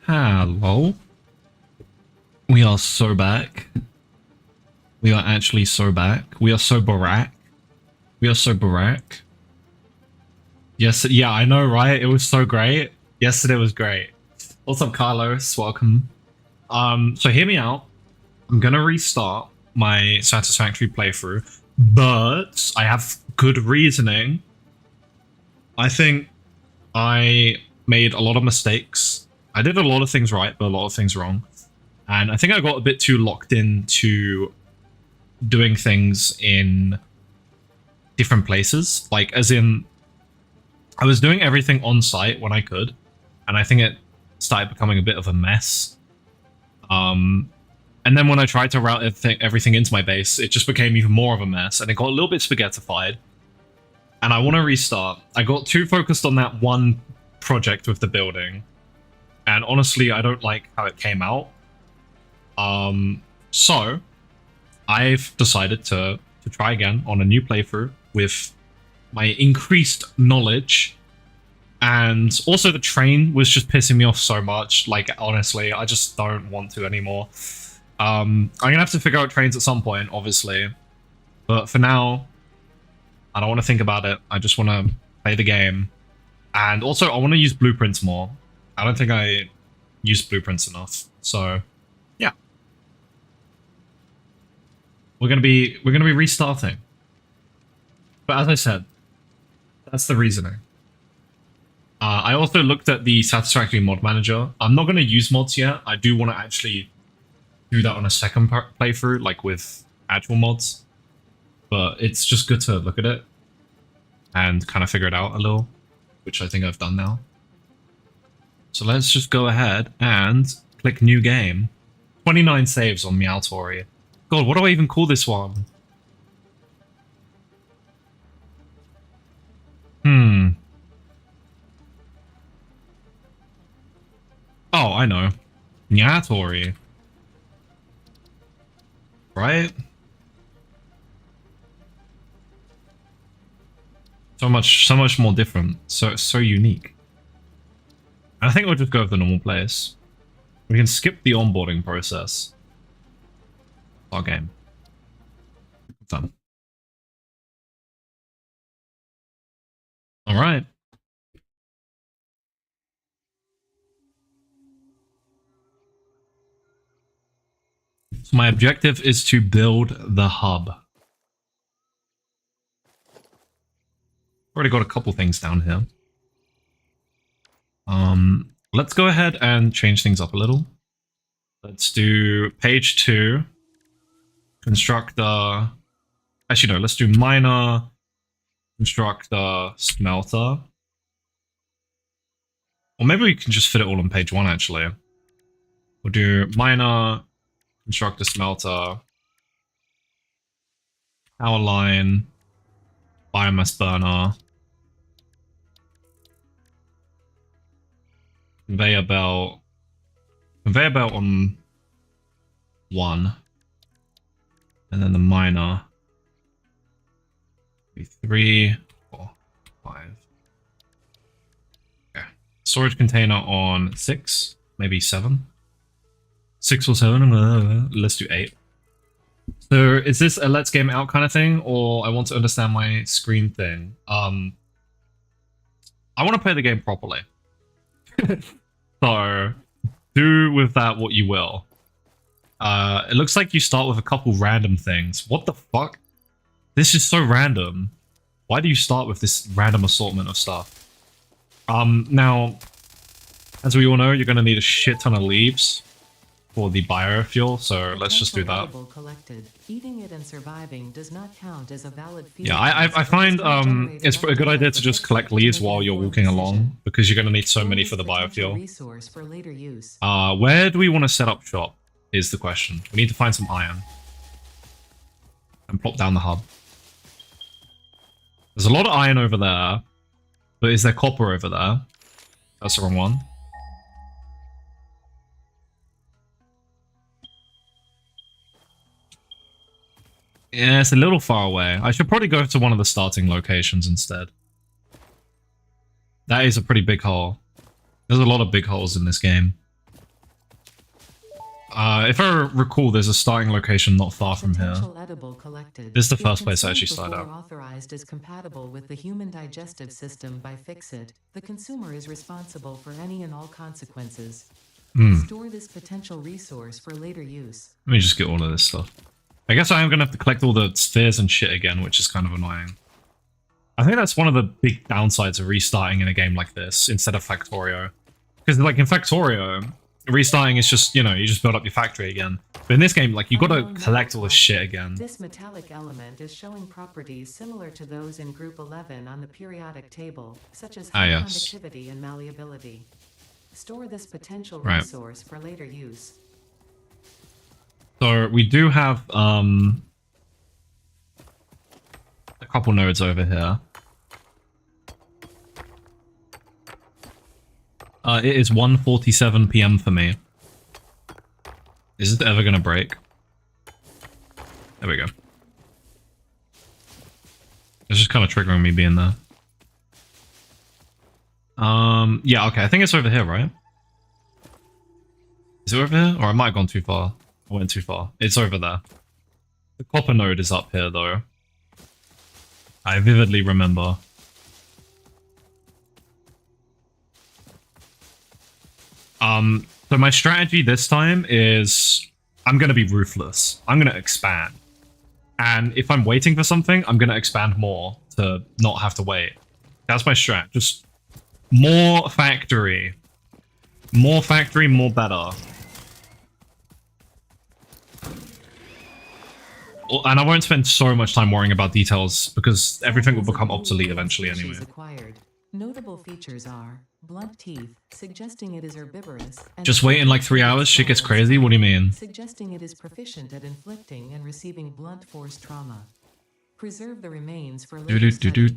Hello. We are so back. We are actually so back. We are so Barack. We are so Barack. Yes, yeah, I know, right? It was so great. Yesterday was great. What's up, Carlos? Welcome. So hear me out. I'm gonna restart my Satisfactory playthrough, but I have good reasoning. I think I made a lot of mistakes. I did a lot of things right, but a lot of things wrong. And I think I got a bit too locked into doing things in different places. Like, as in, I was doing everything on site when I could, and I think it started becoming a bit of a mess. And then when I tried to route everything into my base, it just became even more of a mess, and it got a little bit spaghettified. And I want to restart. I got too focused on that one project with the building, and honestly, I don't like how it came out. So I've decided to try again on a new playthrough with my increased knowledge. And also the train was just pissing me off so much. Like, honestly, I just don't want to anymore. I'm gonna have to figure out trains at some point, obviously. But for now, I don't want to think about it. I just want to play the game. And also, I want to use blueprints more. I don't think I use blueprints enough. So, yeah. We're gonna be restarting. But as I said, that's the reasoning. I also looked at the Satisfactory mod manager. I'm not going to use mods yet. I do want to actually do that on a second playthrough, like with actual mods. But it's just good to look at it and kind of figure it out a little, which I think I've done now. So let's just go ahead and click new game. 29 saves on Meowtory. God, what do I even call this one? Oh, I know. Meowtory. Right? So much more different. So unique. I think we'll just go with the normal place. We can skip the onboarding process. Our game. Done. Alright. So my objective is to build the hub. Already got a couple things down here. Let's go ahead and change things up a little. Let's do page 2. Constructor. Actually, no, let's do miner. Constructor. Smelter. Or maybe we can just fit it all on page 1, actually. We'll do miner. Constructor, smelter, power line, biomass burner, conveyor belt on 1, and then the miner, 3, 4, 5. Okay. Storage container on 6, maybe 7. 6 or 7, let's do 8. So is this a let's game out kind of thing, or I want to understand my screen thing? I want to play the game properly. So do with that what you will. It looks like you start with a couple random things. What the fuck? This is so random. Why do you start with this random assortment of stuff? Now, as we all know, you're going to need a shit ton of leaves for the biofuel, so let's just do that. Eating it and surviving does not count as a valid yeah, I find it's a good idea to just collect leaves while you're walking along, because you're going to need so many for the biofuel. Where do we want to set up shop is the question. We need to find some iron and plop down the hub. There's a lot of iron over there, but is there copper over there? That's the wrong one. Yeah, it's a little far away. I should probably go to one of the starting locations instead. That is a pretty big hole. There's a lot of big holes in this game. If I recall, there's a starting location not far from here. Potential edible collected. This is the If first place I actually consumed started before out. authorized is compatible with the human digestive system by Fixit, the consumer is responsible for any and all consequences. Store this potential resource for later use. Let me just get all of this stuff. I guess I am going to have to collect all the spheres and shit again, which is kind of annoying. I think that's one of the big downsides of restarting in a game like this instead of Factorio. Because like in Factorio, restarting is just, you know, you just build up your factory again. But in this game, like, you got to collect all this shit again. This metallic element is showing properties similar to those in Group 11 on the periodic table, such as high conductivity and malleability. Store this potential resource for later use. So we do have a couple nodes over here. It is 1:47 PM for me. Is it ever gonna break? There we go. It's just kind of triggering me being there. Yeah, okay, I think it's over here, right? Is it over here? Or I might have gone too far. I went too far. It's over there. The copper node is up here, though. I vividly remember. So my strategy this time is I'm going to be ruthless. I'm going to expand. And if I'm waiting for something, I'm going to expand more to not have to wait. That's my strat. Just more factory. More factory, more better. And I won't spend so much time worrying about details because everything will become obsolete eventually anyway. Notable features are blunt teeth, suggesting it is herbivorous. Just wait in like 3 hours, shit gets crazy? What do you mean? Suggesting it is proficient at inflicting and receiving blunt force trauma. Preserve the remains for later study.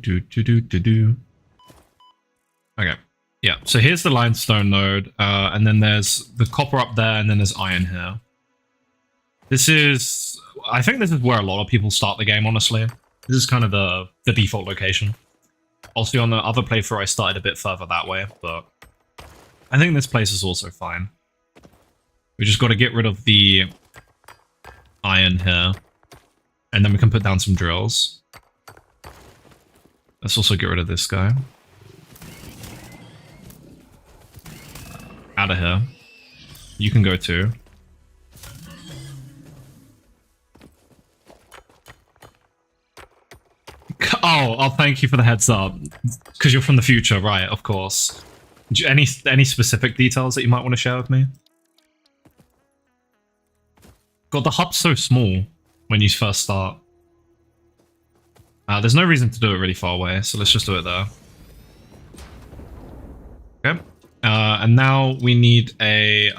Okay. Yeah, so here's the limestone node, and then there's the copper up there, and then there's iron here. This is... I think this is where a lot of people start the game, honestly. This is kind of the default location. Also, on the other playthrough, I started a bit further that way, but I think this place is also fine. We just got to get rid of the iron here, and then we can put down some drills. Let's also get rid of this guy. Out of here. You can go too. Oh, thank you for the heads up. Because you're from the future, right, of course. Any specific details that you might want to share with me? God, the hub's so small when you first start. There's no reason to do it really far away, so let's just do it there. Okay. And now we need a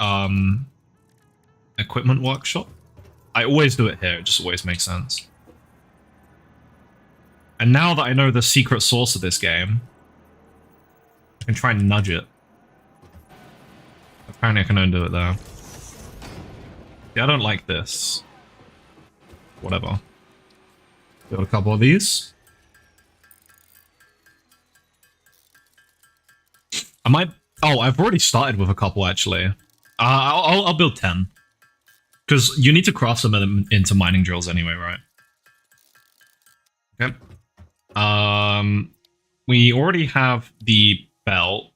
equipment workshop. I always do it here, it just always makes sense. And now that I know the secret source of this game, I can try and nudge it. Apparently I can only do it there. Yeah, I don't like this. Whatever. Got a couple of these. I might... Oh, I've already started with a couple, actually. I'll build 10. Because you need to craft some of them into mining drills anyway, right? Okay. We already have the belt.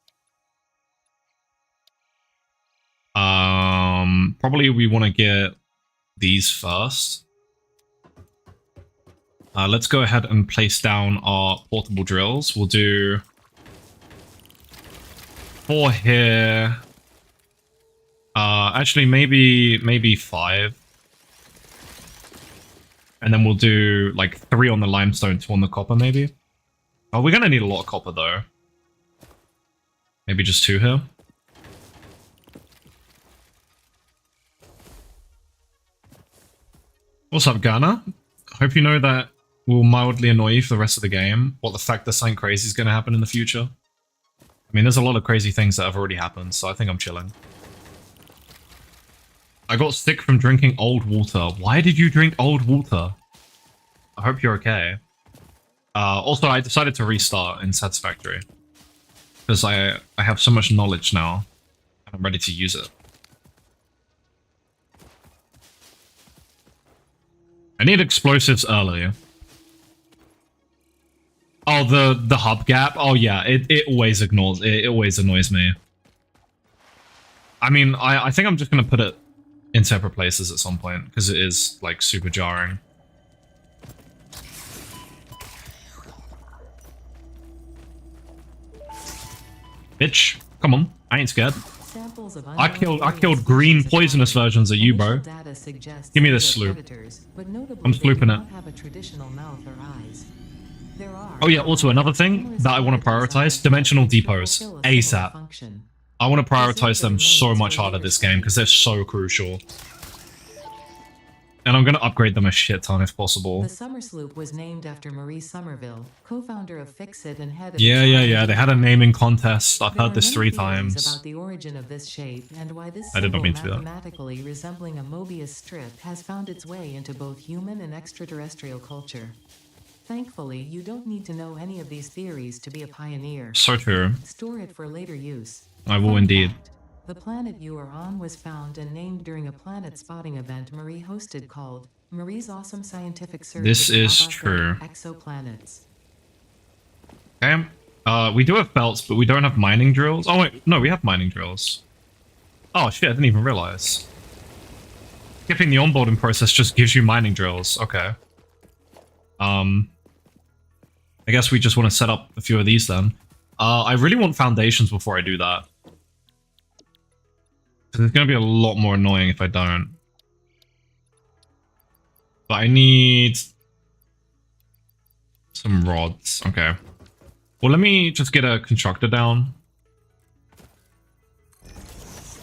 Probably we want to get these first. Let's go ahead and place down our portable drills. We'll do 4 here. Actually, maybe 5. And then we'll do like 3 on the limestone, 2 on the copper, maybe. Oh, we're gonna need a lot of copper though. Maybe just 2 here. What's up, Ghana? Hope you know that will mildly annoy you for the rest of the game. What the fact that something crazy is going to happen in the future. I mean, there's a lot of crazy things that have already happened, so I think I'm chilling. I got sick from drinking old water. Why did you drink old water? I hope you're okay. Also, I decided to restart in Satisfactory. Because I have so much knowledge now. And I'm ready to use it. need explosives early. Oh, the hub gap. Oh yeah, it always ignores. It always annoys me. I mean, I think I'm just gonna put it in separate places at some point because it is like super jarring. Bitch, come on, I ain't scared. I killed green poisonous versions of you, bro. Give me this sloop. I'm slooping it. Oh yeah, also another thing that I want to prioritize, dimensional depots, ASAP. I want to prioritize them so much harder this game because they're so crucial. And I'm going to upgrade them a shit ton if possible. The Summer Sloop was named after Marie Somerville, co-founder of Fixit and head of Yeah. They had a naming contest. I've heard this 3 times. About the origin of this shape and why this I did not mean to do that. Mathematically resembling a Mobius strip has found its way into both human and extraterrestrial culture. Thankfully, you don't need to know any of these theories to be a pioneer. So true. Store it for later use. I will indeed. The planet you are on was found and named during a planet spotting event Marie hosted called Marie's Awesome Scientific Search. This is true. Exoplanets. Okay. We do have belts, but we don't have mining drills. Oh wait, no, we have mining drills. Oh shit, I didn't even realize. Skipping the onboarding process just gives you mining drills. Okay. I guess we just want to set up a few of these then. I really want foundations before I do that. It's going to be a lot more annoying if I don't. But I need some rods. Okay. Well, let me just get a constructor down.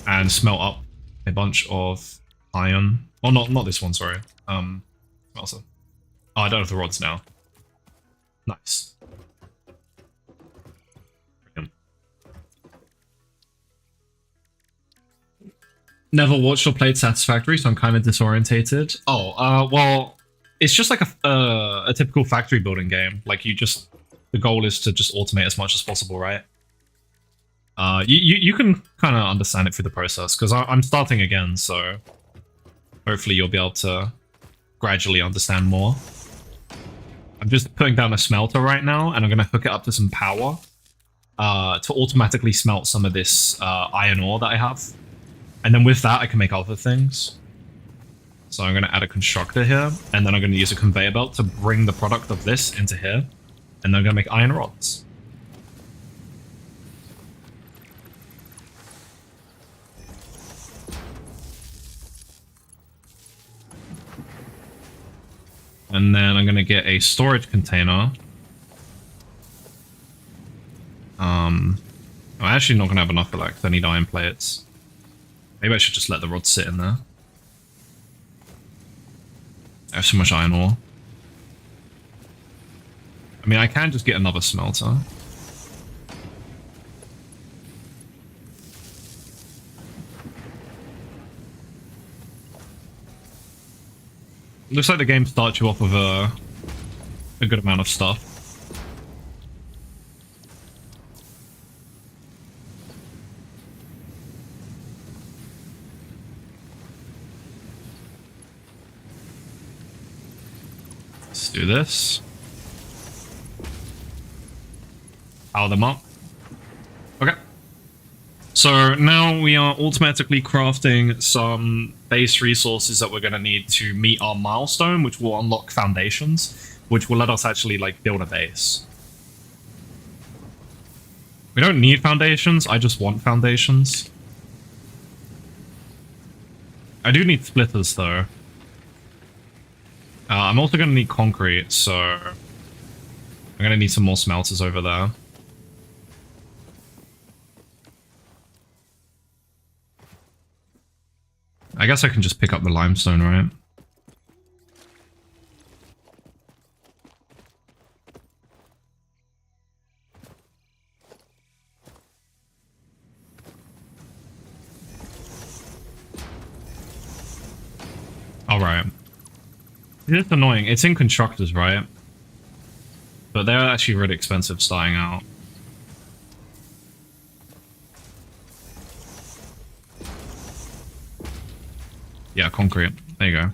And smelt up a bunch of iron. Oh, not this one, sorry. Also. Oh, I don't have the rods now. Nice. Never watched or played Satisfactory, so I'm kind of disorientated. Oh, well, it's just like a typical factory building game. Like the goal is to just automate as much as possible, right? You can kind of understand it through the process because I'm starting again, so hopefully you'll be able to gradually understand more. I'm just putting down a smelter right now, and I'm going to hook it up to some power to automatically smelt some of this iron ore that I have. And then with that, I can make other things. So I'm going to add a constructor here, and then I'm going to use a conveyor belt to bring the product of this into here. And then I'm going to make iron rods. And then I'm going to get a storage container. I'm actually not going to have enough for that because I need iron plates. Maybe I should just let the rods sit in there. I have so much iron ore. I mean, I can just get another smelter. Looks like the game starts you off with a good amount of stuff. Let's do this. Power them up. Okay. So now we are automatically crafting some base resources that we're going to need to meet our milestone, which will unlock foundations, which will let us actually like build a base. We don't need foundations, I just want foundations. I do need splitters though. I'm also going to need concrete, so I'm going to need some more smelters over there. I guess I can just pick up the limestone, right? Alright. It's annoying. It's in constructors, right? But they're actually really expensive starting out. Yeah, concrete. There you go.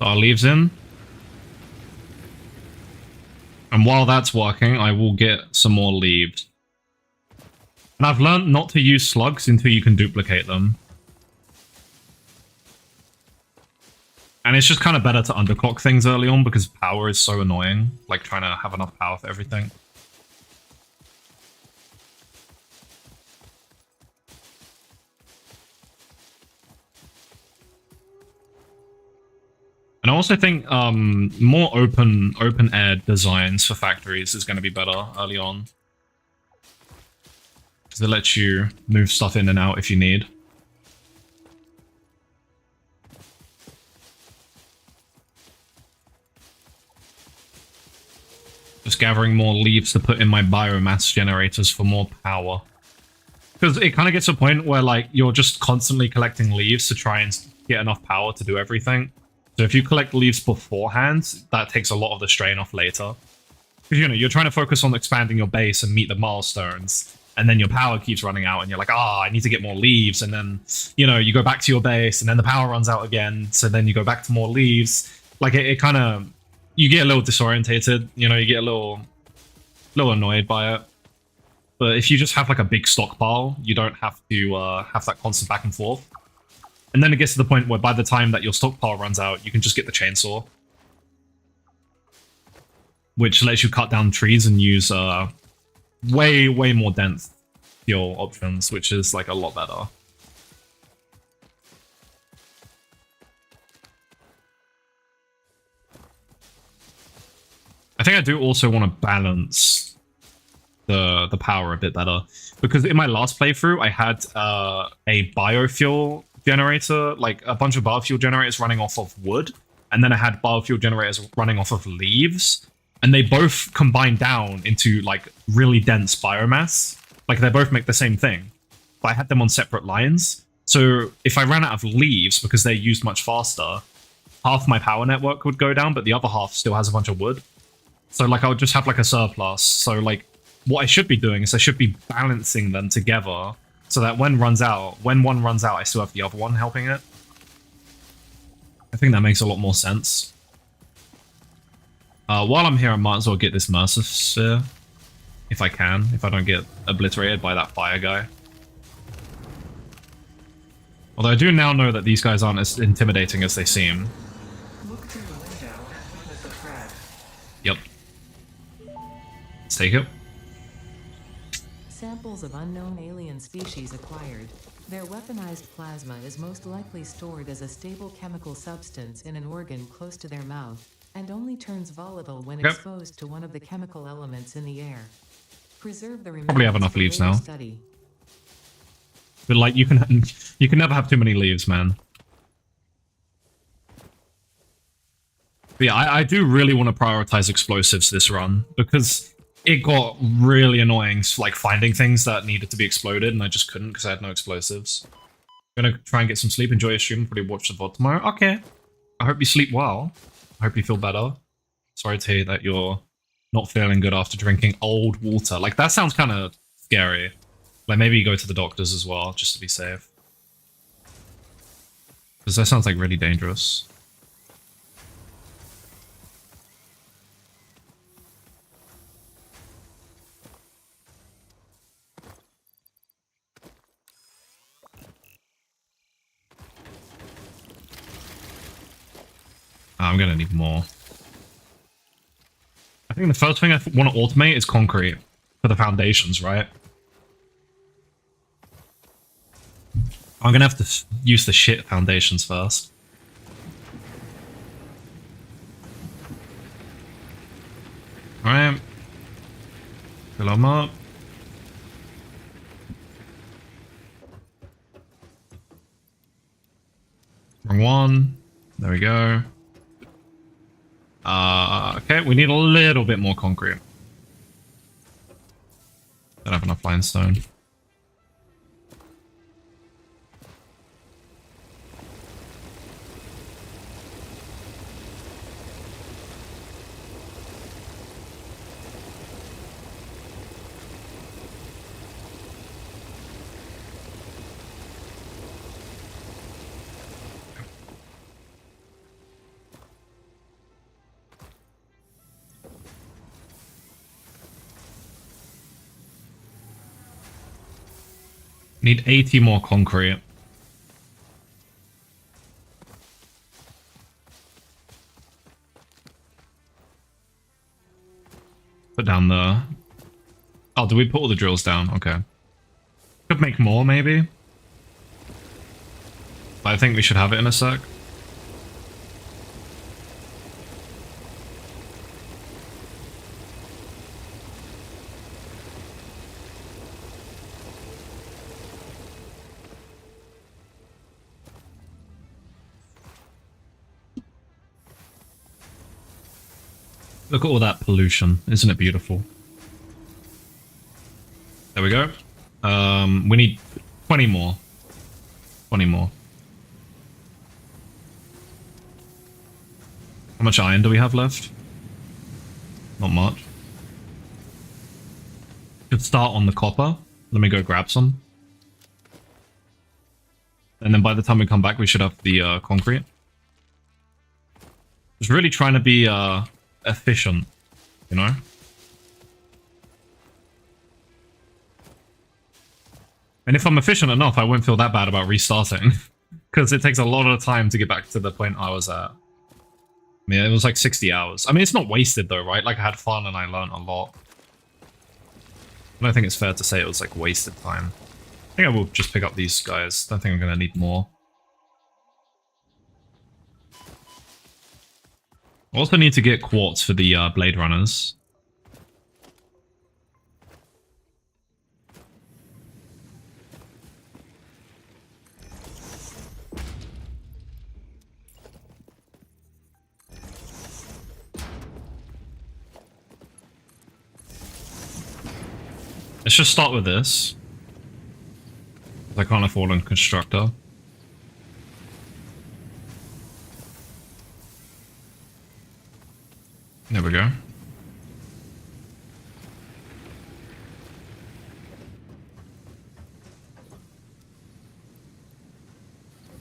our leaves in. And while that's working, I will get some more leaves. And I've learned not to use slugs until you can duplicate them. And it's just kind of better to underclock things early on because power is so annoying. Like trying to have enough power for everything. And I also think more open air designs for factories is going to be better early on. Because it lets you move stuff in and out if you need. Just gathering more leaves to put in my biomass generators for more power. Because it kind of gets to a point where like you're just constantly collecting leaves to try and get enough power to do everything. So if you collect leaves beforehand, that takes a lot of the strain off later. Because, you know, you're trying to focus on expanding your base and meet the milestones. And then your power keeps running out and you're like, I need to get more leaves. And then, you know, you go back to your base and then the power runs out again. So then you go back to more leaves. Like it kind of, you get a little disorientated, you know, you get a little annoyed by it. But if you just have like a big stockpile, you don't have to have that constant back and forth. And then it gets to the point where by the time that your stockpile runs out, you can just get the chainsaw. Which lets you cut down trees and use way more dense fuel options, which is like a lot better. I think I do also want to balance the power a bit better. Because in my last playthrough, I had a biofuel generator, like a bunch of biofuel generators running off of wood, and then I had biofuel generators running off of leaves, and they both combine down into like really dense biomass. Like they both make the same thing, but I had them on separate lines. So if I ran out of leaves because they're used much faster, half my power network would go down, but the other half still has a bunch of wood. So like I would just have like a surplus. So like what I should be doing is I should be balancing them together so that when one runs out, I still have the other one helping it. I think that makes a lot more sense. While I'm here, I might as well get this Mercer Sphere. If I can, if I don't get obliterated by that fire guy. Although I do now know that these guys aren't as intimidating as they seem. Look through the window and notice the thread. Yep. Let's take it. Samples of unknown alien species acquired. Their weaponized plasma is most likely stored as a stable chemical substance in an organ close to their mouth, and only turns volatile when exposed to one of the chemical elements in the air. Preserve the Probably have enough leaves now. Study. But like you can never have too many leaves, man. But yeah, I do really want to prioritize explosives this run because it got really annoying, like finding things that needed to be exploded, and I just couldn't because I had no explosives. I'm gonna try and get some sleep, enjoy your stream, probably watch the VOD tomorrow. Okay. I hope you sleep well. I hope you feel better. Sorry to hear that you're not feeling good after drinking old water. Like, that sounds kind of scary. Like, maybe you go to the doctors as well, just to be safe. Because that sounds like really dangerous. I'm gonna need more. I think the first thing I want to automate is concrete for the foundations, right? I'm gonna have to use the shit foundations first. Alright. Fill them up. Wrong one. There we go. Okay, we need a little bit more concrete. Don't have enough limestone. Need 80 more concrete. Put down the... Oh, do we put all the drills down? Okay. Could make more, maybe. But I think we should have it in a sec. Look at all that pollution. Isn't it beautiful? There we go. We need 20 more. 20 more. How much iron do we have left? Not much. Could start on the copper. Let me go grab some. And then by the time we come back, we should have the concrete. Just really trying to be efficient, you know? And if I'm efficient enough, I won't feel that bad about restarting. Because it takes a lot of time to get back to the point I was at. I mean, it was like 60 hours. I mean, it's not wasted though, right? Like, I had fun and I learned a lot. I don't think it's fair to say it was like wasted time. I think I will just pick up these guys. I don't think I'm going to need more. I also need to get quartz for the Blade Runners. Let's just start with this. I can't afford a constructor. There we go.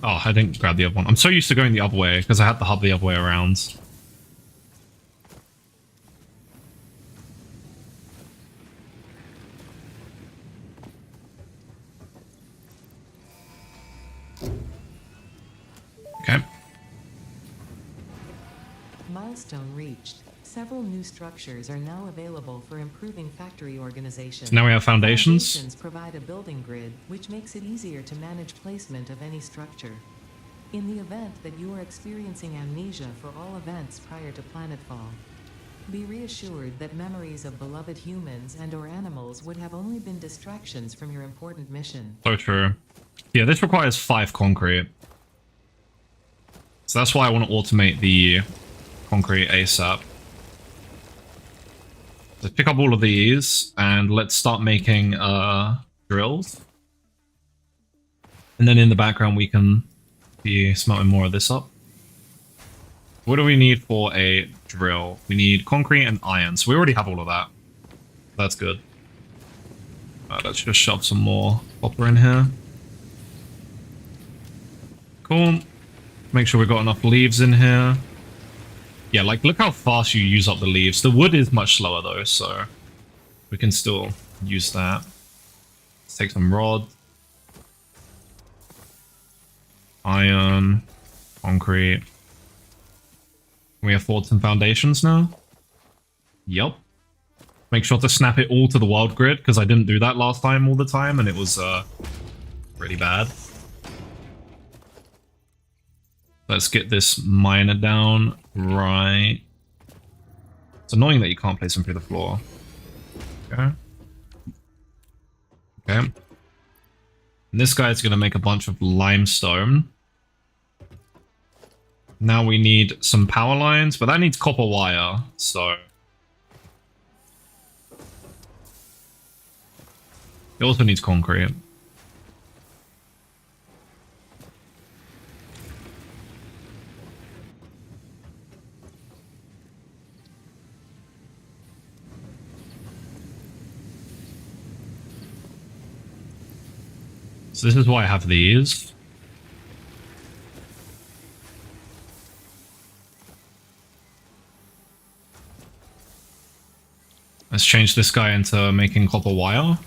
Oh, I didn't grab the other one. I'm so used to going the other way because I had the hub the other way around. Okay. Milestone reached. Several new structures are now available for improving factory organization. So now we have foundations. Foundations provide a building grid, which makes it easier to manage placement of any structure. In the event that you are experiencing amnesia for all events prior to planetfall, be reassured that memories of beloved humans and/or animals would have only been distractions from your important mission. So true. Yeah, this requires 5 concrete. So that's why I want to automate the concrete ASAP. So pick up all of these and let's start making drills. And then in the background we can be smelting more of this up. What do we need for a drill? We need concrete and iron. So we already have all of that. That's good. Let's just shove some more copper in here. Cool. Make sure we've got enough leaves in here. Yeah, like, look how fast you use up the leaves. The wood is much slower, though, so we can still use that. Let's take some rod. Iron. Concrete. Can we afford some foundations now? Yep. Make sure to snap it all to the world grid, because I didn't do that last time all the time, and it was really bad. Let's get this miner down right. It's annoying that you can't place them through the floor. Okay. Okay. And this guy's going to make a bunch of limestone. Now we need some power lines, but that needs copper wire, so... It also needs concrete. So this is why I have these. Let's change this guy into making copper wire.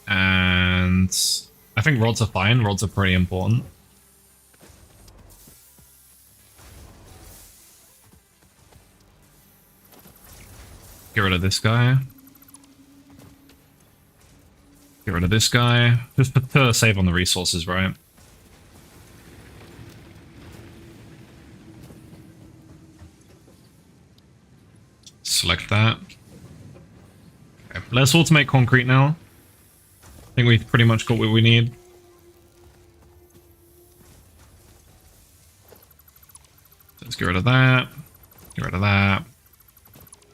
And And I think rods are fine. Rods are pretty important. Get rid of this guy. Get rid of this guy. Just to save on the resources, right? Select that. Okay, let's automate concrete now. I think we've pretty much got what we need. Let's get rid of that. Get rid of that.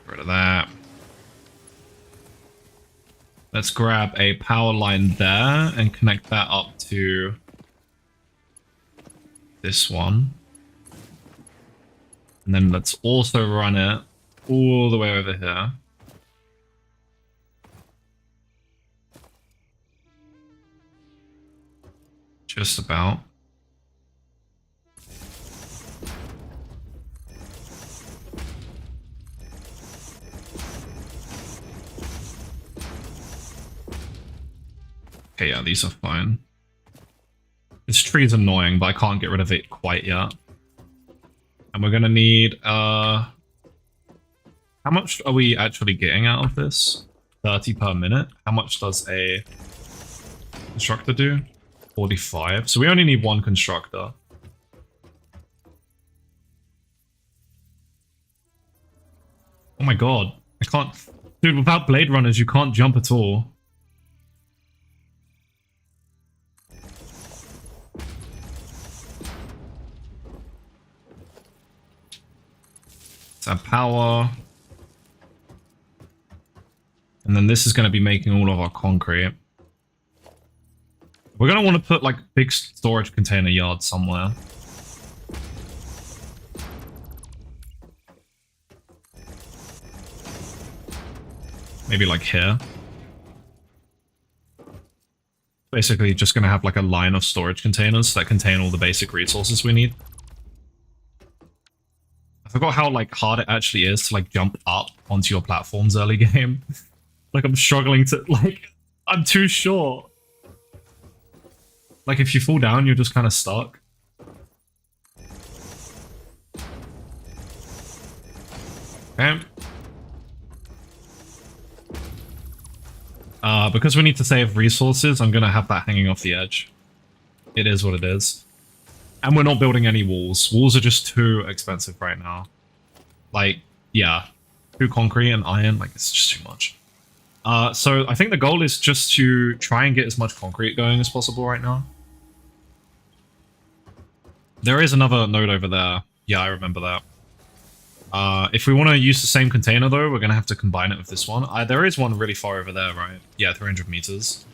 Get rid of that. Let's grab a power line there and connect that up to this one. And then let's also run it all the way over here. Just about. Okay, yeah, these are fine. This tree's annoying, but I can't get rid of it quite yet. And we're gonna need, how much are we actually getting out of this? 30 per minute. How much does a constructor do? 45. So we only need one constructor. Oh my god. I can't... Dude, without Blade Runners, you can't jump at all. Let's add power. And then this is going to be making all of our concrete. We're going to want to put like big storage container yard somewhere. Maybe like here. Basically just going to have like a line of storage containers that contain all the basic resources we need. I forgot how like hard it actually is to like jump up onto your platforms early game. Like I'm struggling to like, I'm too short. Like if you fall down, you're just kind of stuck. Okay. Because we need to save resources, I'm gonna have that hanging off the edge. It is what it is. And we're not building any walls. Walls are just too expensive right now. Like, yeah. Too concrete and iron, like it's just too much. So I think the goal is just to try and get as much concrete going as possible right now. There is another node over there. Yeah, I remember that. If we want to use the same container, though, we're going to have to combine it with this one. There is one really far over there, right? Yeah, 300 meters.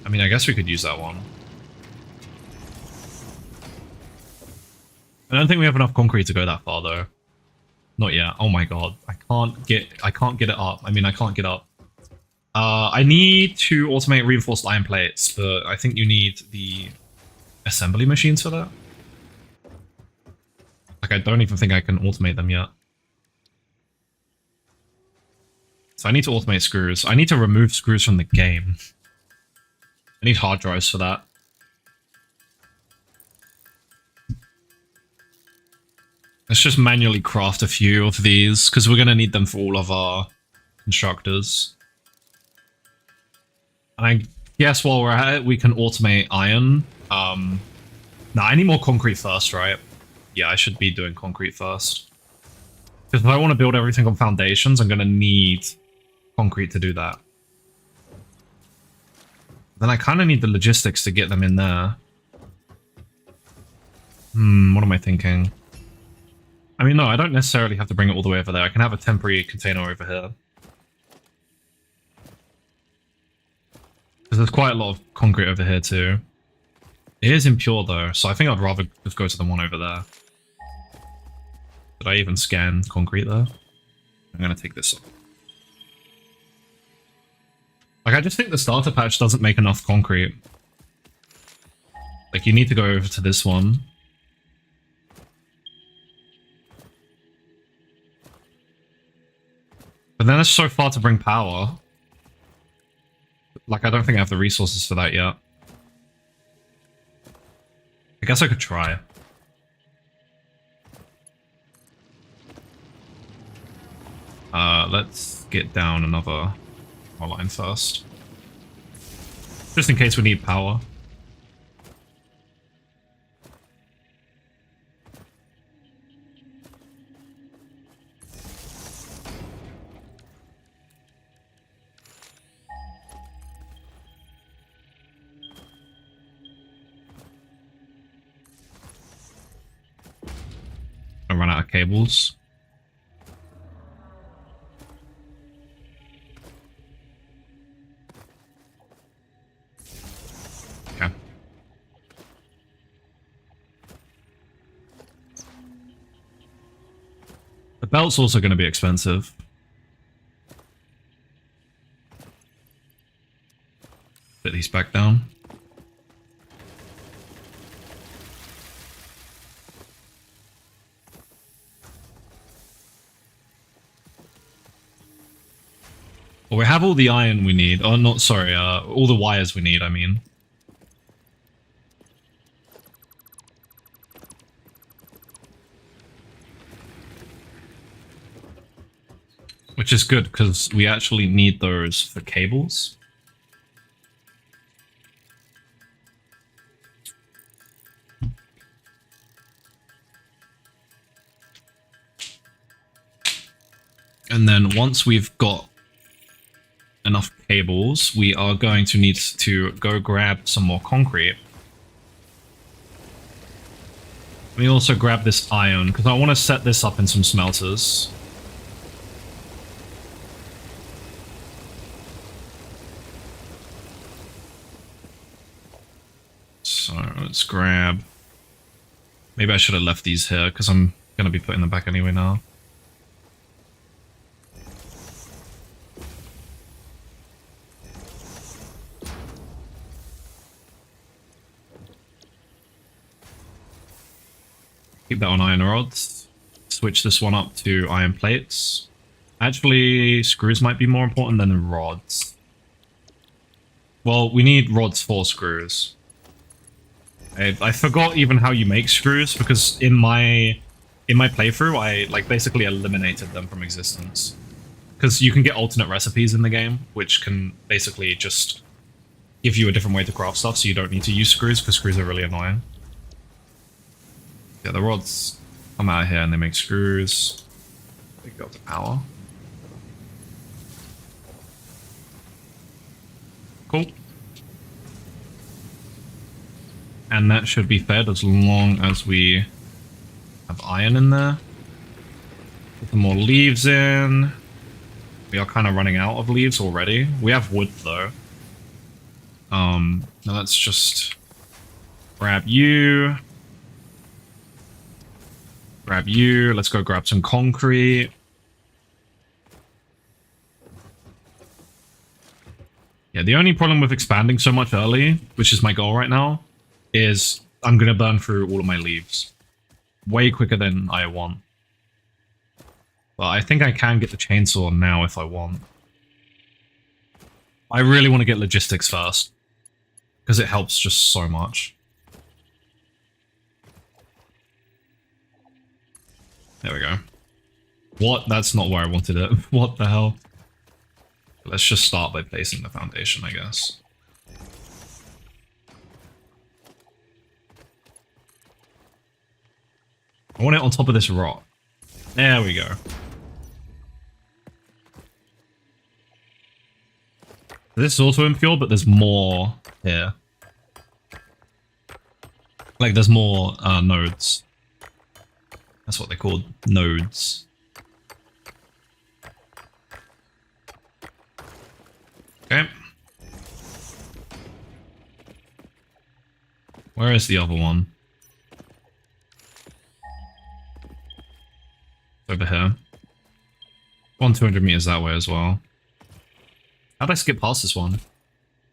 I mean, I guess we could use that one. I don't think we have enough concrete to go that far, though. Not yet. Oh my god. I can't get it up. I mean, I can't get up. I need to automate reinforced iron plates, but I think you need the assembly machines for that. Like, I don't even think I can automate them yet. So I need to automate screws. I need to remove screws from the game. I need hard drives for that. Let's just manually craft a few of these, because we're going to need them for all of our constructors. And I guess while we're at it, we can automate iron. Nah, I need more concrete first, right? Yeah, I should be doing concrete first. Because if I want to build everything on foundations, I'm going to need concrete to do that. Then I kind of need the logistics to get them in there. What am I thinking? I mean, no, I don't necessarily have to bring it all the way over there. I can have a temporary container over here. Because there's quite a lot of concrete over here too. It is impure though, so I think I'd rather just go to the one over there. Did I even scan concrete there? I'm gonna take this off. Like, I just think the starter patch doesn't make enough concrete. Like, you need to go over to this one. But then it's so far to bring power. Like, I don't think I have the resources for that yet. I guess I could try. Let's get down another line first. Just in case we need power. I run out of cables. Okay. The belt's also going to be expensive. Put these back down. Well, we have all the iron we need. Oh, not sorry. All the wires we need, I mean. Which is good, because we actually need those for cables. And then once we've got enough cables, we are going to need to go grab some more concrete. Let me also grab this iron, because I want to set this up in some smelters. So let's grab... Maybe I should have left these here, because I'm going to be putting them back anyway now. Keep that on iron rods. Switch this one up to iron plates. Actually, screws might be more important than rods. Well, we need rods for screws. I forgot even how you make screws, because in my playthrough, I like basically eliminated them from existence. Because you can get alternate recipes in the game, which can basically just give you a different way to craft stuff, so you don't need to use screws, because screws are really annoying. Yeah, the rods come out here and they make screws. They go up to power. Cool. And that should be fed as long as we have iron in there. Put some more leaves in. We are kind of running out of leaves already. We have wood though. Now let's just grab you. Grab you. Let's go grab some concrete. Yeah, the only problem with expanding so much early, which is my goal right now, is I'm going to burn through all of my leaves. Way quicker than I want. But I think I can get the chainsaw now if I want. I really want to get logistics first, because it helps just so much. There we go. What? That's not where I wanted it. What the hell? Let's just start by placing the foundation, I guess. I want it on top of this rock. There we go. This is also impure, but there's more here. Like, there's more nodes. That's what they're called, nodes. Okay. Where is the other one? Over here. 200 meters that way as well. How'd I skip past this one?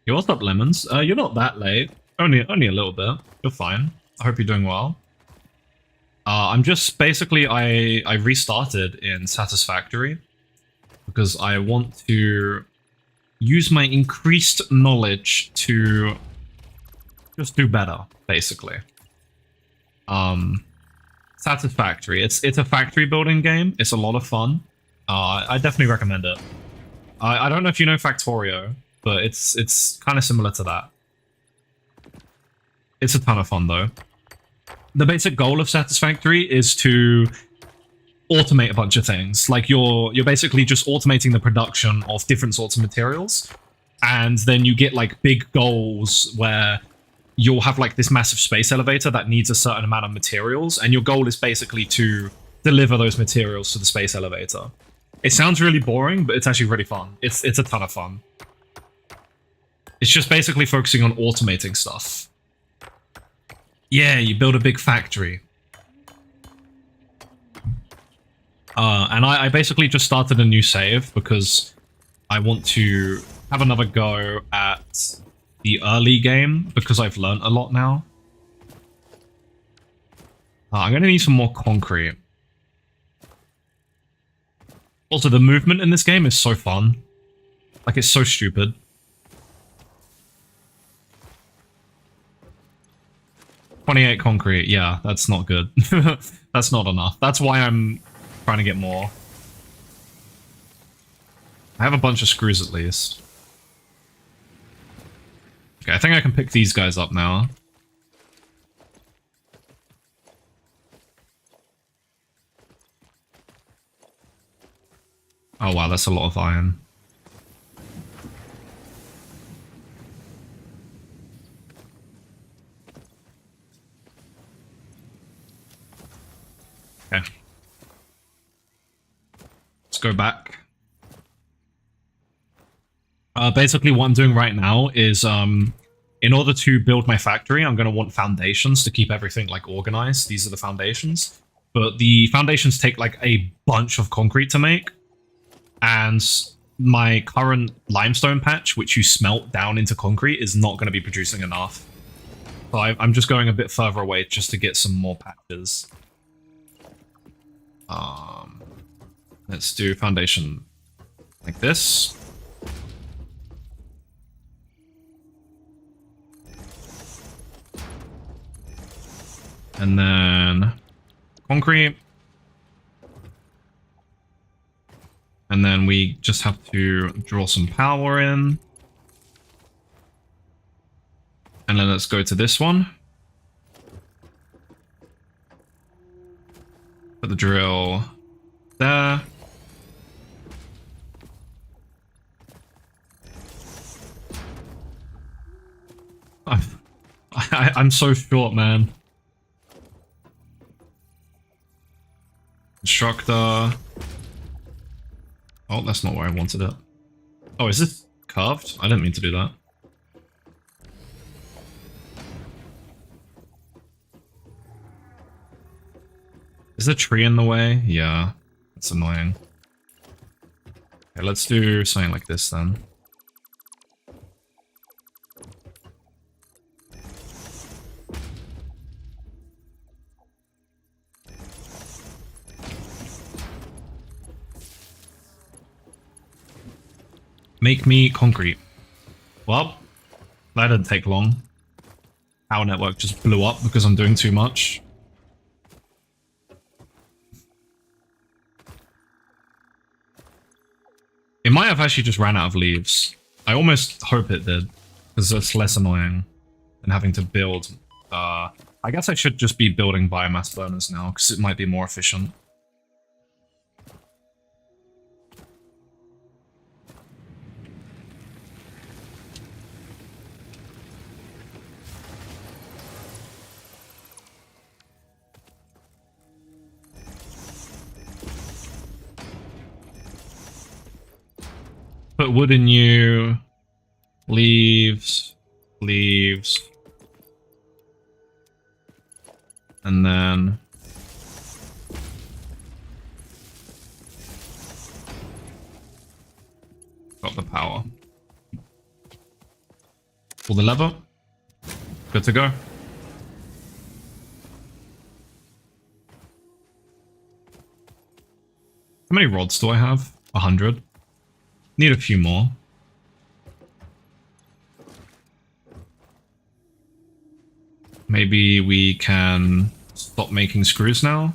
Yo, what's up, Lemons? You're not that late. Only a little bit. You're fine. I hope you're doing well. I'm just basically I restarted in Satisfactory because I want to use my increased knowledge to just do better, basically. Satisfactory. It's a factory building game. It's a lot of fun. I definitely recommend it. I don't know if you know Factorio, but it's kind of similar to that. It's a ton of fun though. The basic goal of Satisfactory is to automate a bunch of things. Like you're basically just automating the production of different sorts of materials, and then you get like big goals where you'll have like this massive space elevator that needs a certain amount of materials, and your goal is basically to deliver those materials to the space elevator. It sounds really boring, but it's actually really fun. It's a ton of fun. It's just basically focusing on automating stuff. Yeah, you build a big factory. And I basically just started a new save because I want to have another go at the early game because I've learned a lot now. I'm going to need some more concrete. Also, the movement in this game is so fun. Like, it's so stupid. $28 concrete. Yeah, that's not good. That's not enough. That's why I'm trying to get more. I have a bunch of screws at least. Okay, I think I can pick these guys up now. Oh wow, that's a lot of iron. Okay. Let's go back. Basically what I'm doing right now is, in order to build my factory, I'm going to want foundations to keep everything, like, organized. These are the foundations. But the foundations take, like, a bunch of concrete to make. And my current limestone patch, which you smelt down into concrete, is not going to be producing enough. So I'm just going a bit further away just to get some more patches. Let's do foundation like this. And then concrete. And then we just have to draw some power in. And then let's go to this one. Put the drill there. I'm so short, man. Constructor. Oh, that's not where I wanted it. Oh, is this carved? I didn't mean to do that. Is the tree in the way? Yeah, that's annoying. Okay, let's do something like this then. Make me concrete. Well, that didn't take long. Power network just blew up because I'm doing too much. It might have actually just ran out of leaves. I almost hope it did, because it's less annoying than having to build. I guess I should just be building biomass burners now, because it might be more efficient. Put wood in you. Leaves. Leaves. And then... got the power. Pull the lever. Good to go. How many rods do I have? 100. Need a few more. Maybe we can stop making screws now.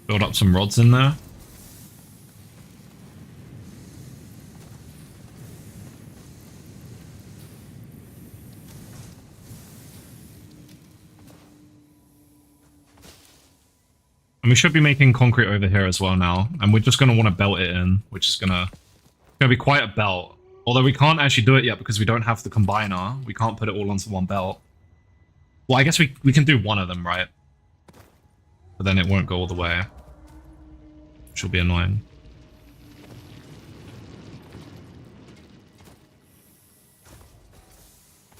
Build up some rods in there. And we should be making concrete over here as well now. And we're just going to want to belt it in, which is going to be quite a belt. Although we can't actually do it yet because we don't have the combiner. We can't put it all onto one belt. Well, I guess we can do one of them, right? But then it won't go all the way. Which will be annoying.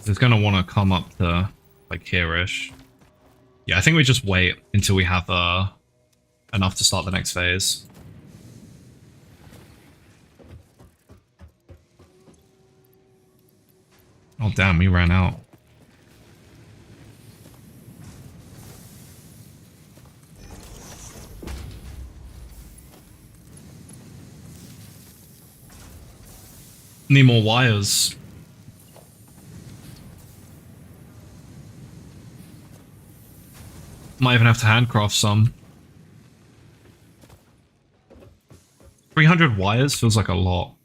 It's going to want to come up to, like, here-ish. Yeah, I think we just wait until we have enough to start the next phase. Oh, damn, we ran out. Need more wires. Might even have to handcraft some. 300 wires feels like a lot.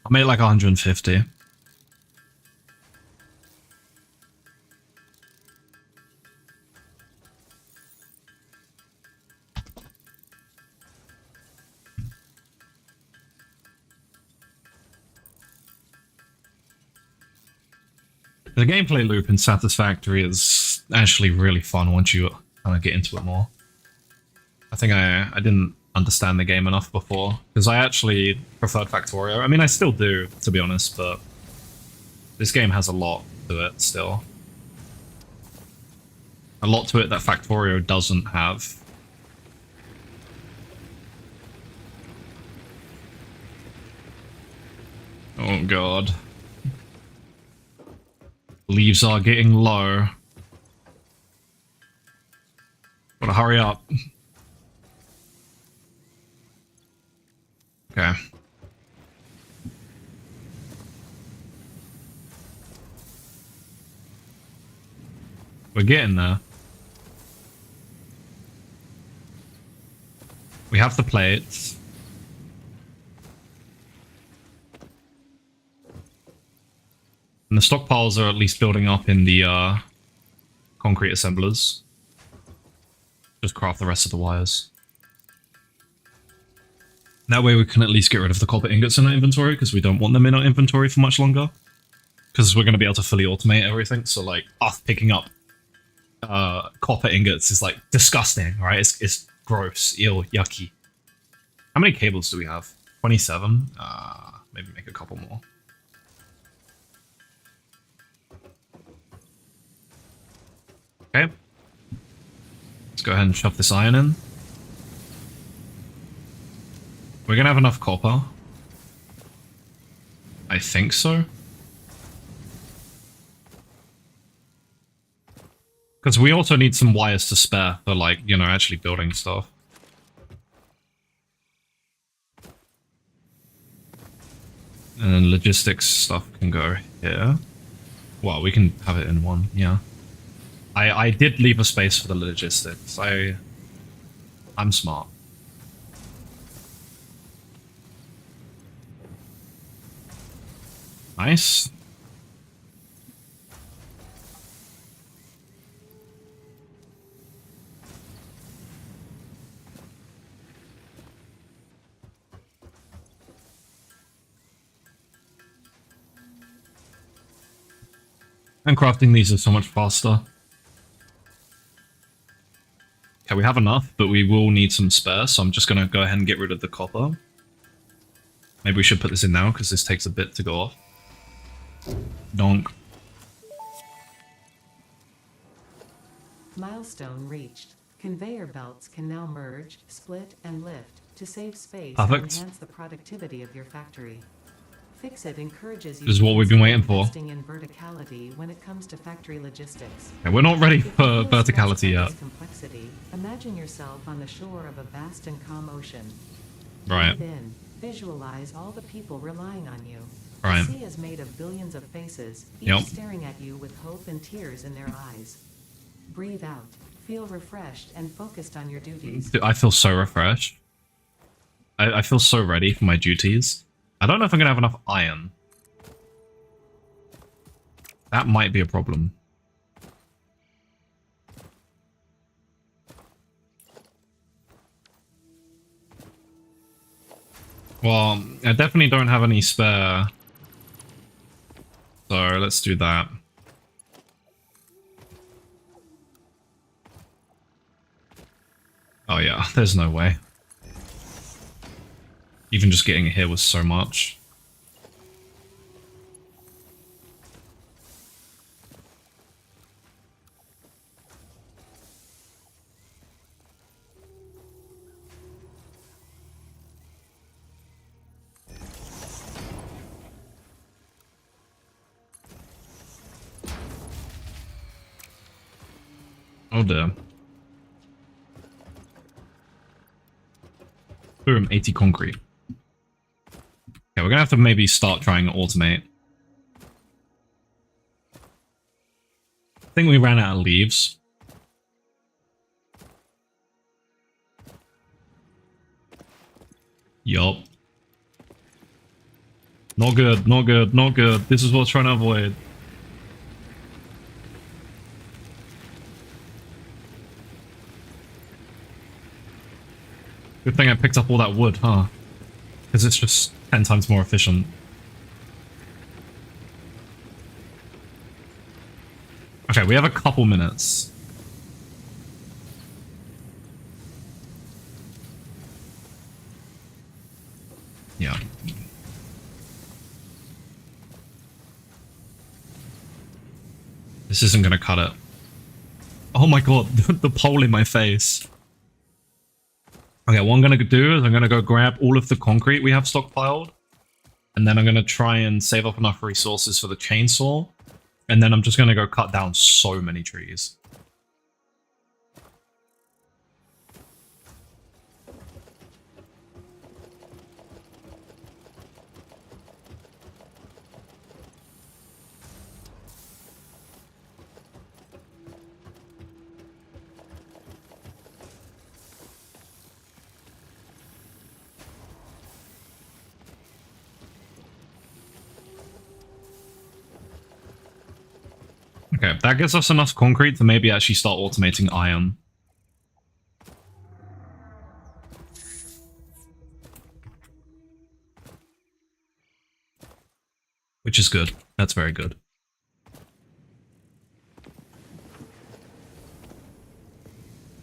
I made like 150. The gameplay loop in Satisfactory is actually really fun once you kind of get into it more. I think I didn't understand the game enough before, because I actually preferred Factorio. I mean, I still do, to be honest, but this game has a lot to it still. A lot to it that Factorio doesn't have. Oh god. Leaves are getting low. Gotta hurry up. Okay. We're getting there. We have the plates. And the stockpiles are at least building up in the concrete assemblers. Just craft the rest of the wires. That way we can at least get rid of the copper ingots in our inventory, because we don't want them in our inventory for much longer. Because we're going to be able to fully automate everything, so like us picking up copper ingots is like disgusting, right? It's gross, ew, yucky. How many cables do we have? 27? Maybe make a couple more. Okay. Let's go ahead and shove this iron in. We're gonna have enough copper. I think so. Because we also need some wires to spare for, like, you know, actually building stuff. And then logistics stuff can go here. Well, we can have it in one, yeah. I did leave a space for the logistics. I'm smart. Nice. And crafting these is so much faster. Okay, we have enough, but we will need some spare, so I'm just going to go ahead and get rid of the copper. Maybe we should put this in now, because this takes a bit to go off. Donk. Milestone reached. Conveyor belts can now merge, split, and lift to save space Perfect. and enhance the productivity of your factory. Fix-It encourages you This is what we've been waiting for. investing in verticality when it comes to factory logistics. Okay, we're not ready If you for feel verticality stressed by yet. this complexity, imagine yourself on the shore of a vast and calm ocean. Right. Breathe in. Visualize all the people relying on you. Right. The sea is made of billions of faces, each Yep. staring at you with hope and tears in their eyes. Breathe out. Feel refreshed and focused on your duties. I feel so refreshed. I feel so ready for my duties. I don't know if I'm going to have enough iron. That might be a problem. Well, I definitely don't have any spare. So let's do that. Oh yeah, there's no way. Even just getting here was so much. Oh dear. Boom, 80 concrete. Okay, we're gonna have to maybe start trying to automate. I think we ran out of leaves. Yup. Not good, not good, not good. This is what I was trying to avoid. Good thing I picked up all that wood, huh? Because it's just 10 times more efficient. Okay, we have a couple minutes. Yeah. This isn't gonna cut it. Oh my god, the pole in my face. Okay, what I'm gonna do is I'm gonna go grab all of the concrete we have stockpiled. And then I'm gonna try and save up enough resources for the chainsaw. And then I'm just gonna go cut down so many trees. Okay, that gives us enough concrete to maybe actually start automating iron. Which is good. That's very good.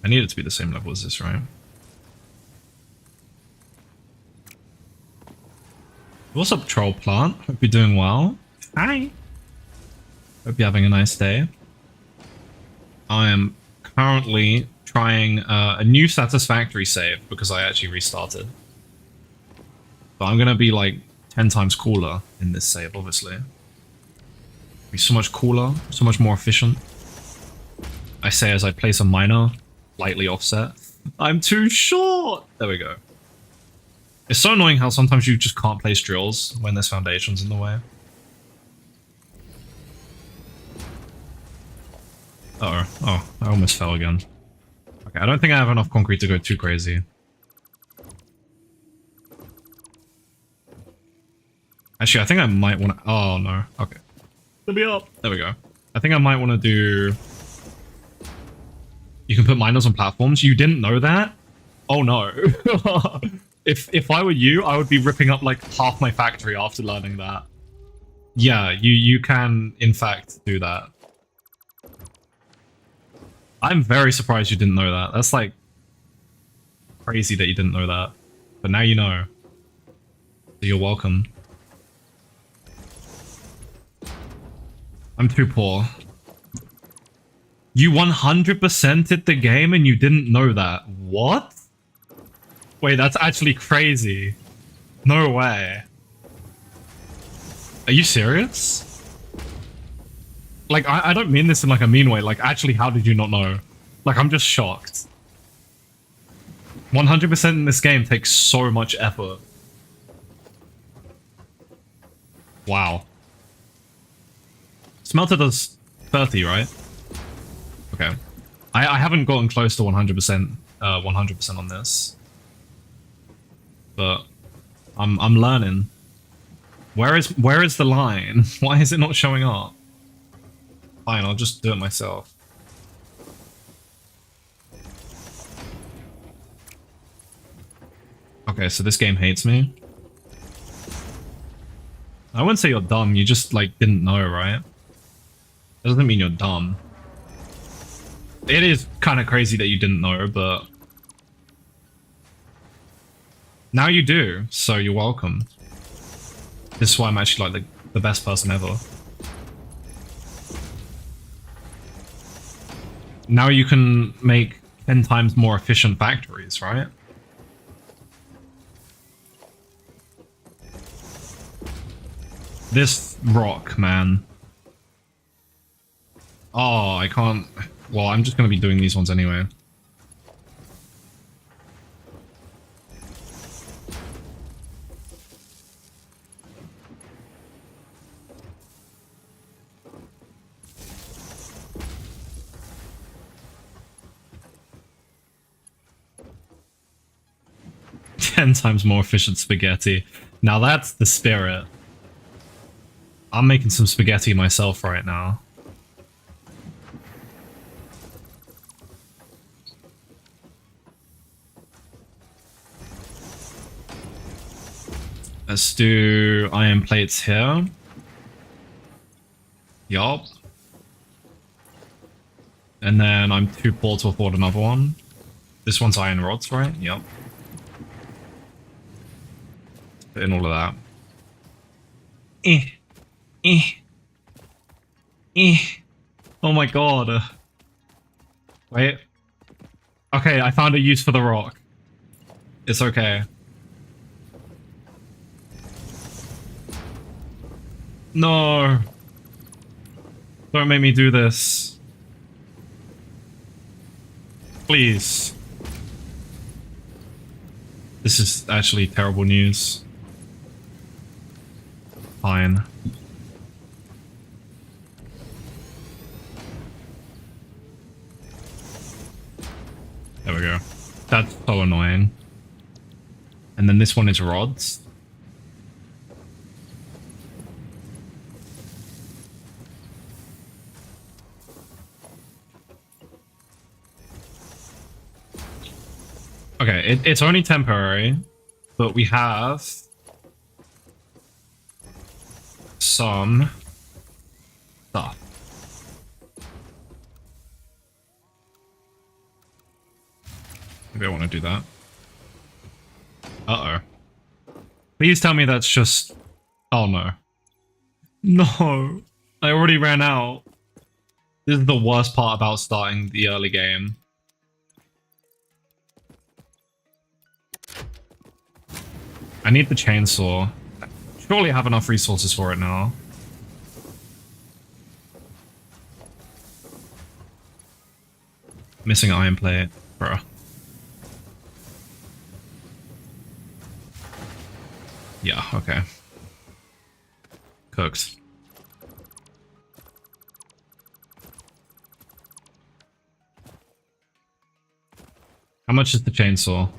I need it to be the same level as this, right? What's up, troll plant? Hope you're doing well. Hi. Hope you're having a nice day. I am currently trying a new Satisfactory save because I actually restarted. But I'm going to be like 10 times cooler in this save, obviously. Be so much cooler, so much more efficient. I say as I place a miner, lightly offset. I'm too short! There we go. It's so annoying how sometimes you just can't place drills when there's foundations in the way. Oh, I almost fell again. Okay, I don't think I have enough concrete to go too crazy. Actually, I think I might want to... Oh, no. Okay. Let me up. There we go. I think I might want to do... You can put miners on platforms. You didn't know that? Oh, no. If I were you, I would be ripping up, like, half my factory after learning that. Yeah, you can, in fact, do that. I'm very surprised you didn't know that. That's, like, crazy that you didn't know that. But now you know. So you're welcome. I'm too poor. You 100%ed the game and you didn't know that. What? Wait, that's actually crazy. No way. Are you serious? Like, I don't mean this in like a mean way. Like, actually, how did you not know? Like, I'm just shocked. 100% in this game takes so much effort. Wow. Smelter does 30, right? Okay. I haven't gotten close to 100% 100% on this. But I'm learning. Where is the line? Why is it not showing up? Fine, I'll just do it myself. Okay, so this game hates me. I wouldn't say you're dumb, you just, like, didn't know, right? That doesn't mean you're dumb. It is kind of crazy that you didn't know, but... now you do, so you're welcome. This is why I'm actually, like, the best person ever. Now you can make 10 times more efficient factories, right? This rock, man. Oh, I can't... well, I'm just going to be doing these ones anyway. Ten times more efficient spaghetti. Now that's the spirit. I'm making some spaghetti myself right now. Let's do iron plates here. Yup. And then I'm too poor to afford another one. This one's iron rods, right? Yup. Put in all of that. Oh my god. Wait. Okay, I found a use for the rock. It's okay. No. Don't make me do this. Please. This is actually terrible news. Fine. There we go. That's so annoying. And then this one is rods. Okay, it's only temporary, but we have some stuff. Maybe I want to do that. Uh-oh. Please tell me that's just... oh no. No! I already ran out. This is the worst part about starting the early game. I need the chainsaw. Surely I have enough resources for it now. Missing iron plate, bruh. Yeah, okay. Cooked. How much is the chainsaw?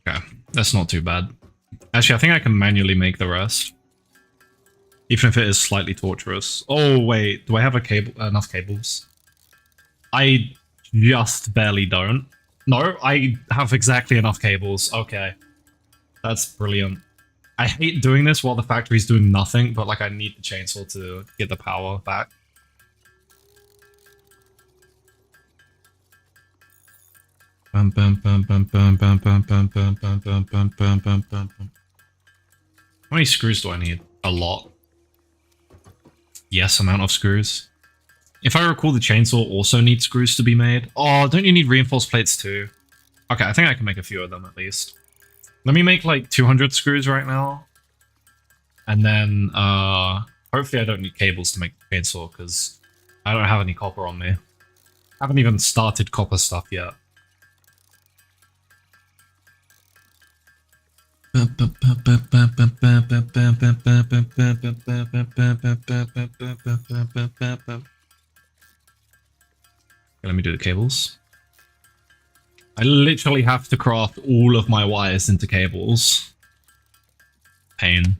Okay, that's not too bad. Actually, I think I can manually make the rest. Even if it is slightly torturous. Oh, wait. Do I have a cable? Enough cables? I just barely don't. No, I have exactly enough cables. Okay. That's brilliant. I hate doing this while the factory's doing nothing, but like I need the chainsaw to get the power back. How many screws do I need? A lot. Yes, amount of screws. If I recall, the chainsaw also needs screws to be made. Oh, don't you need reinforced plates too? Okay, I think I can make a few of them at least. Let me make like 200 screws right now. And then, Hopefully I don't need cables to make the chainsaw, because I don't have any copper on me. I haven't even started copper stuff yet. Okay, let me do the cables. I literally have to craft all of my wires into cables. Pain.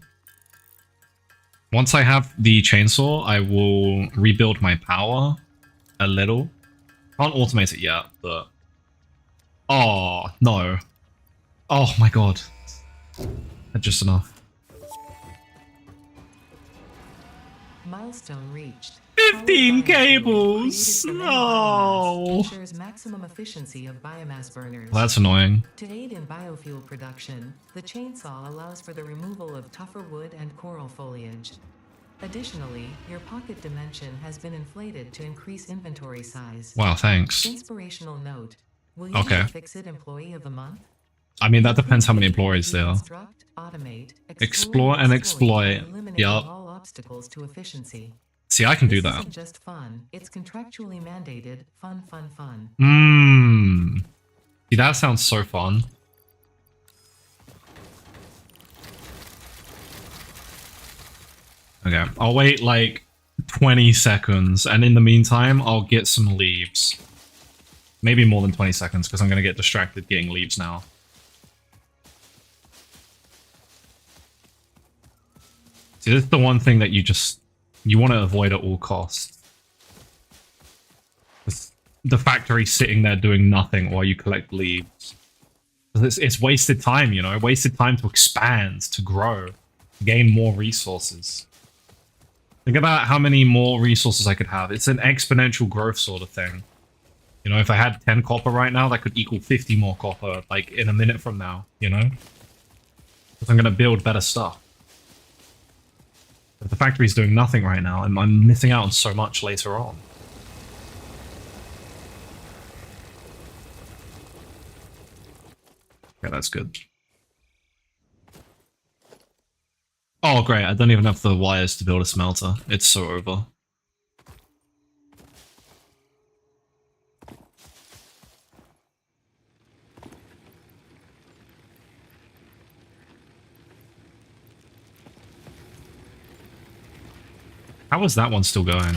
Once I have the chainsaw, I will rebuild my power a little. Can't automate it yet, but... Oh, no. Oh my god. That's just enough. Milestone reached. 15 cables! No! Ensures maximum efficiency of biomass burners. Well, that's annoying. To aid in biofuel production, the chainsaw allows for the removal of tougher wood and coral foliage. Additionally, your pocket dimension has been inflated to increase inventory size. Wow, thanks. Inspirational note. Will you be a Fix-It Employee of the Month? I mean, that depends how many employees there are. Instruct, automate, explore and exploit. Yup. All obstacles to efficiency. See, I can do This that. isn't just fun, it's contractually mandated. Fun. See, that sounds so fun. Okay, I'll wait like 20 seconds, and in the meantime, I'll get some leaves. Maybe more than 20 seconds, because I'm going to get distracted getting leaves now. See, this is the one thing that you want to avoid at all costs. The factory sitting there doing nothing while you collect leaves. It's wasted time, you know? Wasted time to expand, to grow, to gain more resources. Think about how many more resources I could have. It's an exponential growth sort of thing. You know, if I had 10 copper right now, that could equal 50 more copper, like, in a minute from now, you know? Because I'm going to build better stuff. If the factory's doing nothing right now, I'm missing out on so much later on. Okay, that's good. Oh, great. I don't even have the wires to build a smelter. It's so over. How is that one still going?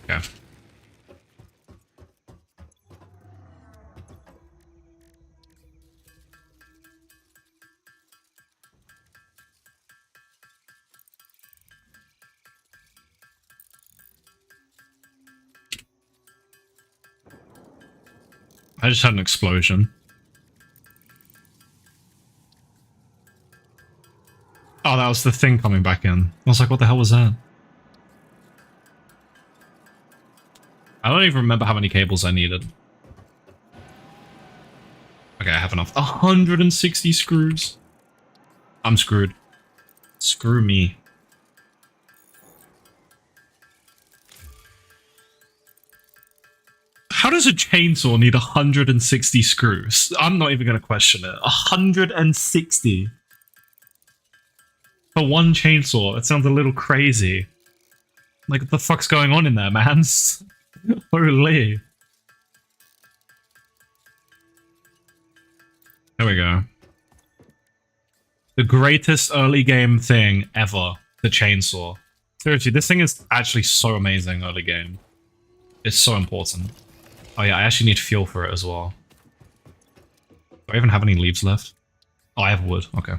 Okay. I just had an explosion. Oh, that was the thing coming back in. I was like, what the hell was that? I don't even remember how many cables I needed. Okay, I have enough. 160 screws. I'm screwed. Screw me. How does a chainsaw need 160 screws? I'm not even going to question it. 160. For one chainsaw, it sounds a little crazy. Like, what the fuck's going on in there, man? Holy. There we go. The greatest early game thing ever. The chainsaw. Seriously, this thing is actually so amazing early game. It's so important. Oh yeah, I actually need fuel for it as well. Do I even have any leaves left? Oh, I have wood. Okay.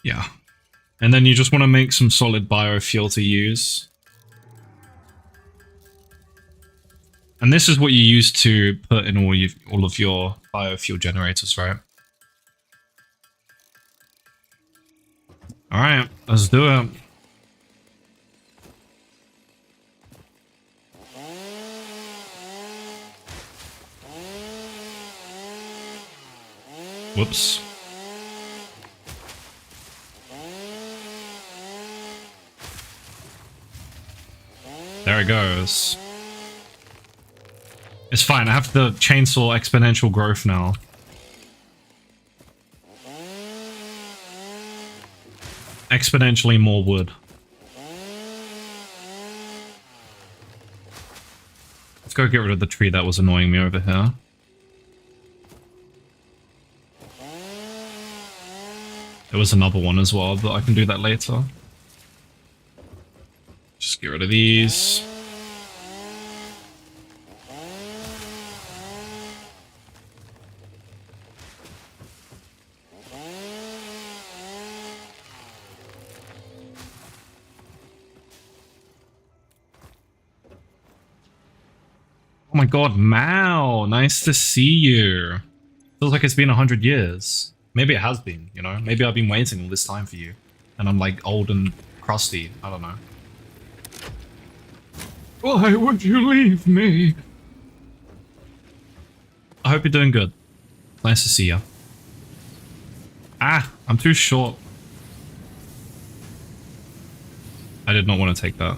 Yeah. And then you just want to make some solid biofuel to use. And this is what you use to put in all of your biofuel generators, right? Alright, let's do it. Whoops. There it goes. It's fine, I have the chainsaw exponential growth now. Exponentially more wood. Let's go get rid of the tree that was annoying me over here. There was another one as well, but I can do that later. Just get rid of these. Oh my god, Mao! Nice to see you. Feels like it's been 100 years. Maybe it has been, you know? Maybe I've been waiting all this time for you. And I'm like old and crusty. I don't know. Why would you leave me? I hope you're doing good. Nice to see you. Ah, I'm too short. I did not want to take that.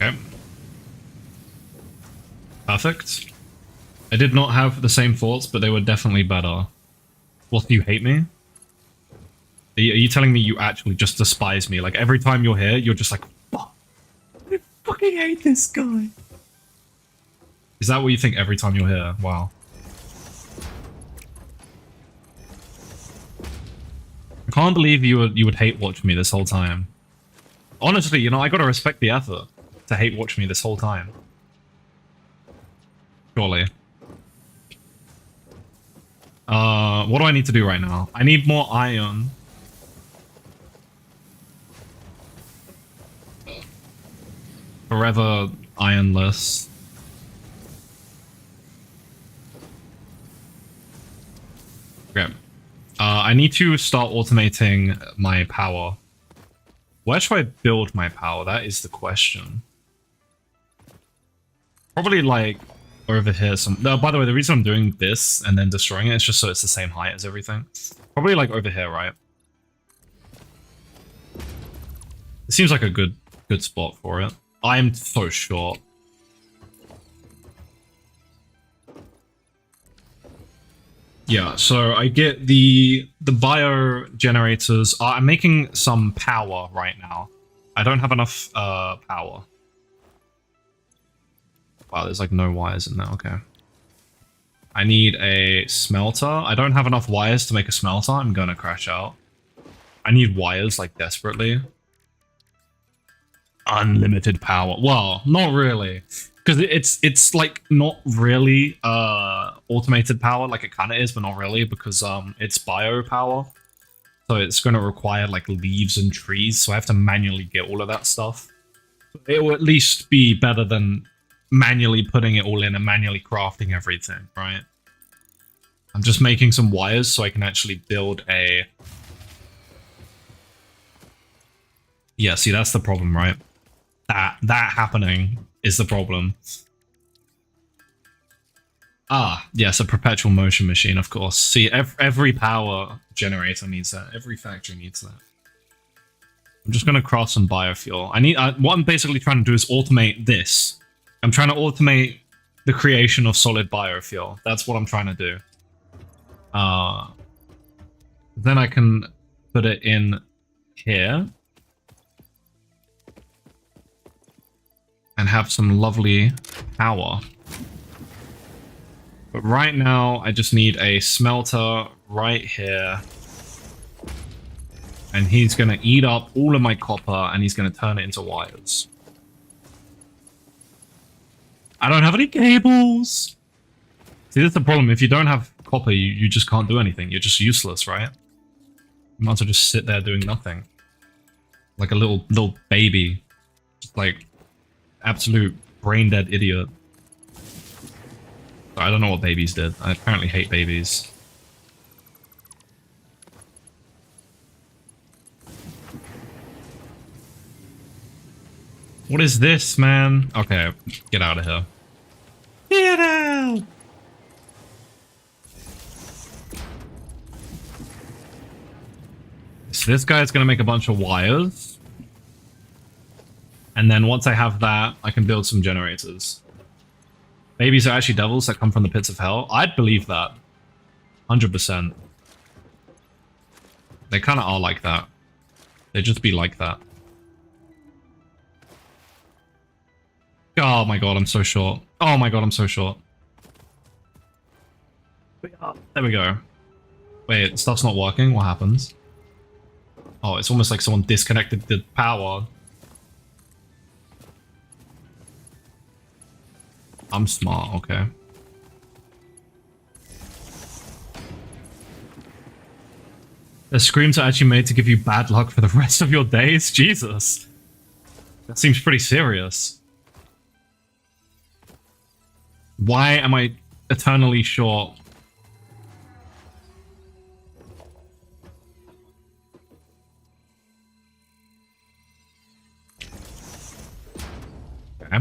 Okay. Perfect. I did not have the same thoughts, but they were definitely better. What, do you hate me? Are you telling me you actually just despise me? Like, every time you're here, you're just like, fuck, I fucking hate this guy. Is that what you think every time you're here? Wow. I can't believe you would hate watch me this whole time. Honestly, you know, I gotta respect the effort to hate watch me this whole time. Surely. What do I need to do right now? I need more iron. Forever ironless. Okay. I need to start automating my power. Where should I build my power? That is the question. Probably like over here. By the way, the reason I'm doing this and then destroying it is just so it's the same height as everything. Probably like over here, right? It seems like a good spot for it. I'm so short. Yeah, so I get the bio generators. I'm making some power right now. I don't have enough power. Wow, there's like no wires in there. Okay. I need a smelter. I don't have enough wires to make a smelter. I'm gonna crash out. I need wires like desperately. Unlimited power. Well, not really. Because it's like not really automated power like it kind of is, but not really because it's bio power. So it's going to require like leaves and trees. So I have to manually get all of that stuff. It will at least be better than manually putting it all in and manually crafting everything, right? I'm just making some wires so I can actually build a... Yeah, see, that's the problem, right? That happening is the problem. Ah, yes, a perpetual motion machine, of course. See, every power generator needs that. Every factory needs that. I'm just going to craft some biofuel. What I'm basically trying to do is automate this. I'm trying to automate the creation of solid biofuel. That's what I'm trying to do. Then I can put it in here. And have some lovely power. But right now, I just need a smelter right here. And he's going to eat up all of my copper and he's going to turn it into wires. I don't have any cables! See, that's the problem. If you don't have copper, you just can't do anything. You're just useless, right? You might as well just sit there doing nothing. Like a little baby. Just like... absolute brain dead idiot. I don't know what babies did. I apparently hate babies. What is this, man? Okay, get out of here. Get out! This guy's going to make a bunch of wires. And then once I have that, I can build some generators. Babies are actually devils that come from the pits of hell. I'd believe that. 100%. They kind of are like that. They just be like that. Oh my god, I'm so short. Oh my god, I'm so short. There we go. Wait, stuff's not working? What happens? Oh, it's almost like someone disconnected the power. I'm smart, okay. The screams are actually made to give you bad luck for the rest of your days? Jesus. That seems pretty serious. Why am I eternally short? Okay.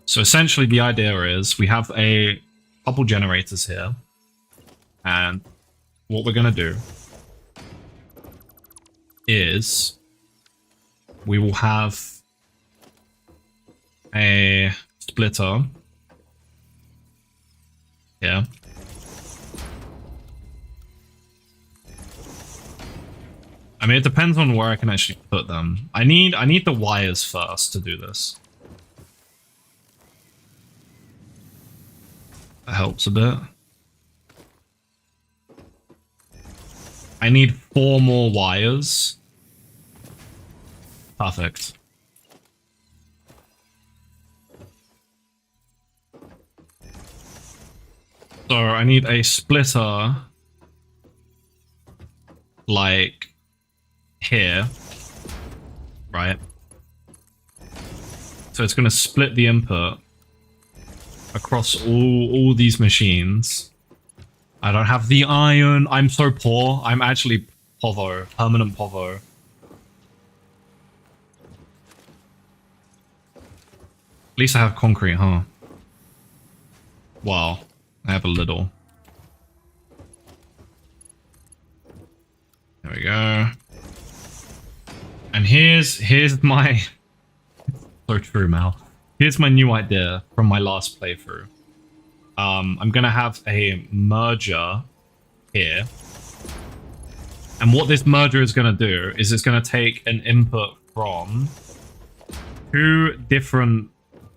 So essentially the idea is we have a couple generators here. And what we're going to do is we will have a splitter here. I mean, it depends on where I can actually put them. I need the wires first to do this. That helps a bit. I need 4 more wires. Perfect. So I need a splitter like here, right? So it's going to split the input across all these machines. I don't have the iron. I'm so poor. I'm actually povo, permanent povo. At least I have concrete, huh? Wow. I have a little. There we go. And here's my so true, Mal. Here's my new idea from my last playthrough. I'm gonna have a merger here. And what this merger is gonna do is it's gonna take an input from 2 different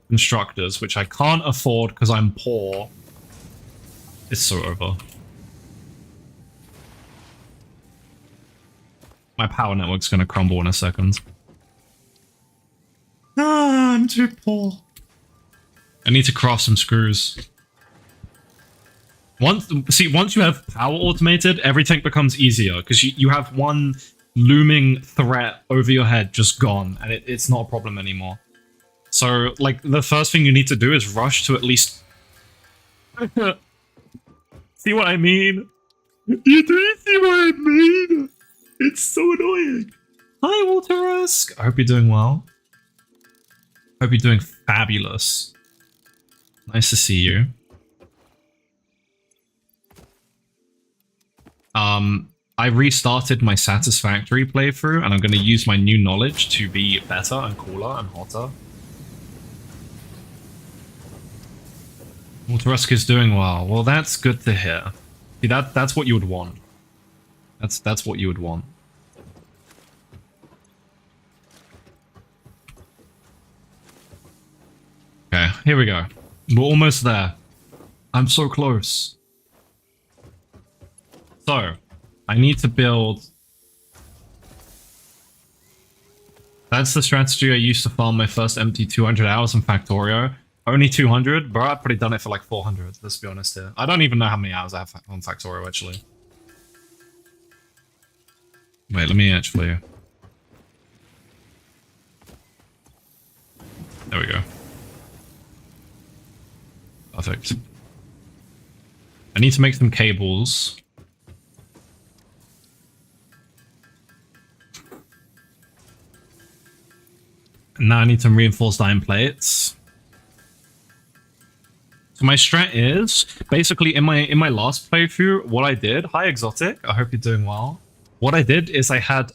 constructors, which I can't afford because I'm poor. It's so over. My power network's gonna crumble in a second. Ah, I'm too poor. I need to craft some screws. Once you have power automated, everything becomes easier because you have one looming threat over your head just gone, and it's not a problem anymore. So, like, the first thing you need to do is rush to at least... See what I mean? You do see what I mean? It's so annoying. Hi, Walter-esque. I hope you're doing well. Hope you're doing fabulous. Nice to see you. I restarted my Satisfactory playthrough, and I'm going to use my new knowledge to be better and cooler and hotter. Walter-esque is doing well. Well, that's good to hear. See, that's what you would want. That's what you would want. Okay, here we go. We're almost there. I'm so close. So, I need to build... That's the strategy I used to farm my first empty 200 hours in Factorio. Only 200? Bro, I've probably done it for like 400, let's be honest here. I don't even know how many hours I have on Factorio, actually. Wait, let me actually... There we go. Perfect. I need to make some cables. And now I need some reinforced iron plates. So my strat is basically in my last playthrough, what I did. Hi, Exotic. I hope you're doing well. What I did is I had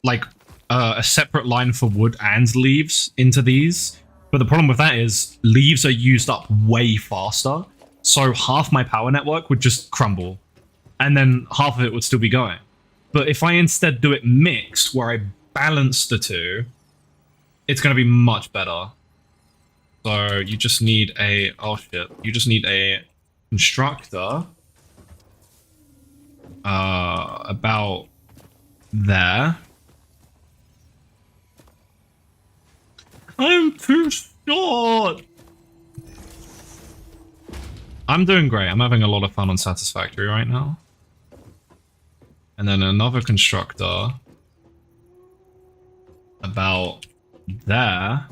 like a separate line for wood and leaves into these. But the problem with that is leaves are used up way faster. So half my power network would just crumble. And then half of it would still be going. But if I instead do it mixed, where I balance the two, it's going to be much better. So you just need a... Oh shit. You just need a constructor. About there. I'm too short! I'm doing great. I'm having a lot of fun on Satisfactory right now. And then another constructor about there.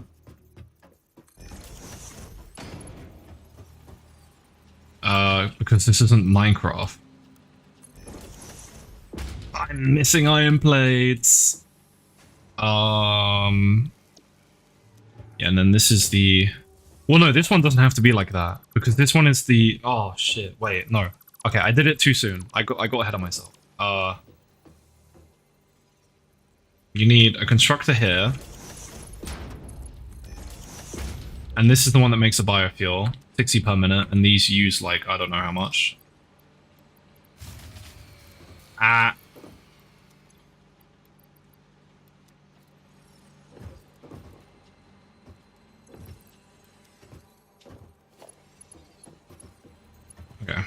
Because this isn't Minecraft. I'm missing iron plates. Yeah, and then this is the... Well, no, this one doesn't have to be like that. Because this one is the... Oh, shit. Wait, no. Okay, I did it too soon. I got ahead of myself. You need a constructor here. And this is the one that makes a biofuel. 60 per minute. And these use, like, I don't know how much. Ah. Okay.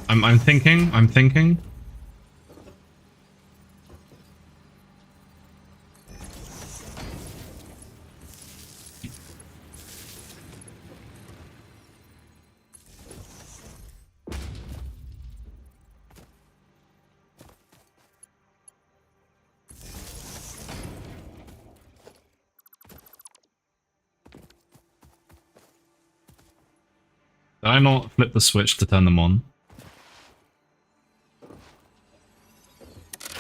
I'm thinking. Did I not flip the switch to turn them on?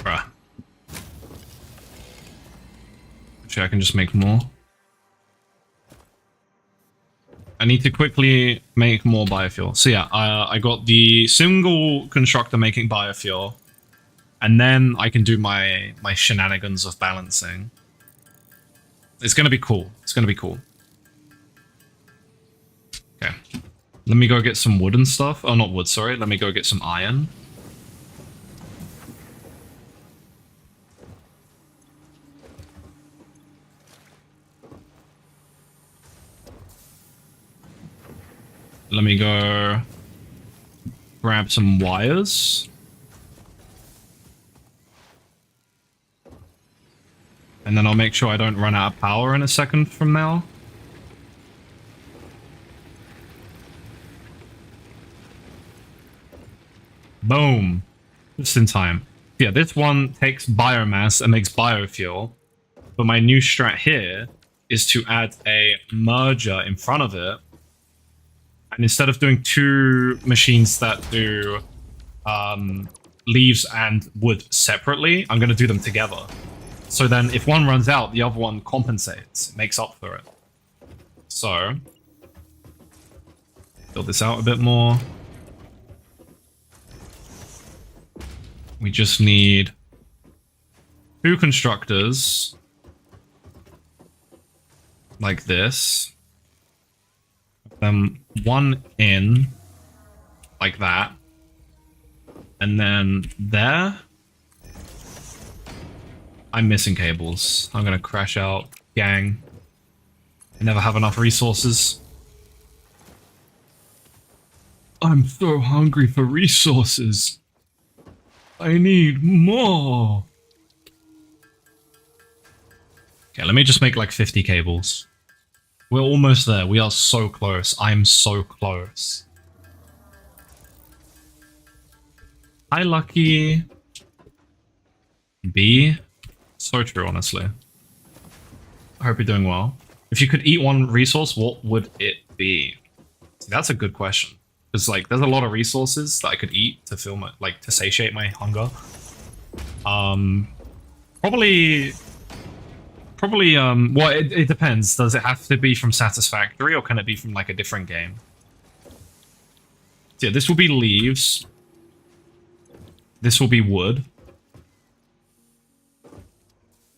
Bruh. Actually, I can just make more. I need to quickly make more biofuel. So yeah, I got the single constructor making biofuel. And then I can do my shenanigans of balancing. It's gonna be cool. It's gonna be cool. Okay. Let me go get some wood and stuff. Oh, not wood, sorry. Let me go get some iron. Let me go grab some wires. And then I'll make sure I don't run out of power in a second from now. Boom. Just in time. Yeah, this one takes biomass and makes biofuel. But my new strat here is to add a merger in front of it. And instead of doing two machines that do leaves and wood separately, I'm going to do them together. So then if one runs out, the other one compensates, makes up for it. So, build this out a bit more. We just need 2 constructors like this. One in like that. And then there. I'm missing cables. I'm gonna crash out, gang. I never have enough resources. I'm so hungry for resources. I need more. Okay, let me just make like 50 cables. We're almost there. We are so close. I'm so close. Hi, Lucky. B. So true, honestly. I hope you're doing well. If you could eat one resource, what would it be? See, that's a good question. Because, like, there's a lot of resources that I could eat to fill my, like, to satiate my hunger. Probably, well, it depends. Does it have to be from Satisfactory, or can it be from, like, a different game? So, yeah, this will be leaves. This will be wood.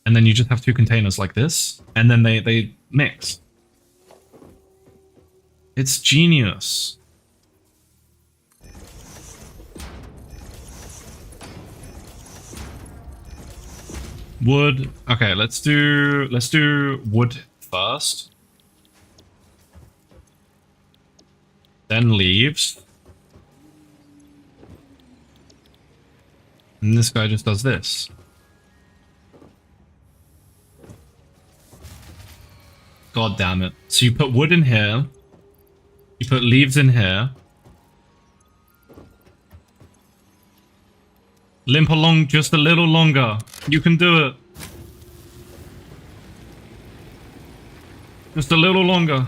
And then you just have two containers like this. And then they mix. It's genius. Wood. Okay, let's do wood first. Then leaves. And this guy just does this. God damn it. So you put wood in here. You put leaves in here. Limp along just a little longer. You can do it. Just a little longer.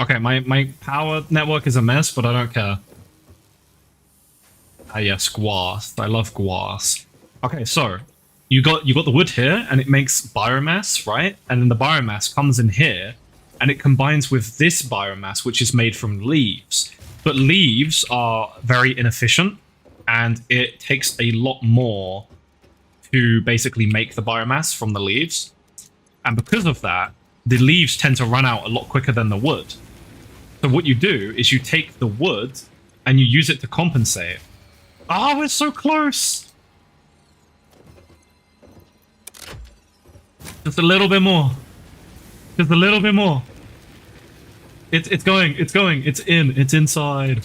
Okay, my power network is a mess, but I don't care. Ah yes, glass. I love glass. Okay, so you got the wood here, and it makes biomass, right? And then the biomass comes in here, and it combines with this biomass, which is made from leaves. But leaves are very inefficient, and it takes a lot more to basically make the biomass from the leaves. And because of that, the leaves tend to run out a lot quicker than the wood. So what you do is you take the wood and you use it to compensate. Oh, we're so close! Just a little bit more. Just a little bit more. It's going, it's inside.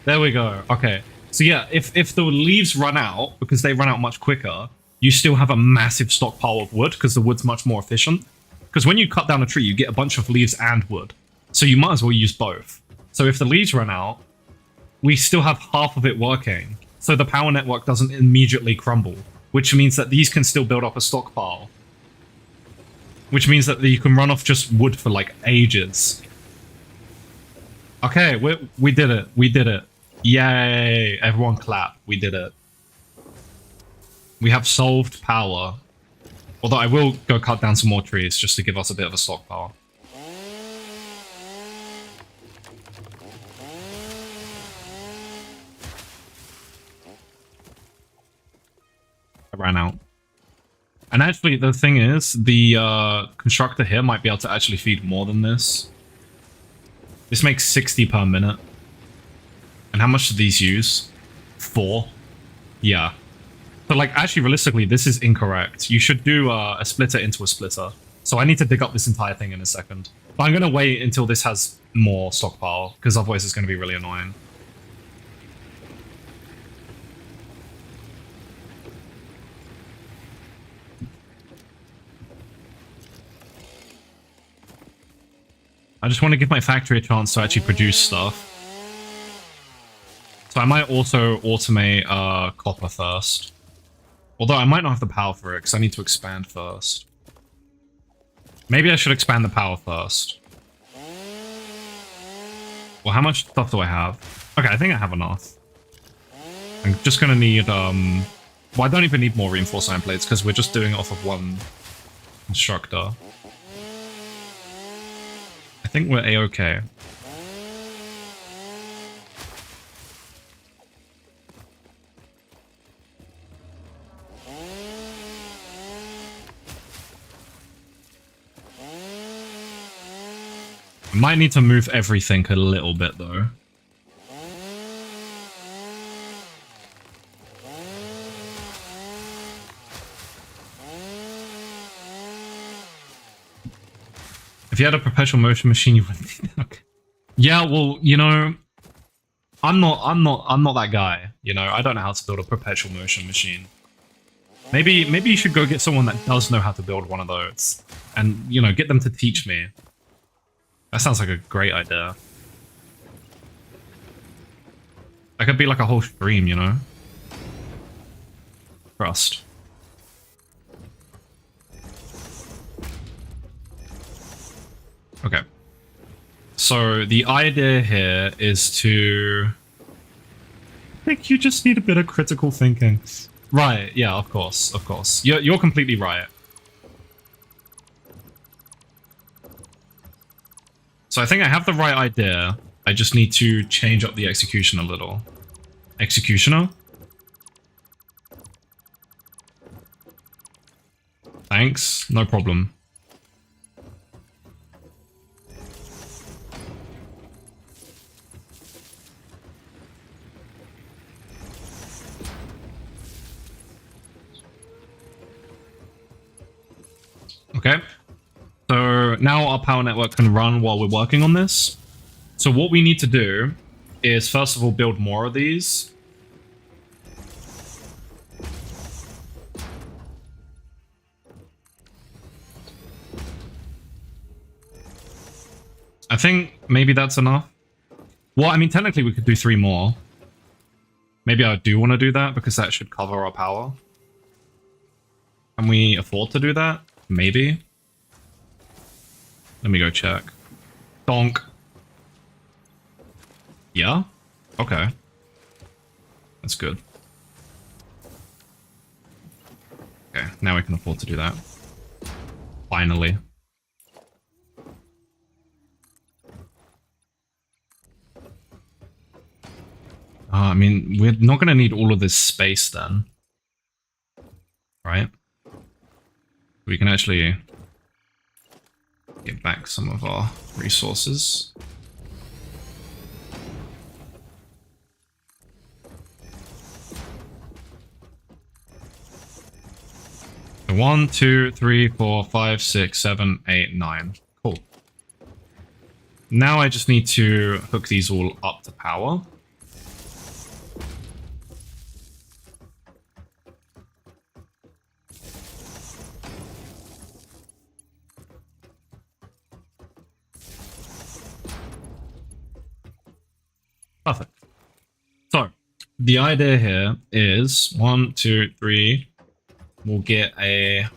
There we go. Okay. So yeah, if the leaves run out, because they run out much quicker, you still have a massive stockpile of wood, because the wood's much more efficient. Because when you cut down a tree, you get a bunch of leaves and wood. So you might as well use both. So if the leaves run out, we still have half of it working. So the power network doesn't immediately crumble, which means that these can still build up a stockpile. Which means that you can run off just wood for like ages. Okay, we did it. We did it. Yay. Everyone clap. We did it. We have solved power. Although I will go cut down some more trees just to give us a bit of a stockpile. I ran out. And actually, the thing is, the constructor here might be able to actually feed more than this. This makes 60 per minute. And how much do these use? 4? Yeah. So, like, actually, realistically, this is incorrect. You should do a splitter into a splitter. So I need to dig up this entire thing in a second. But I'm going to wait until this has more stockpile, because otherwise it's going to be really annoying. I just want to give my factory a chance to actually produce stuff. So I might also automate copper first. Although I might not have the power for it, because I need to expand first. Maybe I should expand the power first. Well, how much stuff do I have? Okay, I think I have enough. I'm just going to need... well, I don't even need more reinforced iron plates, because we're just doing it off of one constructor. I think we're A-okay. I might need to move everything a little bit, though. If you had a perpetual motion machine, you wouldn't need that. Okay. Yeah, well, you know, I'm not that guy. You know, I don't know how to build a perpetual motion machine. Maybe you should go get someone that does know how to build one of those, and you know, get them to teach me. That sounds like a great idea. That could be like a whole stream, you know? Trust. Okay. So the idea here is to... I think you just need a bit of critical thinking. Right, yeah, of course, of course. You're completely right. So I think I have the right idea. I just need to change up the execution a little. Executioner? Thanks, no problem. Okay. So now our power network can run while we're working on this. So what we need to do is first of all build more of these. I think maybe that's enough. Well, I mean, technically we could do 3 more. Maybe I do want to do that because that should cover our power. Can we afford to do that? Maybe. Let me go check. Donk. Yeah? Okay. That's good. Okay, now we can afford to do that. Finally. I mean, we're not going to need all of this space then. Right? We can actually get back some of our resources. So 1, 2, 3, 4, 5, 6, 7, 8, 9. Cool. Now I just need to hook these all up to power. Perfect. So, the idea here is 1, 2, 3. We'll get a...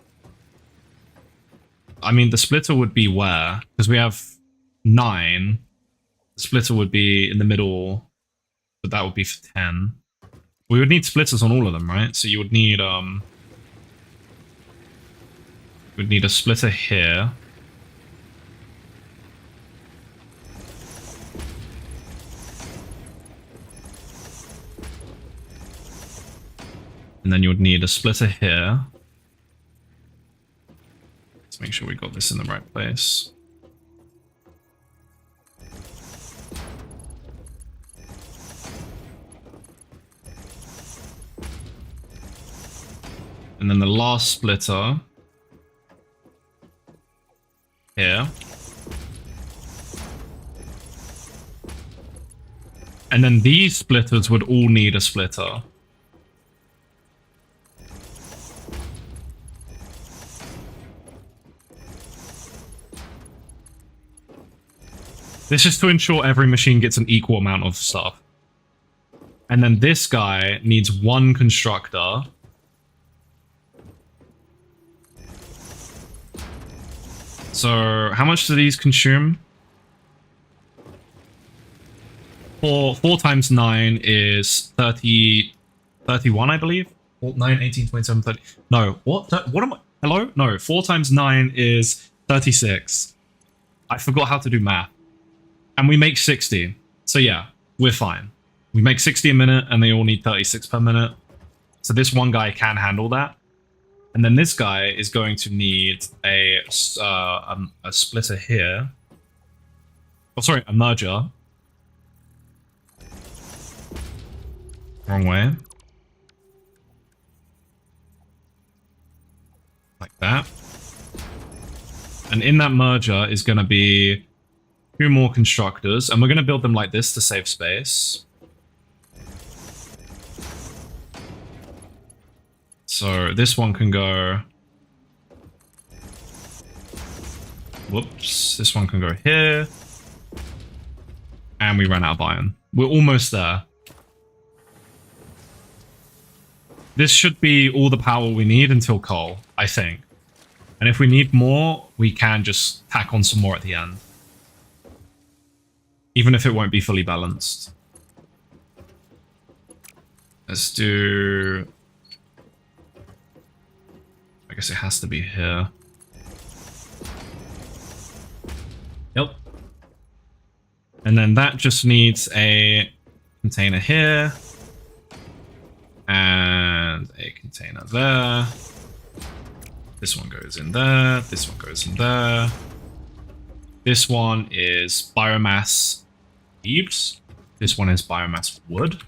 I mean, the splitter would be where? Because we have 9. The splitter would be in the middle, but that would be for 10. We would need splitters on all of them, right? So you would need a splitter here. And then you would need a splitter here. Let's make sure we got this in the right place. And then the last splitter here. And then these splitters would all need a splitter. This is to ensure every machine gets an equal amount of stuff. And then this guy needs 1 constructor. So how much do these consume? 4 times 9 is 31, I believe. 9, 18, 27, 30. No, what am I? Hello? No, 4 times 9 is 36. I forgot how to do math. And we make 60. So yeah, we're fine. We make 60 a minute and they all need 36 per minute. So this one guy can handle that. And then this guy is going to need a splitter here. Oh, sorry, a merger. Wrong way. Like that. And in that merger is going to be 2 more constructors, and we're going to build them like this to save space. So this one can go... Whoops. This one can go here. And we ran out of iron. We're almost there. This should be all the power we need until coal, I think. And if we need more, we can just tack on some more at the end. even if it won't be fully balanced. Let's do... I guess it has to be here. Yep. And then that just needs a container here. And a container there. This one goes in there. This one goes in there. This one is biomass leaves. This one is biomass wood.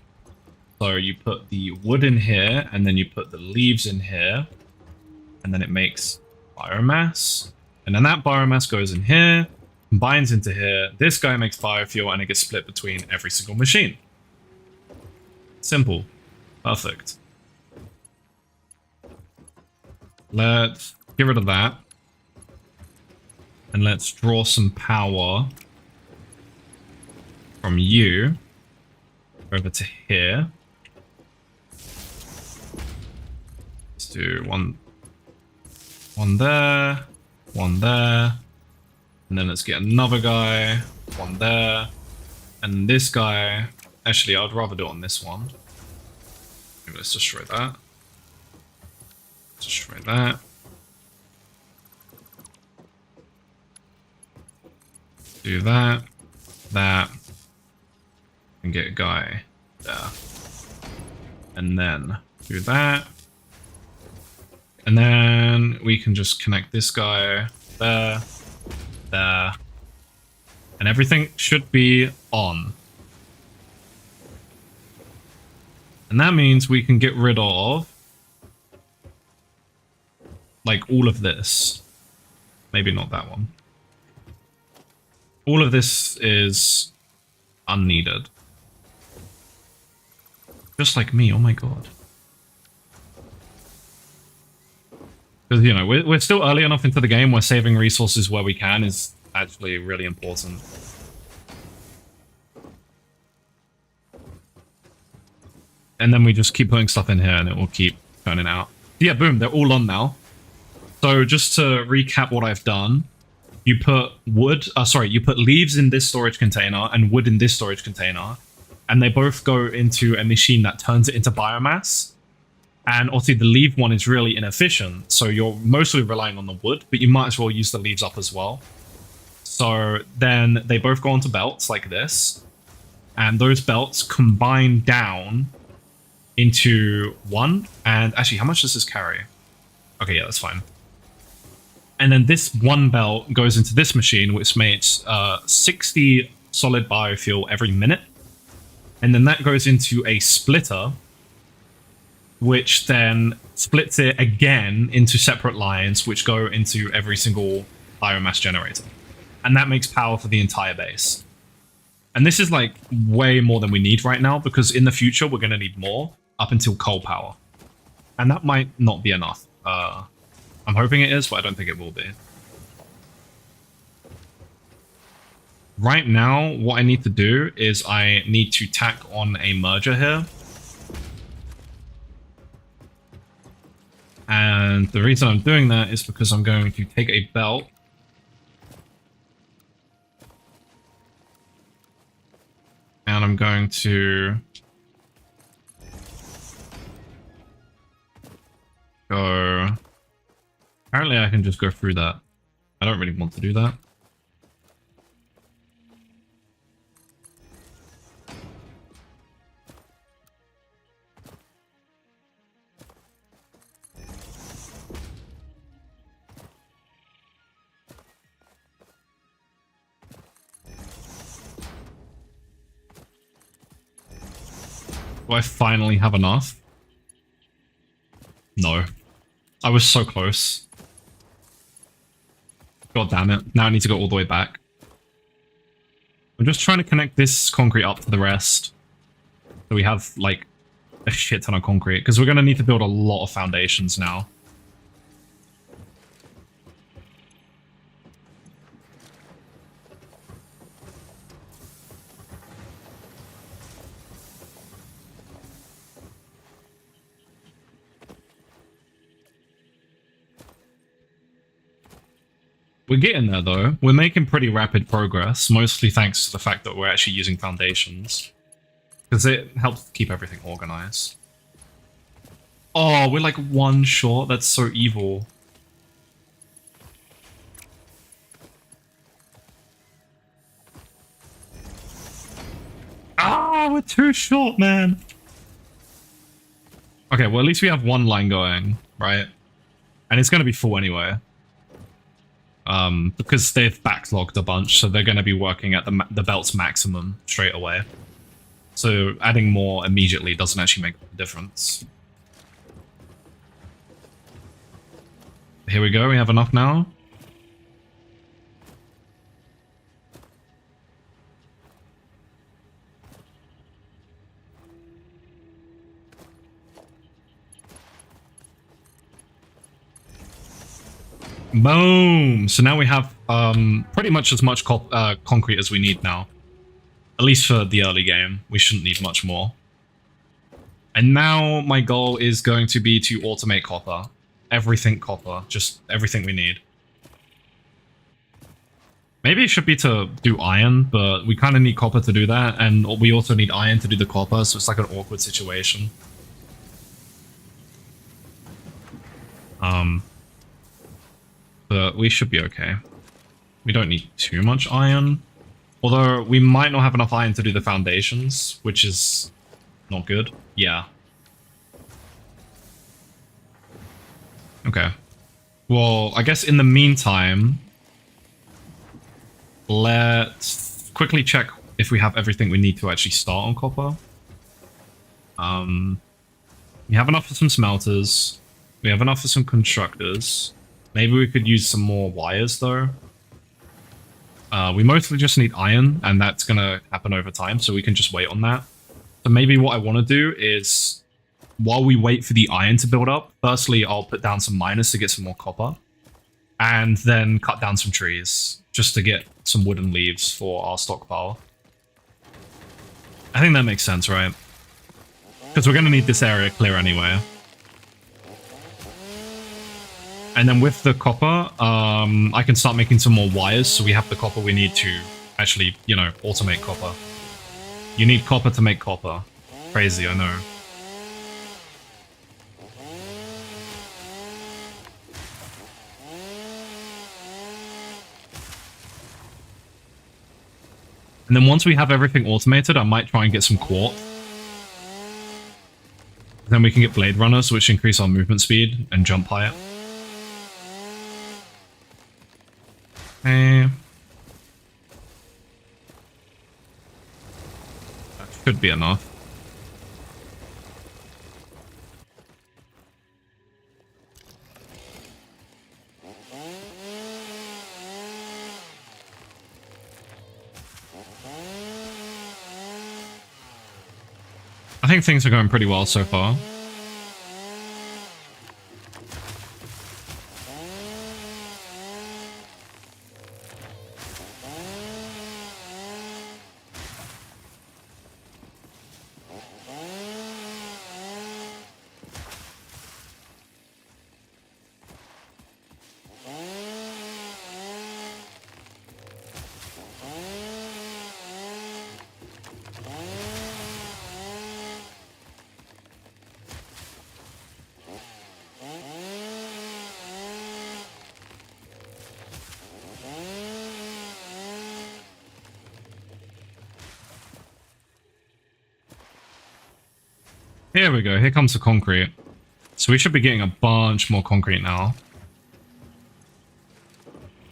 So you put the wood in here, and then you put the leaves in here, and then it makes biomass. And then that biomass goes in here, combines into here. This guy makes biofuel, and it gets split between every single machine. Simple. Perfect. Let's get rid of that. And let's draw some power from you over to here. Let's do one there, one there, and then let's get another guy, one there, and this guy. Actually, I'd rather do it on this one. Maybe let's destroy that. Destroy that. Do that, that, and get a guy there. And then do that. And then we can just connect this guy there, there, and everything should be on. And that means we can get rid of like all of this. Maybe not that one. All of this is unneeded. Just like me, oh my god. Because, you know, we're still early enough into the game where saving resources where we can is actually really important. And then we just keep putting stuff in here and it will keep turning out. Yeah, boom, they're all on now. So just to recap what I've done, you put you put leaves in this storage container and wood in this storage container, and they both go into a machine that turns it into biomass. And obviously the leaf one is really inefficient, so you're mostly relying on the wood, but you might as well use the leaves up as well. So then they both go onto belts like this, and those belts combine down into one. And actually, how much does this carry? Okay, yeah, that's fine. And then this one belt goes into this machine, which makes 60 solid biofuel every minute. And then that goes into a splitter, which then splits it again into separate lines, which go into every single biomass generator. And that makes power for the entire base. And this is like way more than we need right now, because in the future, we're going to need more up until coal power. And that might not be enough. I'm hoping it is, but I don't think it will be. Right now, what I need to do is I need to tack on a merger here. And the reason I'm doing that is because I'm going to take a belt. And I'm going to go... Apparently I can just go through that. I don't really want to do that. Do I finally have enough? No. I was so close. God damn it. Now I need to go all the way back. I'm just trying to connect this concrete up to the rest. So we have, like, a shit ton of concrete. Because we're going to need to build a lot of foundations now. We're getting there though. We're making pretty rapid progress, mostly thanks to the fact that we're actually using foundations. Because it helps keep everything organized. Oh, we're like one short. That's so evil. Ah, we're too short, man. Okay, well, at least we have one line going, right? And it's going to be full anyway. Because they've backlogged a bunch, so they're going to be working at the belt's maximum straight away. So adding more immediately doesn't actually make a difference. Here we go, we have enough now. Boom! So now we have pretty much as much concrete as we need now. At least for the early game. We shouldn't need much more. And now my goal is going to be to automate copper. Everything copper. Just everything we need. Maybe it should be to do iron, but we kind of need copper to do that. And we also need iron to do the copper, so it's like an awkward situation. But we should be okay. We don't need too much iron. Although, we might not have enough iron to do the foundations, which is not good. Yeah. Okay. Well, I guess in the meantime, let's quickly check if we have everything we need to actually start on copper. We have enough for some smelters. We have enough for some constructors. Maybe we could use some more wires, though. We mostly just need iron, and that's going to happen over time, so we can just wait on that. So maybe what I want to do is, while we wait for the iron to build up, firstly, I'll put down some miners to get some more copper, and then cut down some trees, just to get some wooden leaves for our stockpile. I think that makes sense, right? Because we're going to need this area clear anyway. And then with the copper, I can start making some more wires, so we have the copper we need to actually, you know, automate copper. You need copper to make copper. Crazy, I know. And then once we have everything automated, I might try and get some quartz. Then we can get blade runners, which increase our movement speed and jump height. Okay. That should be enough. I think things are going pretty well so far. Here we go, here comes the concrete. So we should be getting a bunch more concrete now.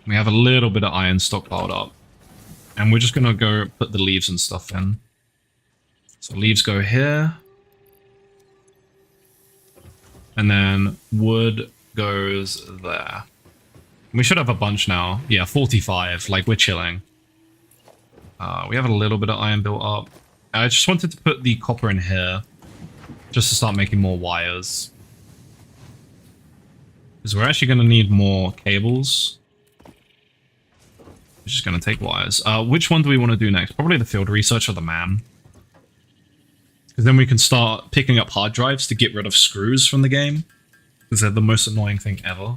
We have a little bit of iron stockpiled up. And we're just gonna go put the leaves and stuff in. So leaves go here. And then wood goes there. We should have a bunch now. Yeah, 45, like we're chilling. We have a little bit of iron built up. I just wanted to put the copper in here. Just to start making more wires. Because we're actually going to need more cables. We're just going to take wires. Which one do we want to do next? Probably the field research or the man. Because then we can start picking up hard drives to get rid of screws from the game. Because they're the most annoying thing ever.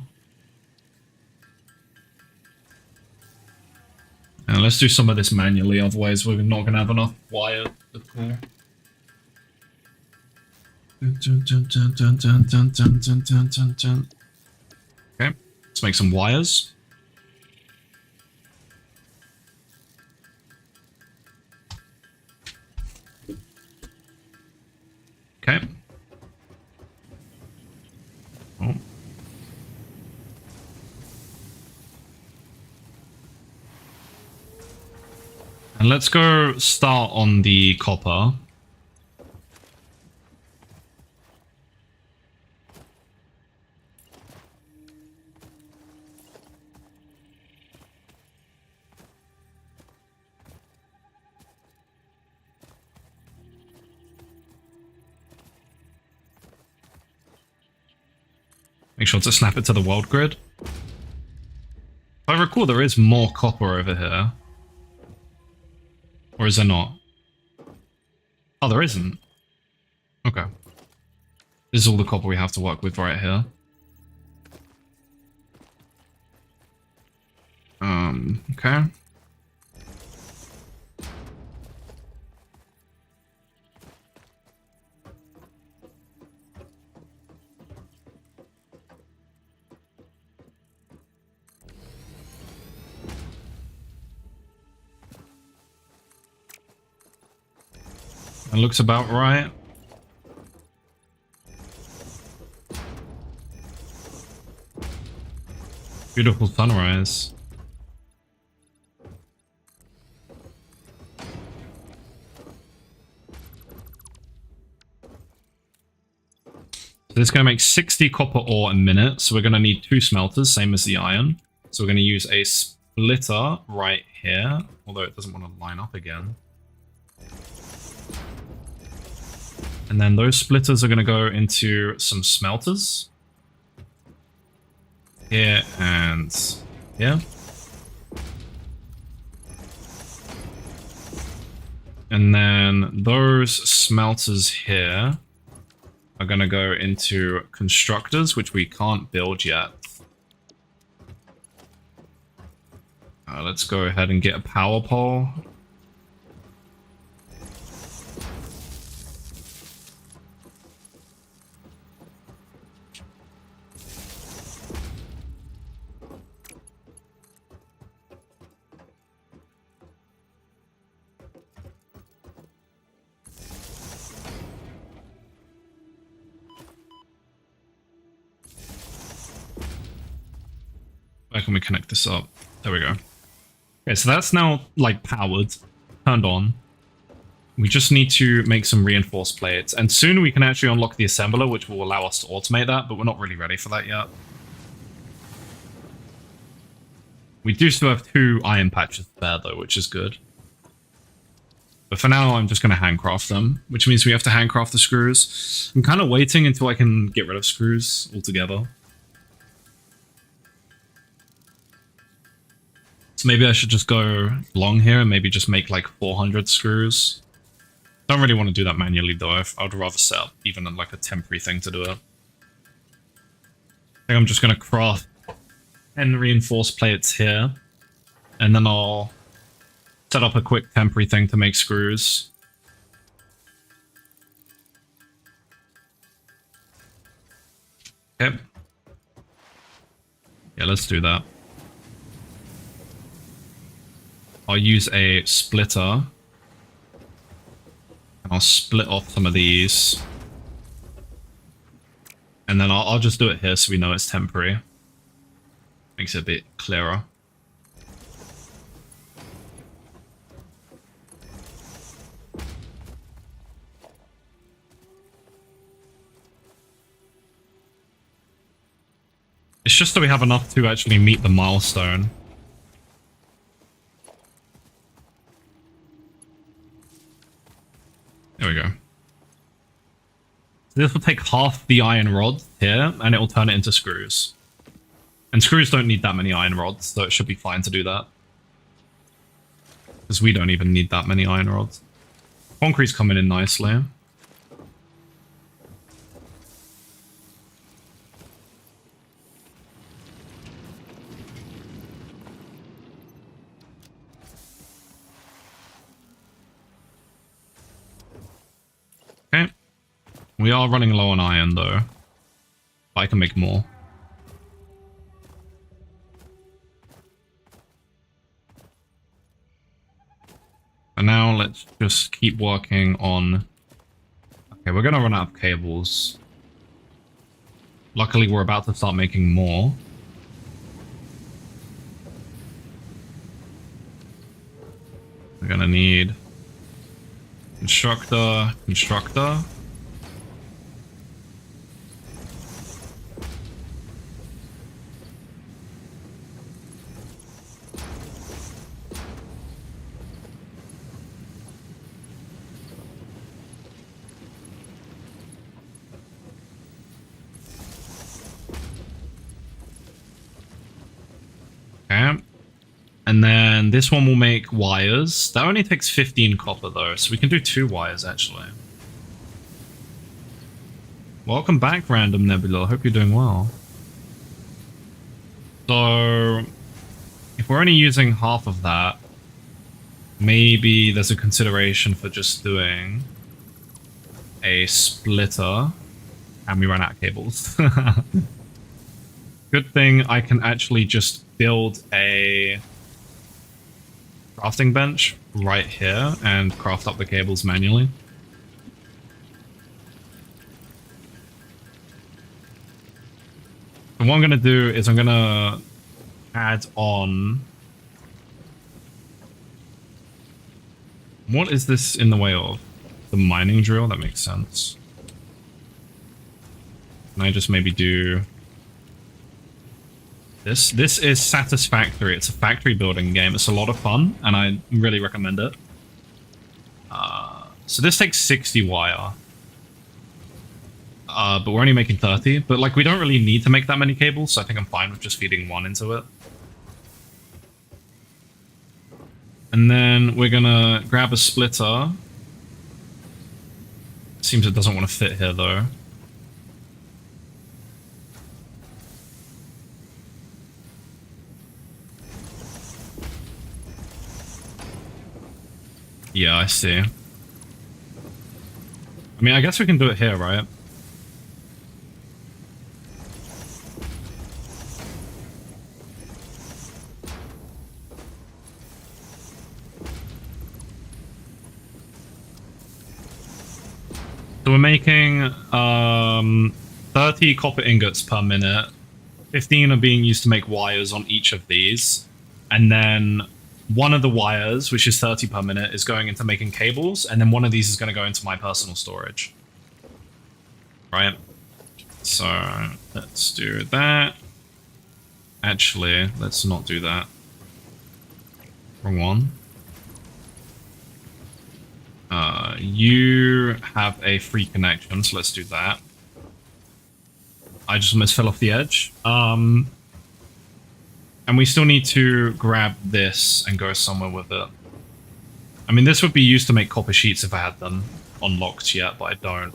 And let's do some of this manually, otherwise we're not going to have enough wire to pull. Okay, let's make some wires. Okay. Oh. And let's go start on the copper. Make sure to snap it to the world grid. If I recall, there is more copper over here. Or is there not? Oh, there isn't. Okay. This is all the copper we have to work with right here. Okay. That looks about right. Beautiful sunrise. So this is going to make 60 copper ore a minute, so we're going to need 2 smelters, same as the iron. So we're going to use a splitter right here, although it doesn't want to line up again. And then those splitters are going to go into some smelters. Here and here. And then those smelters here are going to go into constructors, which we can't build yet. Let's go ahead and get a power pole. Where can we connect this up? There we go. Okay, so that's now, like, powered, turned on. We just need to make some reinforced plates. And soon we can actually unlock the assembler, which will allow us to automate that, but we're not really ready for that yet. We do still have 2 iron patches there, though, which is good. But for now, I'm just going to handcraft them, which means we have to handcraft the screws. I'm kind of waiting until I can get rid of screws altogether. So maybe I should just go long here and maybe just make like 400 screws. Don't really want to do that manually though. I'd rather set up even like a temporary thing to do it. I think I'm just going to craft 10 reinforced plates here. And then I'll set up a quick temporary thing to make screws. Okay. Yeah, let's do that. I'll use a splitter. And I'll split off some of these. And then I'll just do it here so we know it's temporary. Makes it a bit clearer. It's just that we have enough to actually meet the milestone. There we go. So this will take half the iron rod here, and it will turn it into screws. And screws don't need that many iron rods, so it should be fine to do that. Because we don't even need that many iron rods. Concrete's coming in nicely. We are running low on iron, though. I can make more. And now let's just keep working on... Okay, we're gonna run out of cables. Luckily, we're about to start making more. We're gonna need... Constructor, constructor. Okay. And then this one will make wires. That only takes 15 copper though, so we can do 2 wires actually. Welcome back, Random Nebula. Hope you're doing well. So, if we're only using half of that, maybe there's a consideration for just doing a splitter. And we ran out of cables. Good thing I can actually just build a crafting bench right here and craft up the cables manually. And what I'm going to do is I'm going to add on... What is this in the way of? The mining drill? That makes sense. Can I just maybe do... This is Satisfactory. It's a factory building game. It's a lot of fun, and I really recommend it. So this takes 60 wire. But we're only making 30. But like, we don't really need to make that many cables, so I think I'm fine with just feeding 1 into it. And then we're gonna grab a splitter. Seems it doesn't want to fit here, though. Yeah, I see. I mean, I guess we can do it here, right? So we're making 30 copper ingots per minute. 15 are being used to make wires on each of these. And then one of the wires, which is 30 per minute, is going into making cables, and then one of these is going to go into my personal storage. Right? So, let's do that. Actually, let's not do that. Wrong one. You have a free connection, so let's do that. I just almost fell off the edge. And we still need to grab this and go somewhere with it. I mean, this would be used to make copper sheets if I had them unlocked yet, but I don't.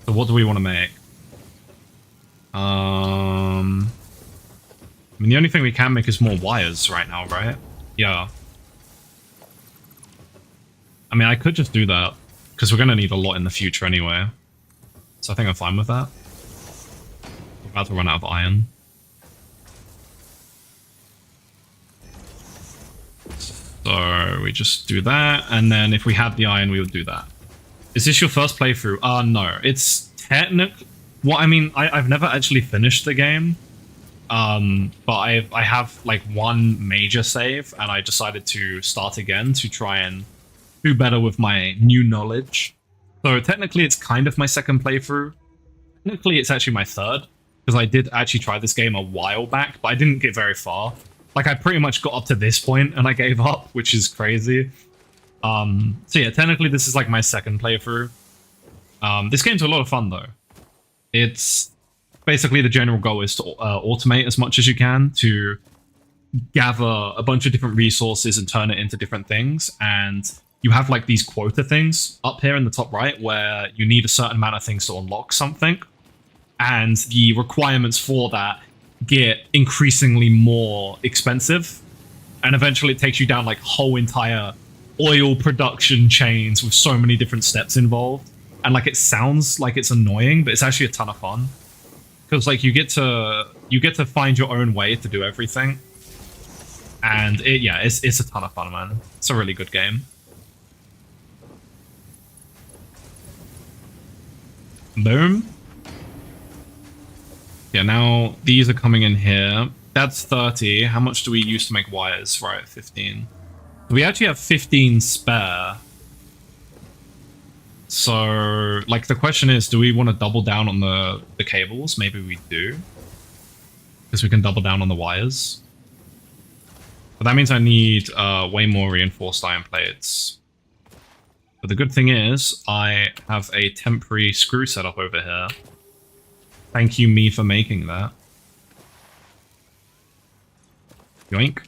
So what do we want to make? I mean, the only thing we can make is more wires right now, right? Yeah. I mean, I could just do that, because we're going to need a lot in the future anyway. So I think I'm fine with that. We're about to run out of iron. So we just do that, and then if we had the iron, we would do that. Is this your first playthrough? No. It's technically... Well, I mean, I've never actually finished the game. But I have, like, one major save, and I decided to start again to try and do better with my new knowledge. So technically, it's kind of my second playthrough. Technically, it's actually my third, because I did actually try this game a while back, but I didn't get very far. Like, I pretty much got up to this point and I gave up, which is crazy. So yeah, technically this is like my second playthrough. This game's a lot of fun though. It's basically the general goal is to automate as much as you can to gather a bunch of different resources and turn it into different things. And you have like these quota things up here in the top right where you need a certain amount of things to unlock something. And the requirements for that get increasingly more expensive, and eventually it takes you down like whole entire oil production chains with so many different steps involved, and like it sounds like it's annoying, but it's actually a ton of fun. Because like you get to find your own way to do everything. And it's a ton of fun, man. It's a really good game. Boom. Yeah, now these are coming in here. That's 30. How much do we use to make wires? Right, 15. We actually have 15 spare. So, like, the question is, do we want to double down on the cables? Maybe we do. Because we can double down on the wires. But that means I need way more reinforced iron plates. But the good thing is, I have a temporary screw setup over here. Thank you, me, for making that. Yoink.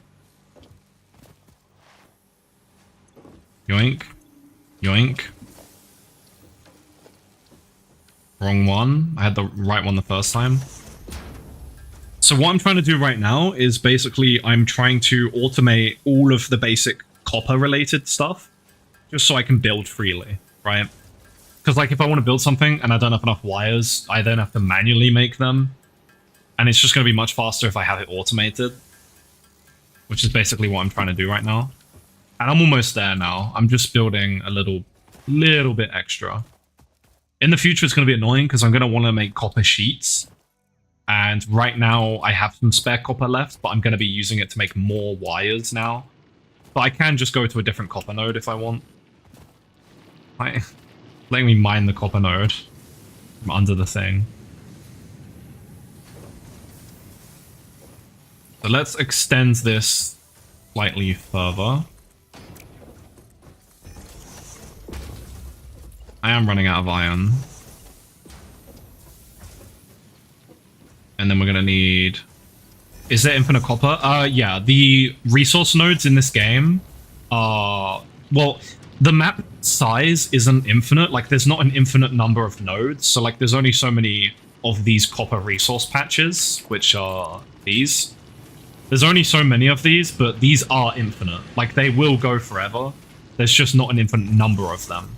Yoink. Yoink. Wrong one. I had the right one the first time. So what I'm trying to do right now is basically I'm trying to automate all of the basic copper related stuff just so I can build freely, right? Because like if I want to build something and I don't have enough wires, I then have to manually make them. And it's just going to be much faster if I have it automated. Which is basically what I'm trying to do right now. And I'm almost there now. I'm just building a little bit extra. In the future, it's going to be annoying because I'm going to want to make copper sheets. And right now, I have some spare copper left, but I'm going to be using it to make more wires now. But I can just go to a different copper node if I want. Letting me mine the copper node from under the thing. So let's extend this slightly further. I am running out of iron. And then we're going to need... Is there infinite copper? Yeah, the resource nodes in this game are... Well, the map size isn't infinite. Like, there's not an infinite number of nodes. So, like, there's only so many of these copper resource patches, which are these. There's only so many of these, but these are infinite. Like, they will go forever. There's just not an infinite number of them.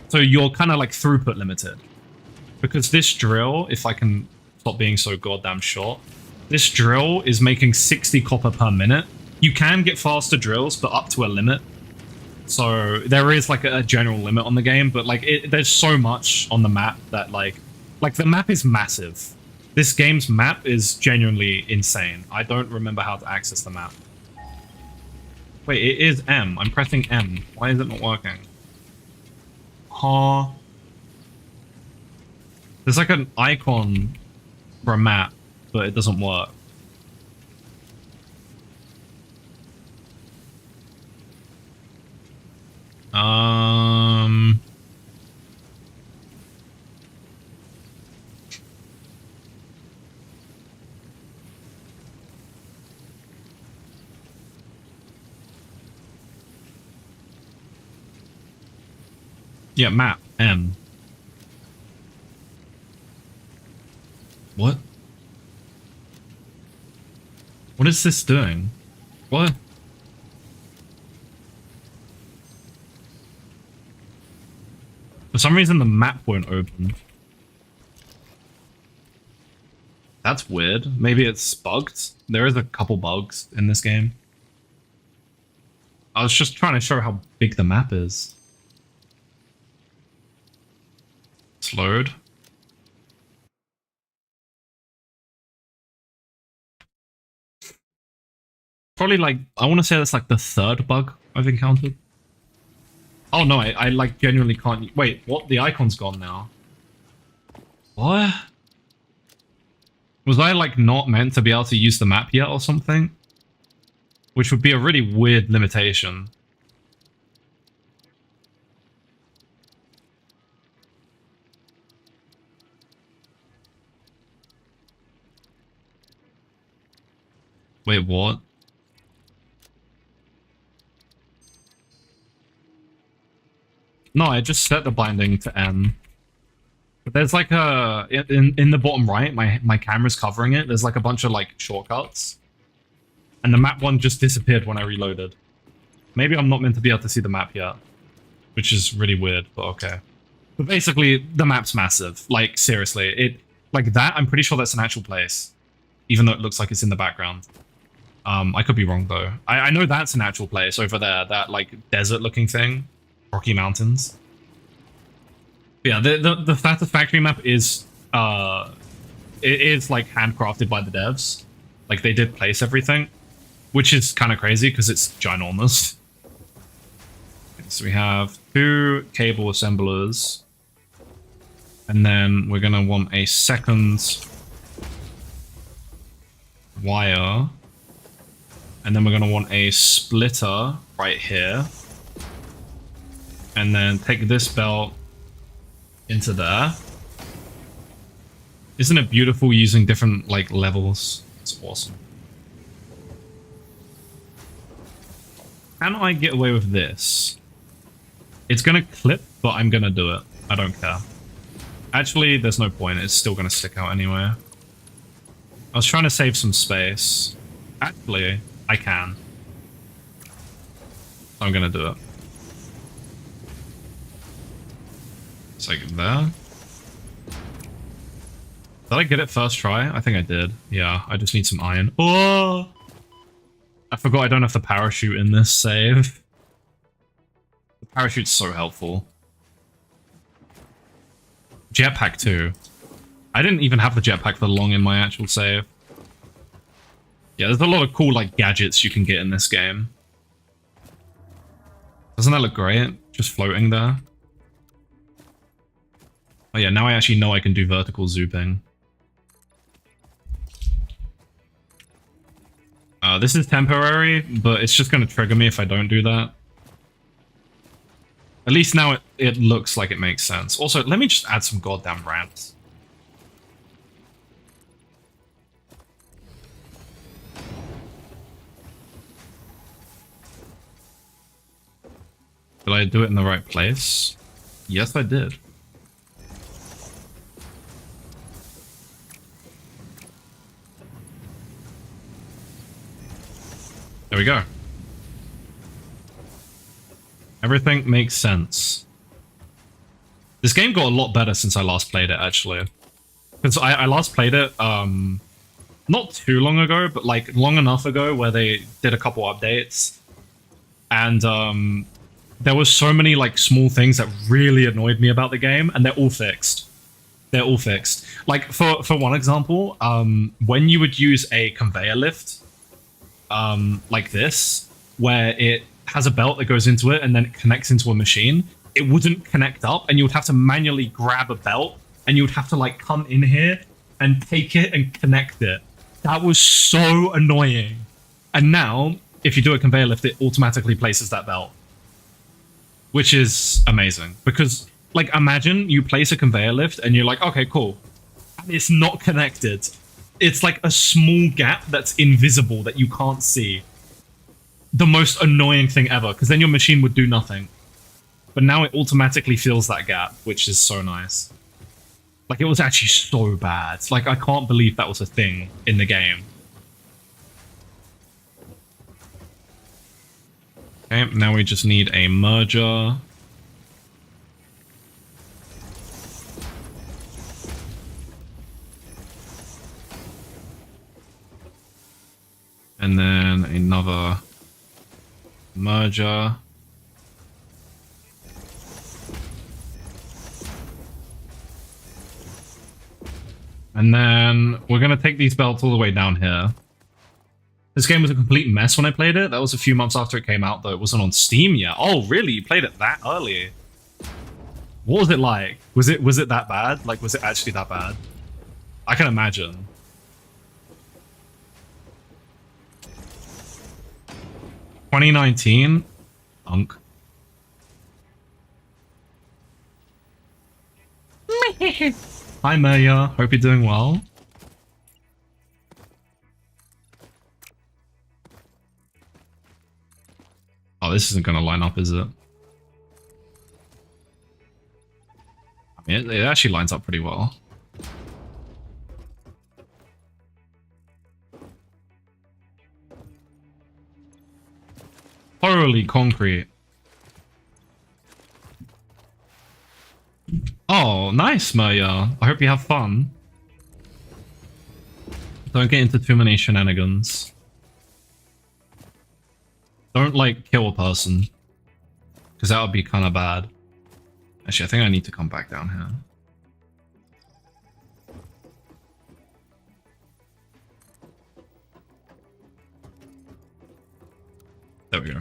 So you're kind of, like, throughput limited. Because this drill, if I can stop being so goddamn short, this drill is making 60 copper per minute. You can get faster drills, but up to a limit. So there is, like, a general limit on the game, but, like, there's so much on the map that, like, the map is massive. This game's map is genuinely insane. I don't remember how to access the map. Wait, it is M. I'm pressing M. Why is it not working? Huh. There's like an icon for a map, but it doesn't work. Yeah, map. M. What? What is this doing? What? For some reason the map won't open. That's weird. Maybe it's bugged. There is a couple bugs in this game. I was just trying to show how big the map is. Load. Probably like, I want to say that's like the third bug I've encountered. Oh no, I like genuinely can't. Wait, what? The icon's gone now. What? Was I like not meant to be able to use the map yet or something? Which would be a really weird limitation. Wait, what? No, I just set the binding to N. But there's like a... In the bottom right, my camera's covering it. There's like a bunch of like shortcuts. And the map one just disappeared when I reloaded. Maybe I'm not meant to be able to see the map yet. Which is really weird, but okay. But basically, the map's massive. Like, seriously. Like that, I'm pretty sure that's an actual place. Even though it looks like it's in the background. I could be wrong, though. I know that's an actual place over there. That, like, desert-looking thing. Rocky Mountains. But yeah, the Satisfactory map is... it is, like, handcrafted by the devs. Like, they did place everything. Which is kind of crazy, because it's ginormous. So we have 2 cable assemblers. And then we're going to want a second wire. And then we're going to want a splitter right here. And then take this belt into there. Isn't it beautiful using different, like, levels? It's awesome. Can I get away with this? It's going to clip, but I'm going to do it. I don't care. Actually, there's no point. It's still going to stick out anyway. I was trying to save some space. Actually, I can. I'm going to do it. It's like there. Did I get it first try? I think I did. Yeah, I just need some iron. Oh! I forgot I don't have the parachute in this save. The parachute's so helpful. Jetpack too. I didn't even have the jetpack for long in my actual save. Yeah, there's a lot of cool, like, gadgets you can get in this game. Doesn't that look great? Just floating there. Oh yeah, now I actually know I can do vertical zooping. This is temporary, but it's just going to trigger me if I don't do that. At least now it looks like it makes sense. Also, let me just add some goddamn ramps. Did I do it in the right place? Yes, I did. There we go. Everything makes sense. This game got a lot better since I last played it, actually. Because I last played it, not too long ago, but like long enough ago where they did a couple updates. And there was so many like small things that really annoyed me about the game, and they're all fixed. They're all fixed. Like, for one example, when you would use a conveyor lift, like this, where it has a belt that goes into it and then it connects into a machine, it wouldn't connect up, and you would have to manually grab a belt, and you would have to like come in here and take it and connect it. That was so annoying. And now, if you do a conveyor lift, it automatically places that belt, which is amazing. Because, like, imagine you place a conveyor lift and you're like, okay, cool, and it's not connected. It's like a small gap that's invisible that you can't see. The most annoying thing ever, because then your machine would do nothing. But now it automatically fills that gap, which is so nice. Like, it was actually so bad. Like, I can't believe that was a thing in the game. Okay, now we just need a merger. And then another merger. And then we're going to take these belts all the way down here. This game was a complete mess when I played it. That was a few months after it came out, though. It wasn't on Steam yet. Oh, really? You played it that early? What was it like? Was it that bad? Like, was it actually that bad? I can imagine. $2019? Unk. Hi, Maya. Hope you're doing well. Oh, this isn't going to line up, is it? I mean, it actually lines up pretty well. Thoroughly concrete. nice, Maya. I hope you have fun. Don't get into too many shenanigans. Don't, like, kill a person. Because that would be kind of bad. Actually, I think I need to come back down here. There we go.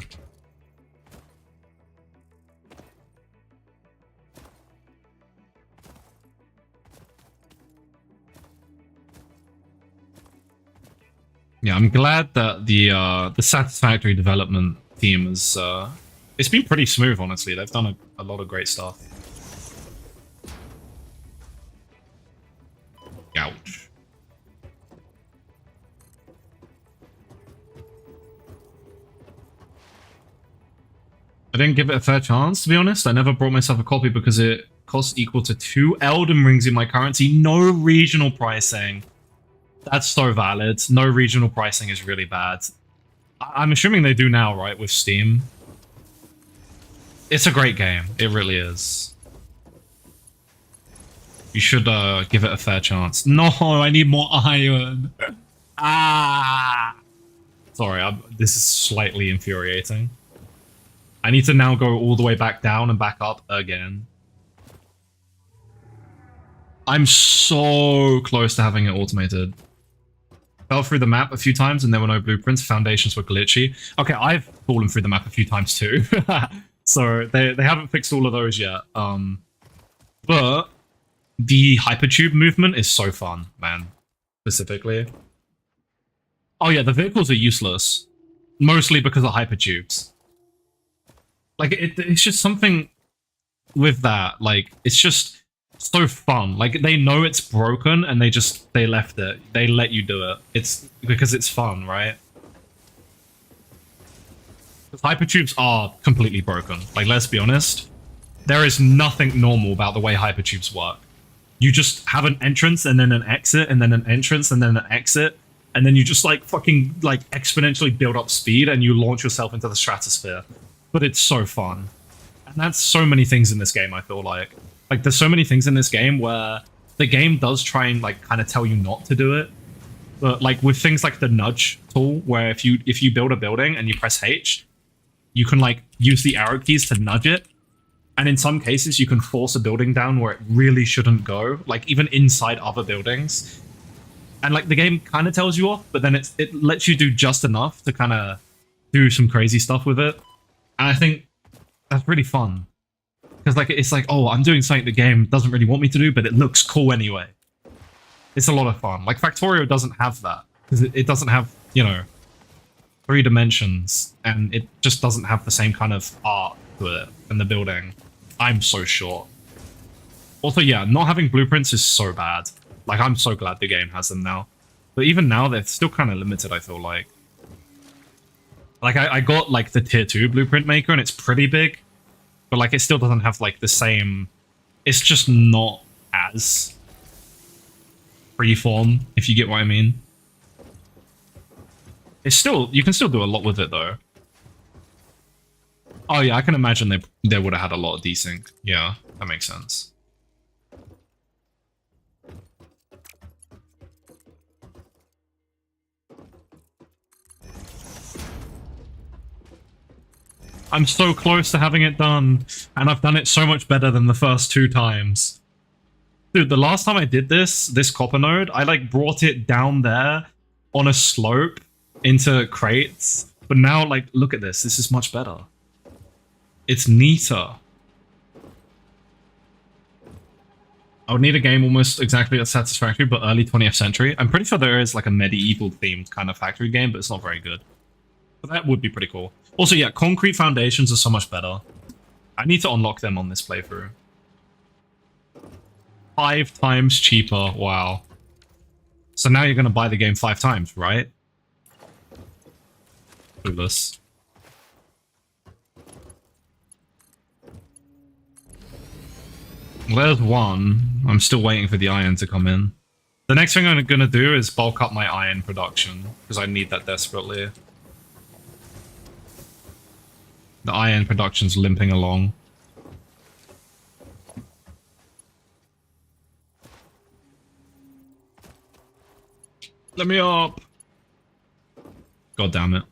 Yeah, I'm glad that the Satisfactory development team is it's been pretty smooth, honestly. They've done a lot of great stuff. Ouch. I didn't give it a fair chance, to be honest. I never brought myself a copy because it costs equal to 2 Elden Rings in my currency. No regional pricing. That's so valid. No regional pricing is really bad. I'm assuming they do now, right, with Steam. It's a great game. It really is. You should give it a fair chance. No, I need more iron. Ah! Sorry, this is slightly infuriating. I need to now go all the way back down and back up again. I'm so close to having it automated. Fell through the map a few times and there were no blueprints. Foundations were glitchy. Okay, I've fallen through the map a few times too. So they haven't fixed all of those yet. But the hypertube movement is so fun, man. Specifically. Oh yeah, the vehicles are useless. Mostly because of hypertubes. Like, it's just something with that. Like, it's just so fun. Like, they know it's broken and they left it. They let you do it. It's because it's fun, right? Because hypertubes are completely broken. Like, let's be honest. There is nothing normal about the way hypertubes work. You just have an entrance and then an exit and then an entrance and then an exit. And then you just, like, fucking, like, exponentially build up speed and you launch yourself into the stratosphere. But it's so fun. And that's so many things in this game, I feel like. Like, there's so many things in this game where the game does try and, like, kind of tell you not to do it. But, like, with things like the nudge tool, where if you build a building and you press H, you can, like, use the arrow keys to nudge it. And in some cases, you can force a building down where it really shouldn't go. Like, even inside other buildings. And, like, the game kind of tells you off, but then it lets you do just enough to kind of do some crazy stuff with it. And I think that's really fun. Because, like, it's like, oh, I'm doing something the game doesn't really want me to do, but it looks cool anyway. It's a lot of fun. Like, Factorio doesn't have that. Because it doesn't have, you know, 3 dimensions. And it just doesn't have the same kind of art to it in the building. I'm so short. Also, yeah, not having blueprints is so bad. Like, I'm so glad the game has them now. But even now, they're still kind of limited, I feel like. Like, I got, like, the tier 2 blueprint maker, and it's pretty big. But, like, it still doesn't have, like, the same... It's just not as freeform, if you get what I mean. It's still... You can still do a lot with it, though. Oh, yeah, I can imagine they would have had a lot of desync. Yeah, that makes sense. I'm so close to having it done, and I've done it so much better than the first 2 times. Dude, the last time I did this copper node, I, like, brought it down there on a slope into crates. But now, like, look at this. This is much better. It's neater. I would need a game almost exactly as Satisfactory, but early 20th century. I'm pretty sure there is, like, a medieval-themed kind of factory game, but it's not very good. But that would be pretty cool. Also, yeah, concrete foundations are so much better. I need to unlock them on this playthrough. 5 times cheaper. Wow. So now you're going to buy the game 5 times, right? Clueless. Well, there's one. I'm still waiting for the iron to come in. The next thing I'm going to do is bulk up my iron production, because I need that desperately. The iron production's limping along. Let me up. God damn it.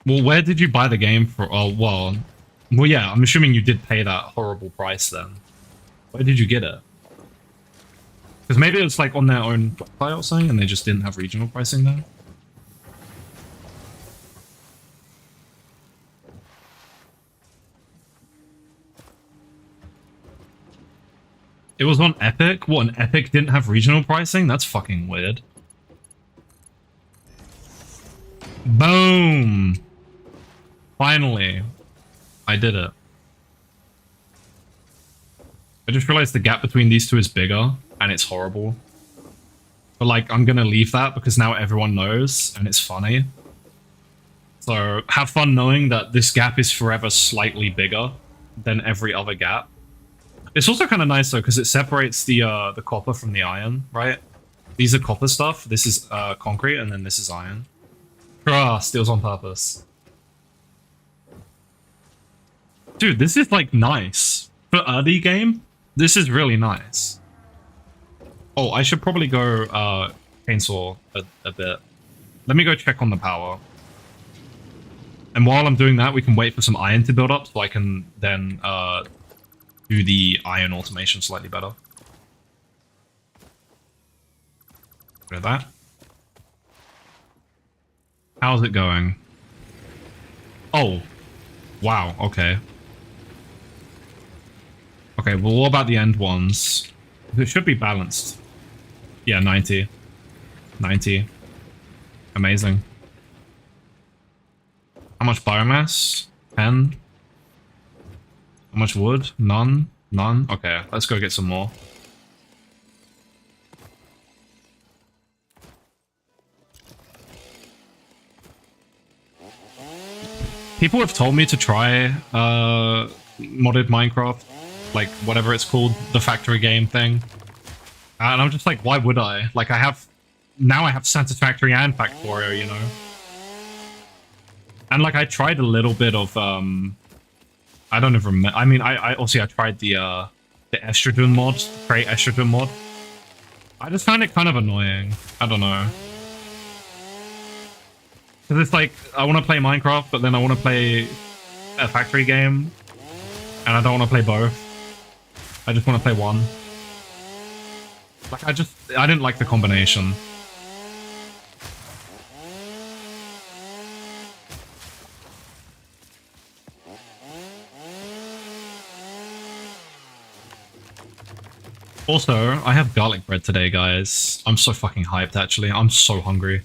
Well, where did you buy the game for? Oh, well, yeah, I'm assuming you did pay that horrible price then. Where did you get it? Because maybe it was like on their own website or something and they just didn't have regional pricing there. It was on Epic? What, an Epic didn't have regional pricing? That's fucking weird. Boom! Finally. I did it. I just realized the gap between these two is bigger, and it's horrible. But, like, I'm gonna leave that because now everyone knows, and it's funny. So, have fun knowing that this gap is forever slightly bigger than every other gap. It's also kind of nice, though, because it separates the copper from the iron, right? These are copper stuff, this is concrete, and then this is iron. Trust, it was on purpose. Dude, this is, like, nice. For early game, this is really nice. Oh, I should probably go chainsaw a bit. Let me go check on the power. And while I'm doing that, we can wait for some iron to build up so I can then do the iron automation slightly better. Look at that. How's it going? Oh. Wow, okay. Okay, well, what about the end ones? It should be balanced. Yeah, 90. 90. Amazing. How much biomass? 10. How much wood? None? None? Okay, let's go get some more. People have told me to try modded Minecraft, like whatever it's called, the factory game thing. And I'm just like, why would I? Like now I have Satisfactory and Factorio, you know? And like I tried a little bit of, I don't even remember, I mean, I tried the estrogen mod, the create estrogen mod. I just find it kind of annoying. I don't know. Because it's like, I want to play Minecraft, but then I want to play a factory game. And I don't want to play both. I just want to play one. Like, I didn't like the combination. Also, I have garlic bread today, guys. I'm so fucking hyped, actually. I'm so hungry.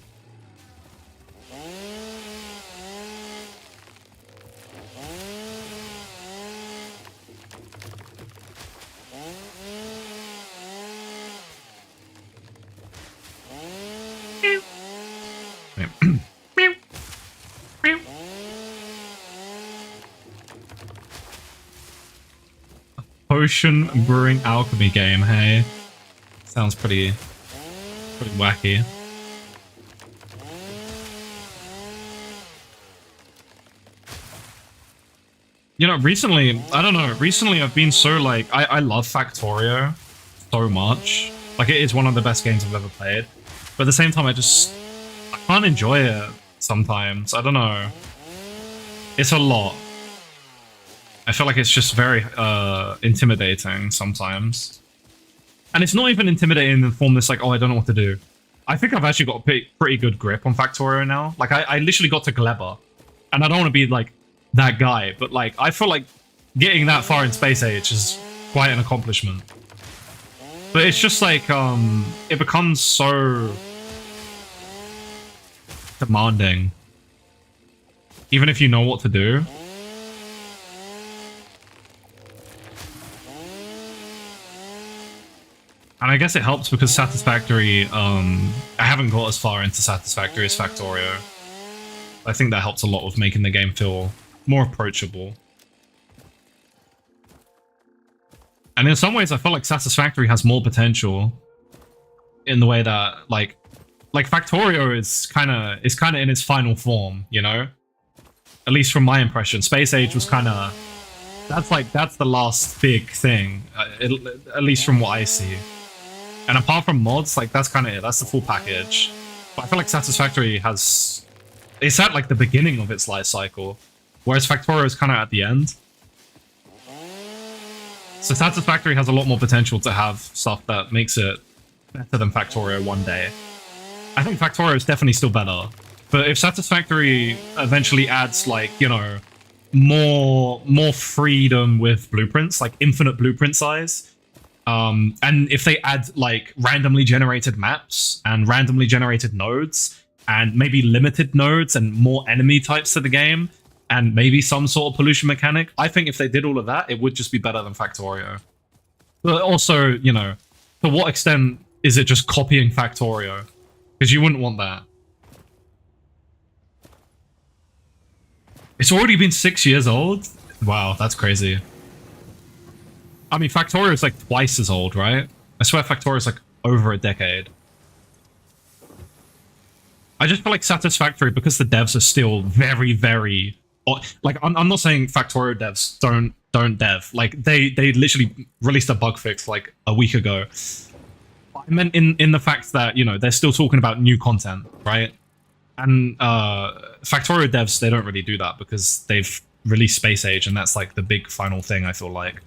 Potion brewing alchemy game, hey? Sounds pretty wacky. You know, recently, I don't know, recently I've been so like, I love Factorio so much. Like, it is one of the best games I've ever played. But at the same time, I can't enjoy it sometimes. I don't know. It's a lot. I feel like it's just very intimidating sometimes. And it's not even intimidating in the form that's like, oh, I don't know what to do. I think I've actually got a pretty good grip on Factorio now. Like, I literally got to Gleba. And I don't want to be, like, that guy. But, like, I feel like getting that far in Space Age is quite an accomplishment. But it's just, like, it becomes so demanding. Even if you know what to do. And I guess it helps because Satisfactory, I haven't got as far into Satisfactory as Factorio. I think that helps a lot with making the game feel more approachable. And in some ways, I feel like Satisfactory has more potential in the way that, like like Factorio is kind of in its final form, you know. At least from my impression, Space Age was kind of that's the last big thing, at least from what I see. And apart from mods, like that's kind of it. That's the full package. But I feel like Satisfactory it's at like the beginning of its life cycle, whereas Factorio is kind of at the end. So Satisfactory has a lot more potential to have stuff that makes it better than Factorio one day. I think Factorio is definitely still better. But if Satisfactory eventually adds, like, you know, more freedom with blueprints, like infinite blueprint size, and if they add, like, randomly generated maps and randomly generated nodes, and maybe limited nodes and more enemy types to the game, and maybe some sort of pollution mechanic, I think if they did all of that, it would just be better than Factorio. But also, you know, to what extent is it just copying Factorio? Because you wouldn't want that. It's already been 6 years old? Wow, that's crazy. I mean, Factorio is like twice as old, right? I swear Factorio is like over a decade. I just feel like Satisfactory, because the devs are still very, very... Like, I'm not saying Factorio devs don't dev. Like, they literally released a bug fix like a week ago. I meant in the fact that, you know, they're still talking about new content, right? And Factorio devs, they don't really do that because they've released Space Age, and that's like the big final thing, I feel like.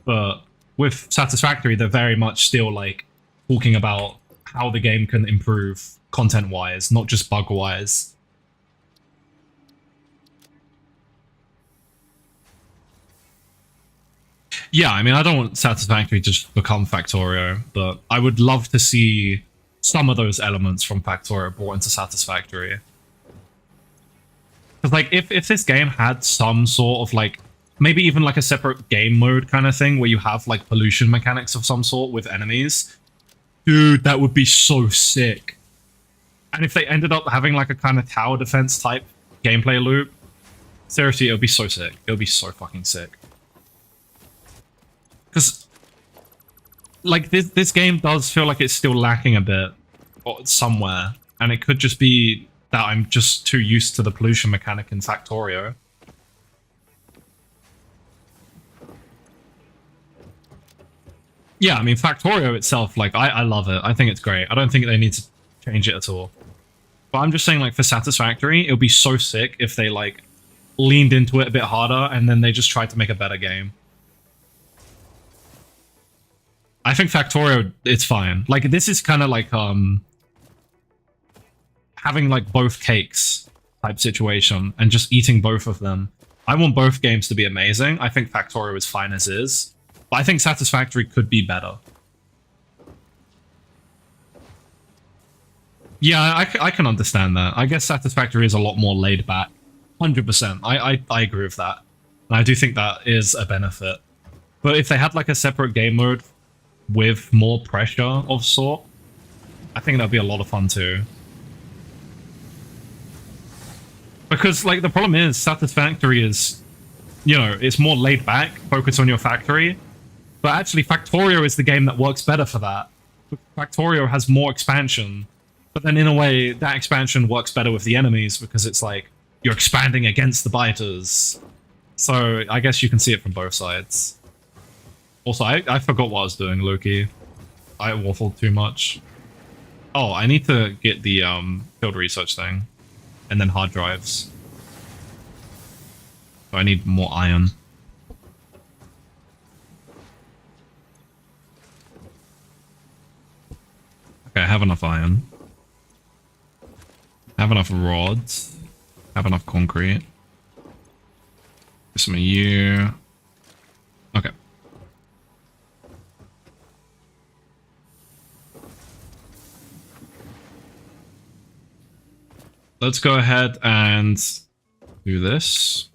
But with Satisfactory, they're very much still like talking about how the game can improve content-wise, not just bug-wise. Yeah, I mean, I don't want Satisfactory to just become Factorio, but I would love to see some of those elements from Factorio brought into Satisfactory. Because, like, if this game had some sort of, like, maybe even, like, a separate game mode kind of thing where you have, like, pollution mechanics of some sort with enemies, dude, that would be so sick. And if they ended up having, like, a kind of tower defense type gameplay loop, seriously, it would be so sick. It would be so fucking sick. Because, like, this game does feel like it's still lacking a bit somewhere, and it could just be that I'm just too used to the pollution mechanic in Factorio. Yeah, I mean, Factorio itself, like, I love it. I think it's great. I don't think they need to change it at all. But I'm just saying, like, for Satisfactory, it would be so sick if they, like, leaned into it a bit harder, and then they just tried to make a better game. I think Factorio, it's fine. Like, this is kind of like, having, like, both cakes type situation and just eating both of them. I want both games to be amazing. I think Factorio is fine as is. But I think Satisfactory could be better. Yeah, I can understand that. I guess Satisfactory is a lot more laid back. 100%. I agree with that. And I do think that is a benefit. But if they had, like, a separate game mode with more pressure of sort, I think that'd be a lot of fun too. Because, like, the problem is Satisfactory is, you know, it's more laid back, focus on your factory. But actually, Factorio is the game that works better for that. Factorio has more expansion. But then in a way, that expansion works better with the enemies because it's like, you're expanding against the biters. So I guess you can see it from both sides. Also, I forgot what I was doing, Loki. I waffled too much. Oh, I need to get the field research thing. And then hard drives. So I need more iron. Okay, I have enough iron. I have enough rods. I have enough concrete. Some of you. Okay. Let's go ahead and do this.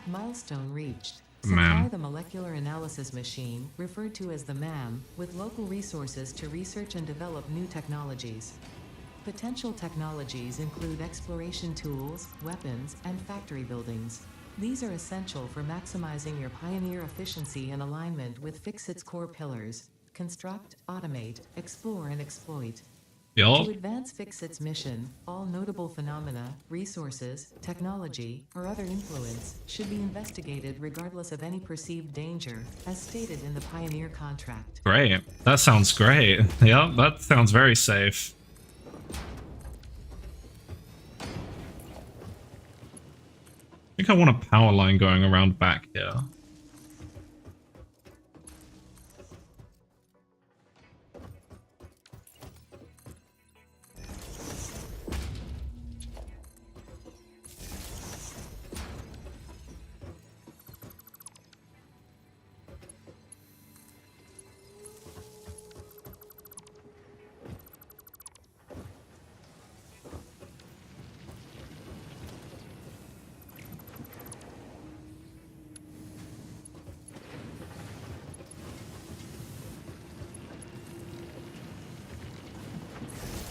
Milestone reached. Supply the molecular analysis machine, referred to as the MAM, with local resources to research and develop new technologies. Potential technologies include exploration tools, weapons, and factory buildings. These are essential for maximizing your Pioneer efficiency in alignment with Fixit's core pillars: construct, automate, explore, and exploit. Yup. To advance Fixit's mission, all notable phenomena, resources, technology, or other influence should be investigated regardless of any perceived danger, as stated in the Pioneer contract. Great. That sounds great. Yep, that sounds very safe. I think I want a power line going around back here.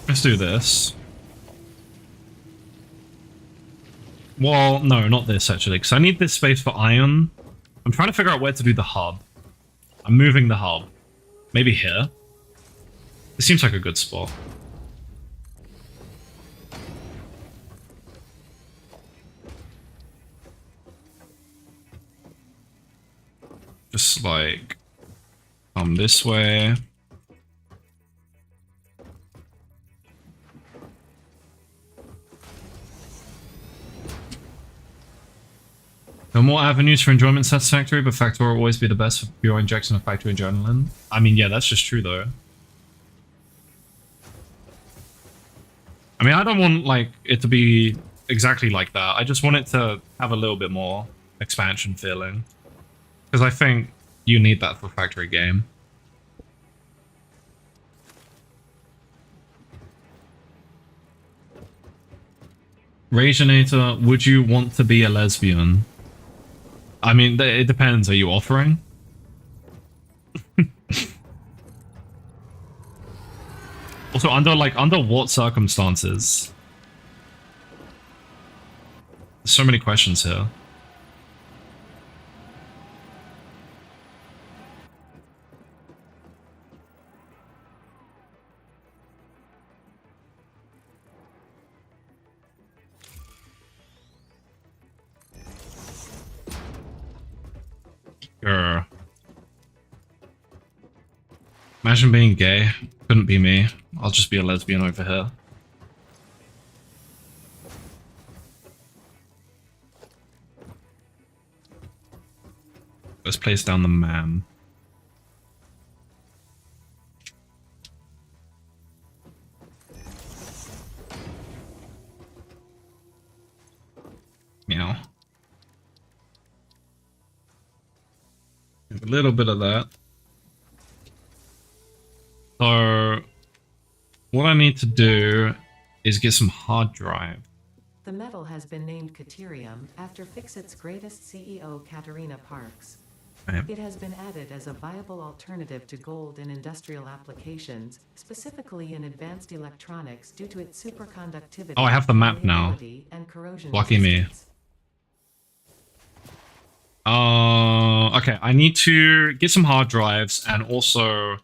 Let's do this. Well, no, not this actually, because I need this space for iron. I'm trying to figure out where to do the hub. I'm moving the hub. Maybe here? This seems like a good spot. Just like come this way. There are more avenues for enjoyment Satisfactory, but Factor will always be the best for pure injection of factory adrenaline. I mean, yeah, that's just true though. I mean, I don't want like it to be exactly like that. I just want it to have a little bit more expansion feeling. Because I think you need that for factory game. Raginator, would you want to be a lesbian? I mean, it depends. Are you offering? Also, under what circumstances? There's so many questions here. Grr. Imagine being gay. Couldn't be me. I'll just be a lesbian over here. Let's place down the man. Meow. A little bit of that. So, what I need to do is get some hard drive. The metal has been named Caterium after Fixit's greatest CEO, Katerina Parks. Right. It has been added as a viable alternative to gold in industrial applications, specifically in advanced electronics due to its superconductivity. Oh, I have the map now. And corrosion Lucky me. Okay, I need to get some hard drives and also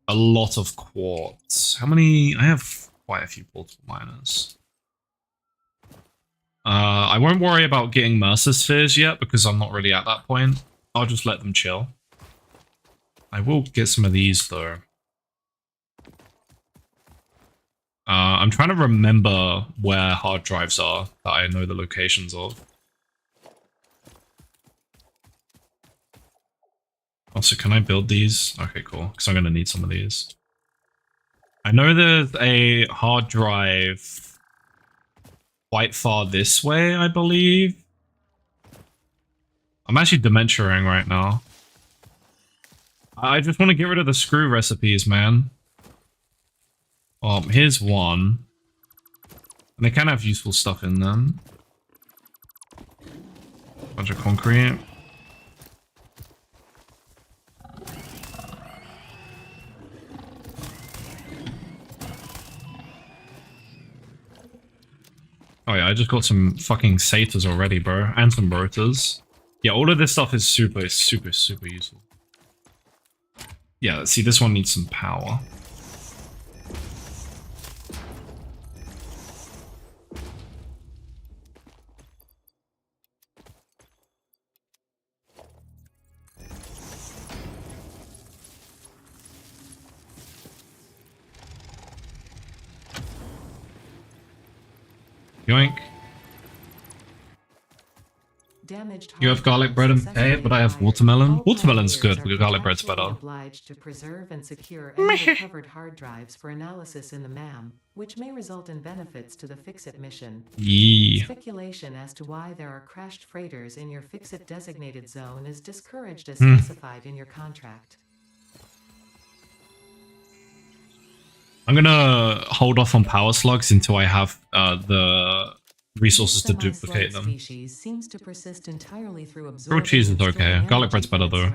a lot of quartz. How many? I have quite a few portable miners. I won't worry about getting Mercer spheres yet because I'm not really at that point. I'll just let them chill. I will get some of these though. I'm trying to remember where hard drives are that I know the locations of. Also, can I build these? Okay, cool. Because I'm going to need some of these. I know there's a hard drive quite far this way, I believe. I'm actually dementiaing right now. I just want to get rid of the screw recipes, man. Here's one. And they can have useful stuff in them. Bunch of concrete. Oh yeah, I just got some fucking satyrs already, bro. And some rotors. Yeah, all of this stuff is super useful. Yeah, see, this one needs some power. Yoink. You have garlic bread and pay, but I have watermelon. Watermelon's good, but garlic bread's better. Obliged to preserve and secure any recovered hard drives for analysis in the MAM, which may result in benefits to the Fix-It mission. Yeah. Speculation as to why there are crashed freighters in your Fix-It designated zone is discouraged as specified in your contract. I'm gonna hold off on power slugs until I have the resources to duplicate them. Species seems to persist entirely through Grilled cheese is okay. Garlic bread's better though.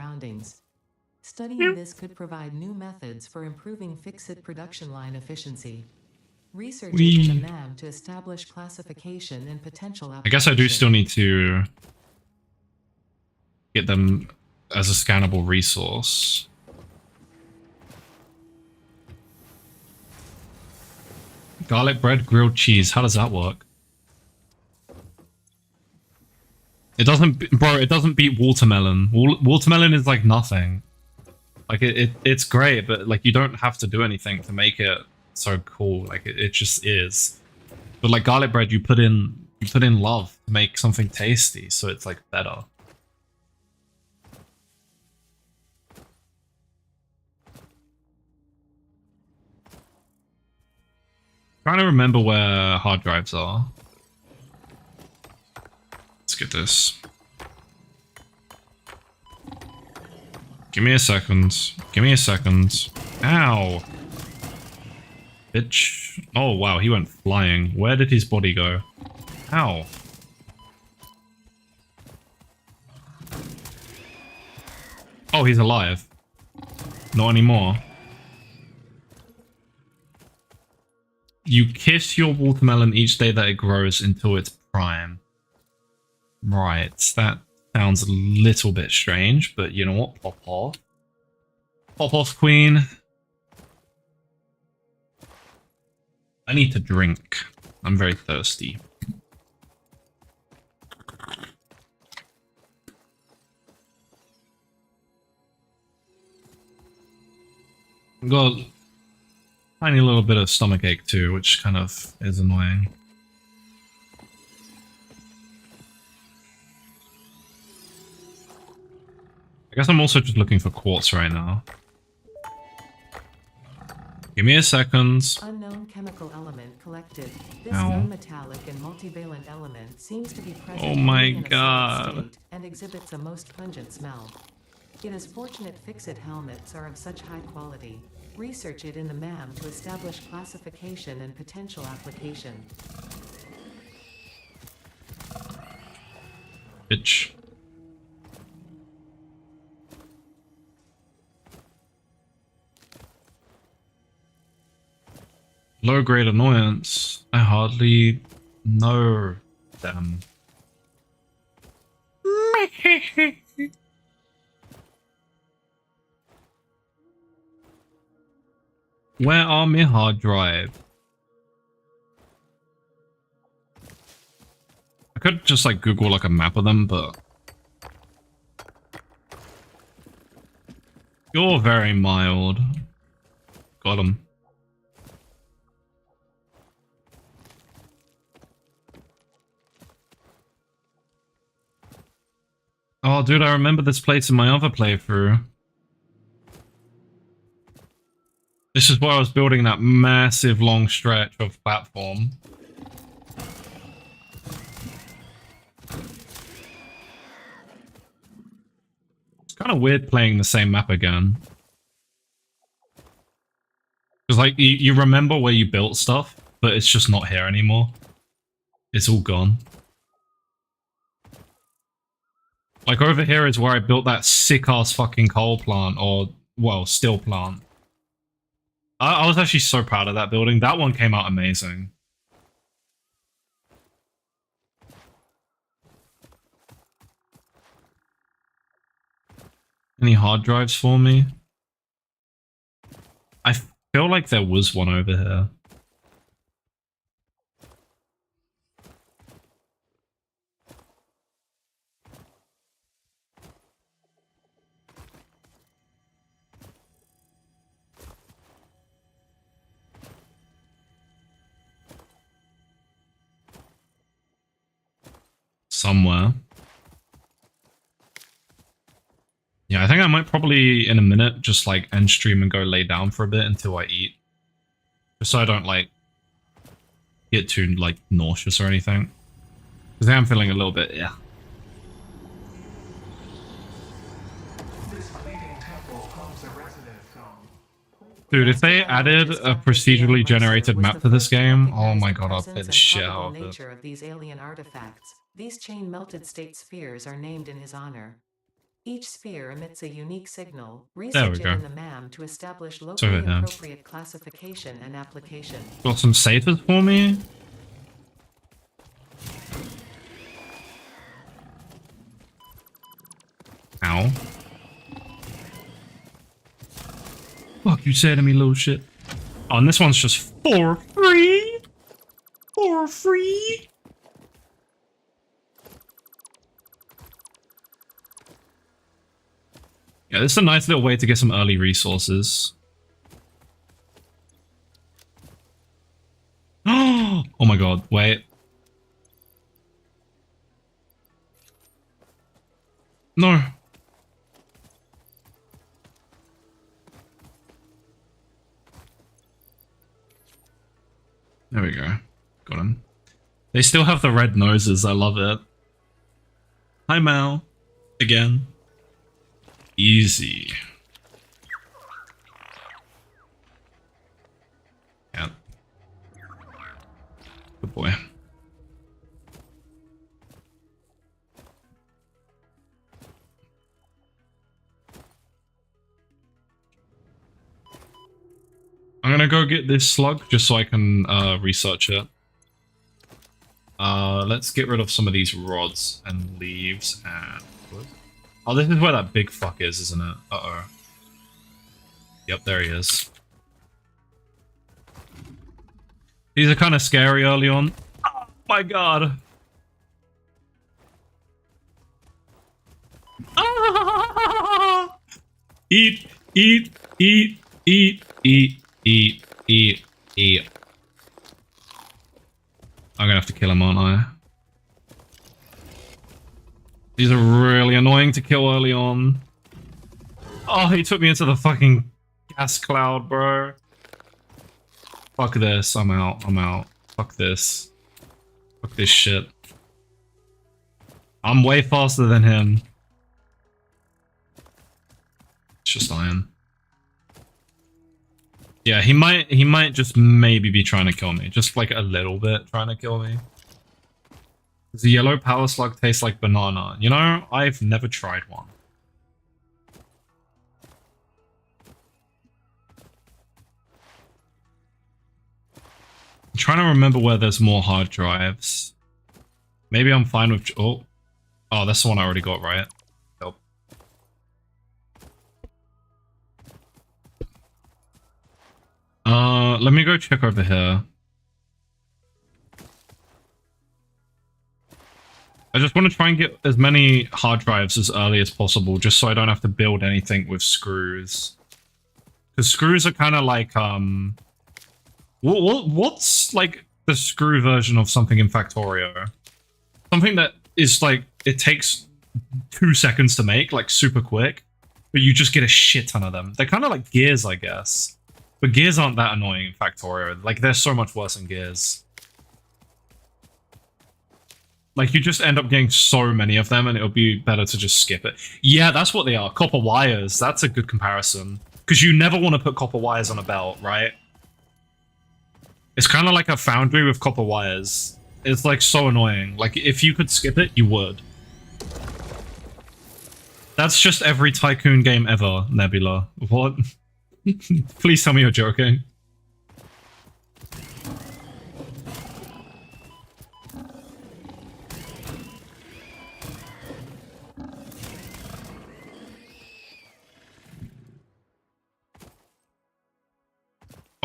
Studying this could provide new methods for improving Fix-It production line efficiency. Research in the MAM to establish classification and potential application. I guess I do still need to get them as a scannable resource. Garlic bread, grilled cheese. How does that work? It doesn't, bro. It doesn't beat watermelon. Watermelon is like nothing. Like it's great, but like you don't have to do anything to make it so cool. Like it just is. But like garlic bread, you put in love to make something tasty, so it's like better. Trying to remember where hard drives are. Let's get this. Give me a second. Give me a second. Ow. Bitch. Oh, wow. He went flying. Where did his body go? Ow. Oh, he's alive. Not anymore. You kiss your watermelon each day that it grows until it's prime. Right, that sounds a little bit strange, but you know what? Pop off. Pop off, queen. I need to drink. I'm very thirsty. I've got a tiny little bit of stomachache too, which kind of is annoying. I guess I'm also just looking for quartz right now. Give me a second. Unknown chemical element collected. This non-metallic and multivalent element seems to be present in a solid state and exhibits a most pungent smell. It is fortunate Fix-It helmets are of such high quality. Research it in the MAM to establish classification and potential application. Bitch. Low grade annoyance. I hardly know them. Where are my hard drive? I could just like Google like a map of them, but you're very mild. Got him. Oh, dude, I remember this place in my other playthrough. This is where I was building that massive long stretch of platform. It's kind of weird playing the same map again. Because, like, you remember where you built stuff, but it's just not here anymore. It's all gone. Like, over here is where I built that sick-ass fucking coal plant, or, well, steel plant. I was actually so proud of that building. That one came out amazing. Any hard drives for me? I feel like there was one over here. Somewhere. Yeah, I think I might probably, in a minute, just like end stream and go lay down for a bit until I eat. Just so I don't like get too like nauseous or anything. Because I am feeling a little bit, yeah. Dude, if they added a procedurally generated map to this game, oh my god, I'll play the shit out of it. Of these alien artifacts, these chain melted state spheres are named in his honor. Each sphere emits a unique signal. Research it in the MAM to establish locally appropriate classification and application. Got some satyrs for me? Ow. Fuck you say to me, little shit. Oh, and this one's just for free? For free? Yeah, this is a nice little way to get some early resources. Oh my god, wait. No. There we go. Got him. They still have the red noses. I love it. Hi, Mal. Again. Easy. Yeah. Good boy. I'm gonna go get this slug just so I can research it. Let's get rid of some of these rods and leaves and wood. Oh, this is where that big fuck is, isn't it? Uh-oh. Yep, there he is. These are kind of scary early on. Oh my god. Ah! Eat, eat, eat, eat, eat, eat, eat, eat. I'm gonna have to kill him, aren't I? These are really annoying to kill early on. Oh, he took me into the fucking gas cloud, bro. Fuck this. I'm out. I'm out. Fuck this. Fuck this shit. I'm way faster than him. It's just iron. Yeah, he might just maybe be trying to kill me. Just like a little bit trying to kill me. Does the yellow power slug taste like banana? You know, I've never tried one. I'm trying to remember where there's more hard drives. Maybe I'm fine with... Oh, that's the one I already got, right? Nope. Let me go check over here. I just want to try and get as many hard drives as early as possible, just so I don't have to build anything with screws. Because screws are kind of like, what's like the screw version of something in Factorio? Something that is like, it takes 2 seconds to make, like super quick, but you just get a shit ton of them. They're kind of like gears, I guess. But gears aren't that annoying in Factorio. Like, they're so much worse than gears. Like, you just end up getting so many of them, and it'll be better to just skip it. Yeah, that's what they are. Copper wires. That's a good comparison. Because you never want to put copper wires on a belt, right? It's kind of like a foundry with copper wires. It's, like, so annoying. Like, if you could skip it, you would. That's just every Tycoon game ever, Nebula. What? Please tell me you're joking.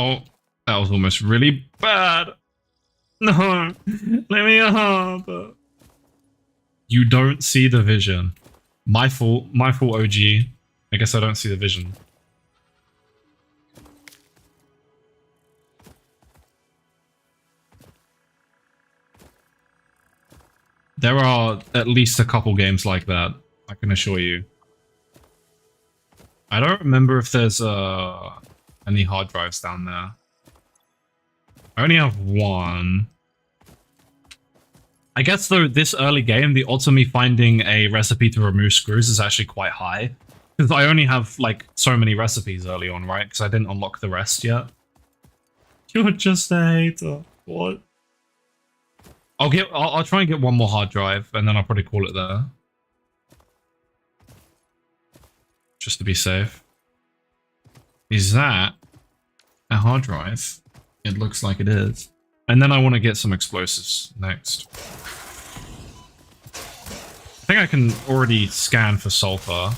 Oh, that was almost really bad. No, let me up. You don't see the vision. My fault, OG. I guess I don't see the vision. There are at least a couple games like that, I can assure you. I don't remember if there's any hard drives down there. I only have one. I guess though, this early game, the odds of me finding a recipe to remove screws is actually quite high. Because I only have like so many recipes early on, right? Because I didn't unlock the rest yet. You're just a hater. What? I'll try and get one more hard drive and then I'll probably call it there. Just to be safe. Is that a hard drive? It looks like it is. And then I want to get some explosives next. I think I can already scan for sulfur.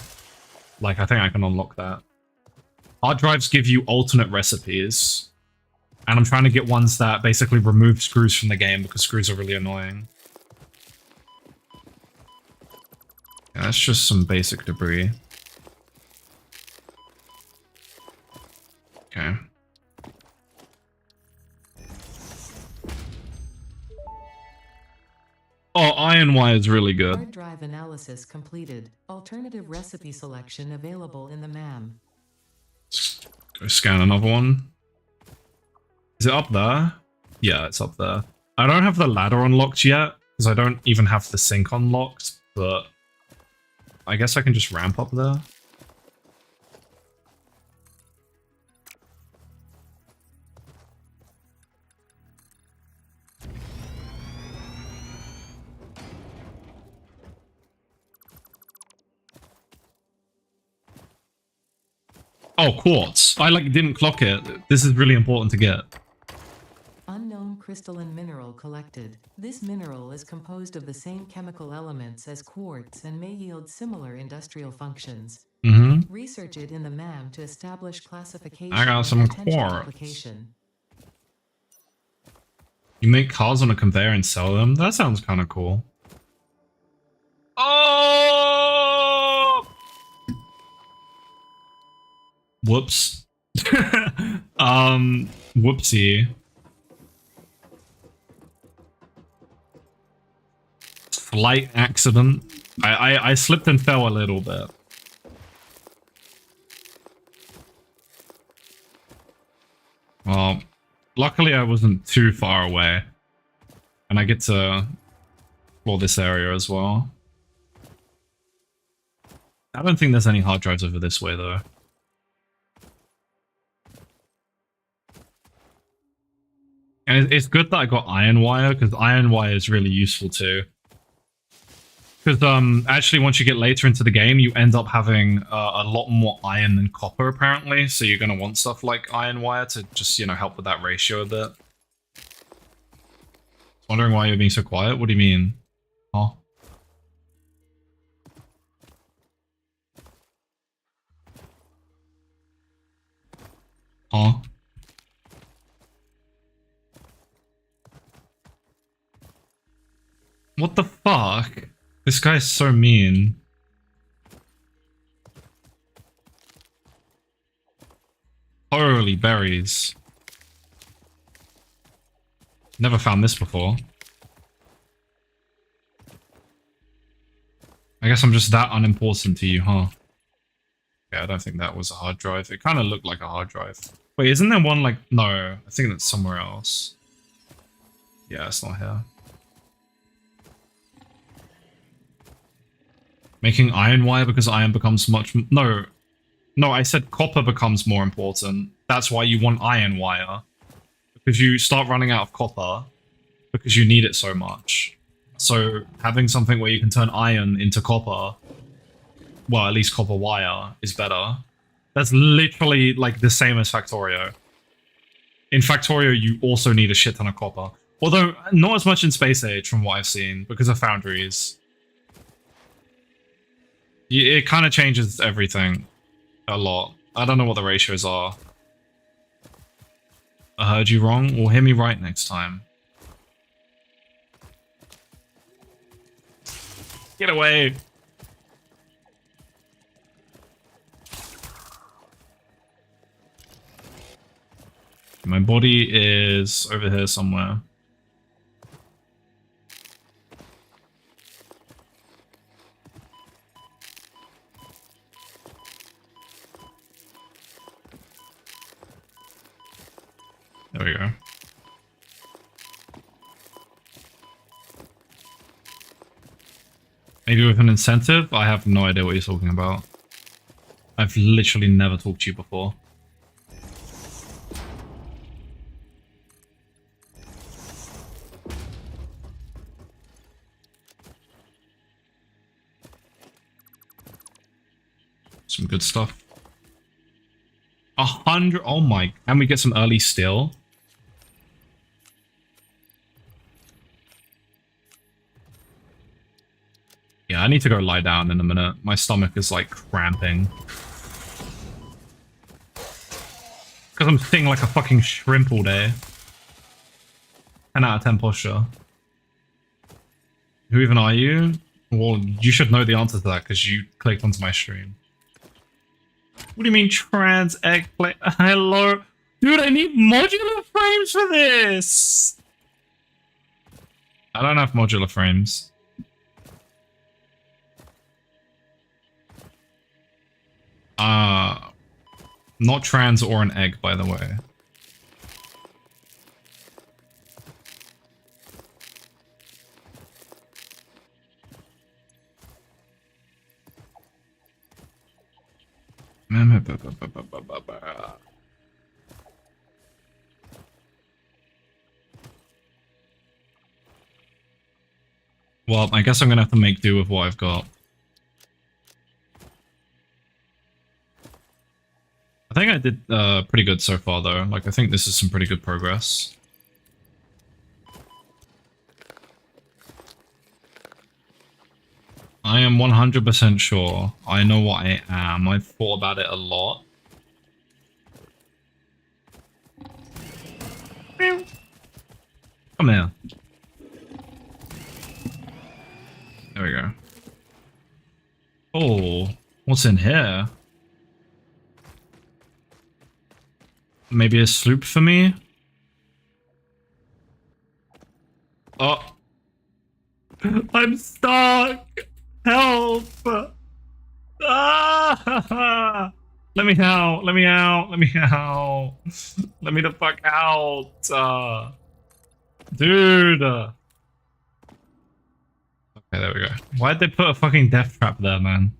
Like, I think I can unlock that. Hard drives give you alternate recipes. And I'm trying to get ones that basically remove screws from the game because screws are really annoying. Yeah, that's just some basic debris. Okay. Oh, iron wire is really good. Hard drive analysis completed. Alternative recipe selection available in the MAM. Go scan another one. Is it up there? Yeah, it's up there. I don't have the ladder unlocked yet, because I don't even have the sink unlocked, but I guess I can just ramp up there. Oh, quartz. I didn't clock it. This is really important to get. Unknown crystalline mineral collected. This mineral is composed of the same chemical elements as quartz and may yield similar industrial functions. Research it in the MAM to establish classification. I got some quartz. You make cars on a conveyor and sell them? That sounds kind of cool. Oh! Whoops. Whoopsie. Slight accident. I slipped and fell a little bit. Well, luckily I wasn't too far away. And I get to explore this area as well. I don't think there's any hard drives over this way though. And it's good that I got iron wire, because iron wire is really useful too. Because actually once you get later into the game, you end up having a lot more iron than copper apparently. So you're going to want stuff like iron wire to just, you know, help with that ratio a bit. Wondering why you're being so quiet? What do you mean? Huh? Huh? What the fuck? This guy's so mean. Holy berries. Never found this before. I guess I'm just that unimportant to you, huh? Yeah, I don't think that was a hard drive. It kind of looked like a hard drive. Wait, isn't there one like... No, I think that's somewhere else. Yeah, it's not here. Making iron wire because iron becomes much... No, I said copper becomes more important. That's why you want iron wire. Because you start running out of copper because you need it so much. So having something where you can turn iron into copper, well, at least copper wire, is better. That's literally like the same as Factorio. In Factorio, you also need a shit ton of copper. Although, not as much in Space Age from what I've seen, because of foundries. It kind of changes everything a lot. I don't know what the ratios are. I heard you wrong. Well, hear me right next time. Get away. My body is over here somewhere. There we go. Maybe with an incentive? I have no idea what you're talking about. I've literally never talked to you before. Some good stuff. 100. Oh my. And we get some early steel. Yeah, I need to go lie down in a minute. My stomach is like cramping. Because I'm sitting like a fucking shrimp all day. 10 out of 10 posture. Who even are you? Well, you should know the answer to that because you clicked onto my stream. What do you mean trans eggplant? Hello? Dude, I need modular frames for this! I don't have modular frames. Not trans or an egg, by the way. Well, I guess I'm gonna have to make do with what I've got. I think I did pretty good so far, though. Like, I think this is some pretty good progress. I am 100% sure. I know what I am. I've thought about it a lot. Come here. There we go. Oh, what's in here? Maybe a sloop for me? Oh. I'm stuck! Help! Ah! Let me out! Let me out! Let me out! Let me the fuck out! Dude! Okay, there we go. Why'd they put a fucking death trap there, man?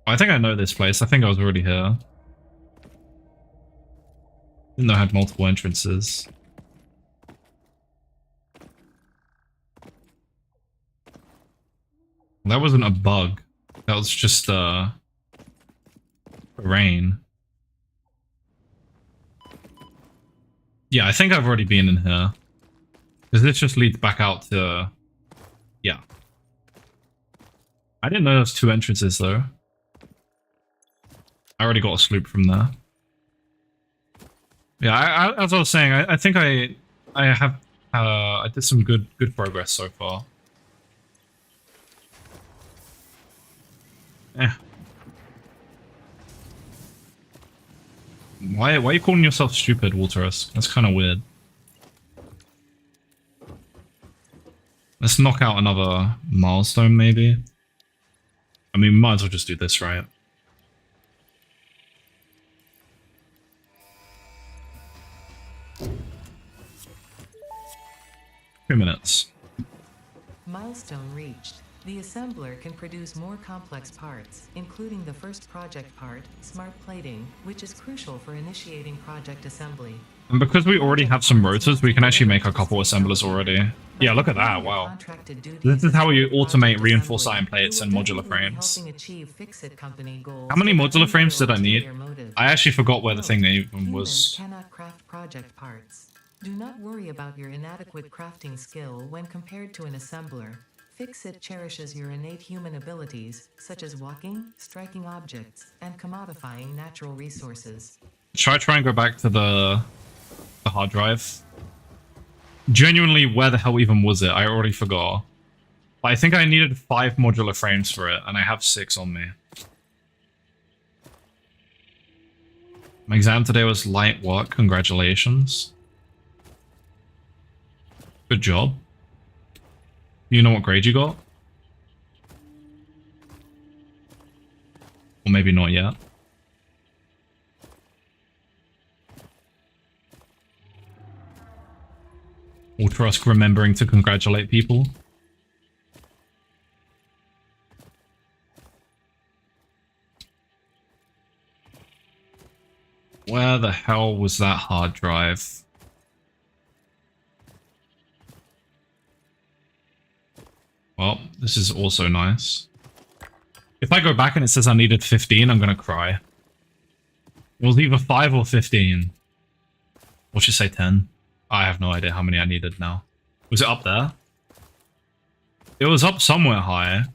I think I know this place. I think I was already here. Didn't know I had multiple entrances. That wasn't a bug. That was just rain. Yeah, I think I've already been in here. Because this just leads back out to... Yeah. I didn't know there was 2 entrances, though. I already got a sloop from there. Yeah, as I was saying, I think I have... I did some good progress so far. Eh. Why are you calling yourself stupid, Walterus? That's kind of weird. Let's knock out another milestone, maybe. I mean, we might as well just do this, right? Two minutes. Milestone reached. The assembler can produce more complex parts, including the first project part, smart plating, which is crucial for initiating project assembly. And because we already have some rotors, we can actually make a couple assemblers already. Yeah, look at that, wow. This is how you automate reinforced iron plates and modular frames. How many modular frames did I need? I actually forgot where the thing even was. Cannot craft project parts. Do not worry about your inadequate crafting skill when compared to an assembler. Fix-It cherishes your innate human abilities, such as walking, striking objects, and commodifying natural resources. Should I try and go back to the hard drive? Genuinely, where the hell even was it? I already forgot. But I think I needed 5 modular frames for it, and I have 6 on me. My exam today was light work. Congratulations. Good job. You know what grade you got? Or maybe not yet. Ultrask remembering to congratulate people. Where the hell was that hard drive? Well, this is also nice. If I go back and it says I needed 15, I'm gonna cry. It was either 5 or 15. Or should I say 10? I have no idea how many I needed now. Was it up there? It was up somewhere high.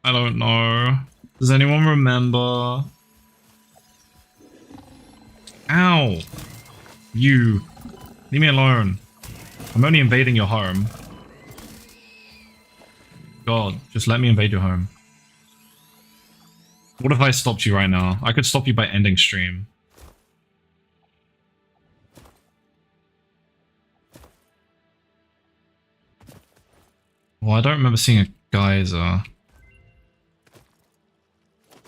I don't know. Does anyone remember? Ow! You. Leave me alone. I'm only invading your home. God, just let me invade your home. What if I stopped you right now? I could stop you by ending stream. Well, I don't remember seeing a geyser.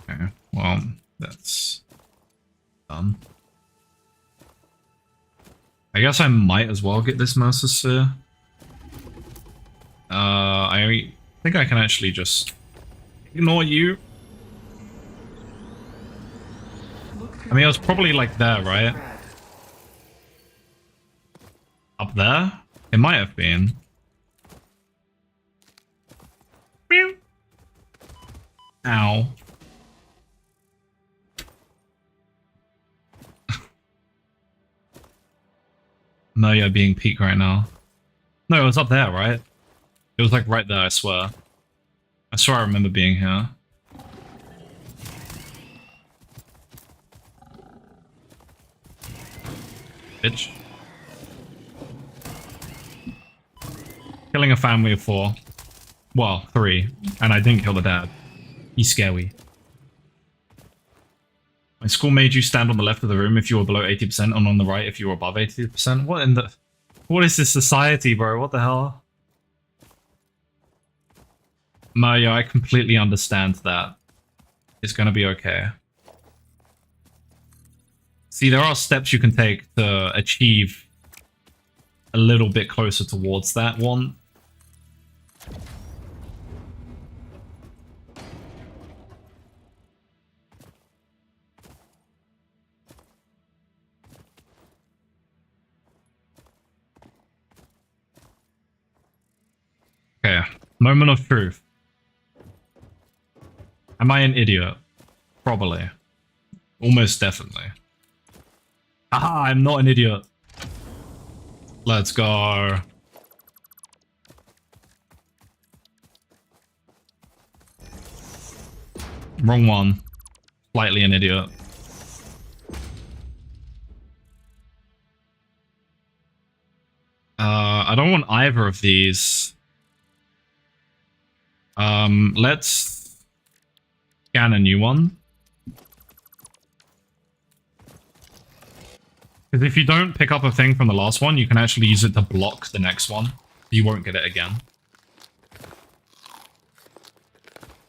Okay, well, that's done. I guess I might as well get this Mercer Sphere. I think I can actually just ignore you. I mean, it was probably like there, right? Up there? It might have been. Meow. Ow. Mario being peak right now. No, it was up there, right? It was like right there, I swear. I swear I remember being here. Bitch. Killing a family of 4. Well, 3. And I didn't kill the dad. He's scary. My school made you stand on the left of the room if you were below 80% and on the right if you were above 80%. What in the... What is this society, bro? What the hell? Mario, I completely understand that. It's gonna be okay. See, there are steps you can take to achieve a little bit closer towards that one. Okay, moment of truth. Am I an idiot? Probably. Almost definitely. Aha, I'm not an idiot. Let's go. Wrong one. Slightly an idiot. I don't want either of these. Let's scan a new one. Because if you don't pick up a thing from the last one, you can actually use it to block the next one. You won't get it again.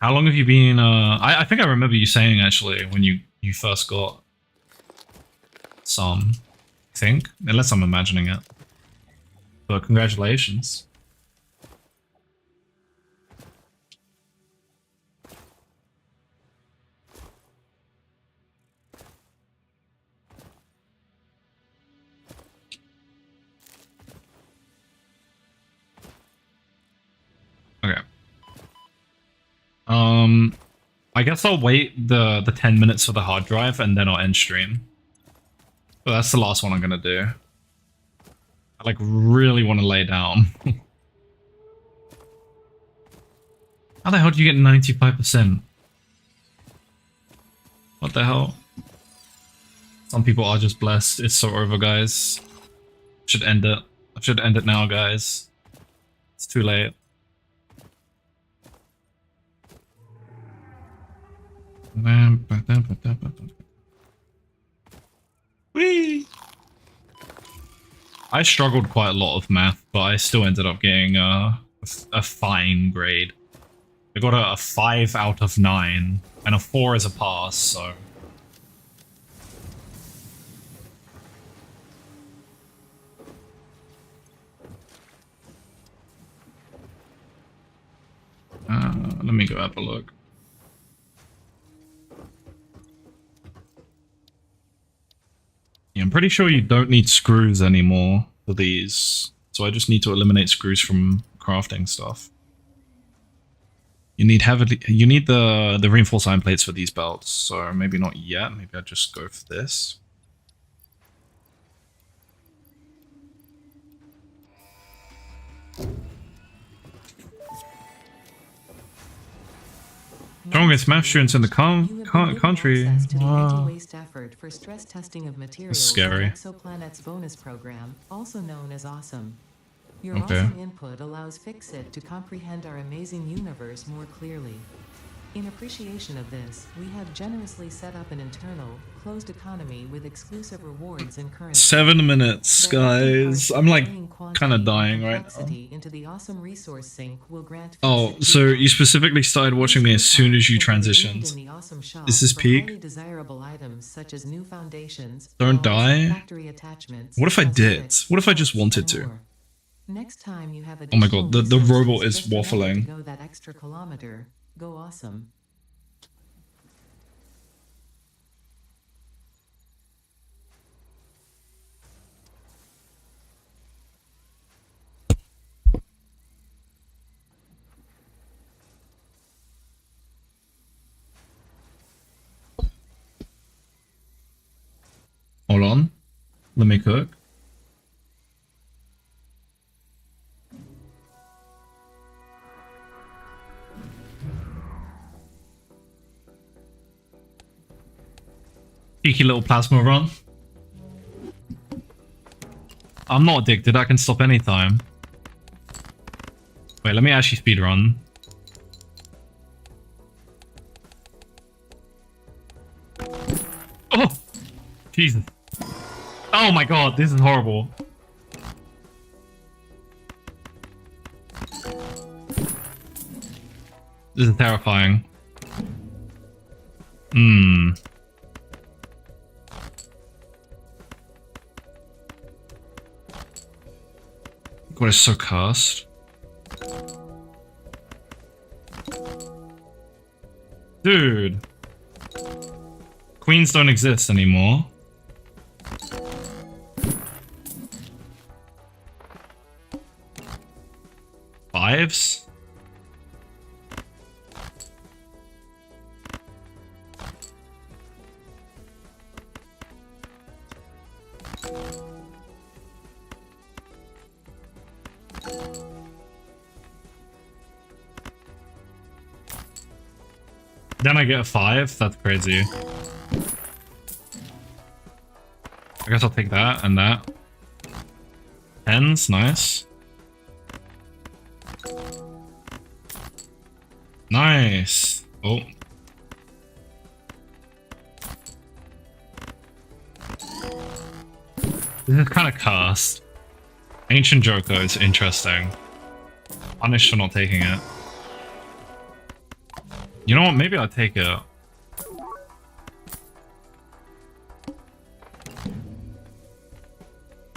How long have you been, I think I remember you saying, actually, when you first got some, I think. Unless I'm imagining it. But congratulations. Okay. I guess I'll wait the 10 minutes for the hard drive and then I'll end stream. But that's the last one I'm gonna do. I like really want to lay down. How the hell do you get 95%? What the hell? Some people are just blessed. It's so over, guys. Should end it. I should end it now, guys. It's too late. Whee! I struggled quite a lot of math, but I still ended up getting a fine grade. I got a 5 out of 9, and a 4 is a pass, so... let me go have a look. Yeah, I'm pretty sure you don't need screws anymore for these, so I just need to eliminate screws from crafting stuff. You need the reinforced iron plates for these belts, so maybe not yet. Maybe I'll just go for this. Strongest math students in the country. Wow. Waste effort for stress testing of materials. That's scary. Exoplanet's bonus program, also known as Awesome. Your Okay. awesome input allows Fixit to comprehend our amazing universe more clearly. In appreciation of this, we have generously set up an internal, closed economy with exclusive rewards and currency. 7 minutes, guys. I'm like kind of dying right now. Into the awesome resource sink will grant Oh, so you specifically started watching me as soon as you transitioned. Is this peak? Desirable items such as new foundations, Don't die? factory attachments, What if I did? cosmetics, What if I just and wanted to? more. Next time you have Oh my god, the additional robot is resources, just remember waffling. to go that extra kilometer. Go awesome. Hold on. Let me cook. Cheeky little plasma run. I'm not addicted, I can stop anytime. Wait, let me actually speed run. Oh! Jesus. Oh my god, this is horrible. This is terrifying. God, it's so cursed. Dude. Queens don't exist anymore. Fives? Then I get a 5? That's crazy. I guess I'll take that and that. 10s, nice. Nice. Oh. This is kind of cursed. Ancient Joker is interesting. Punished for not taking it. You know what? Maybe I'll take it.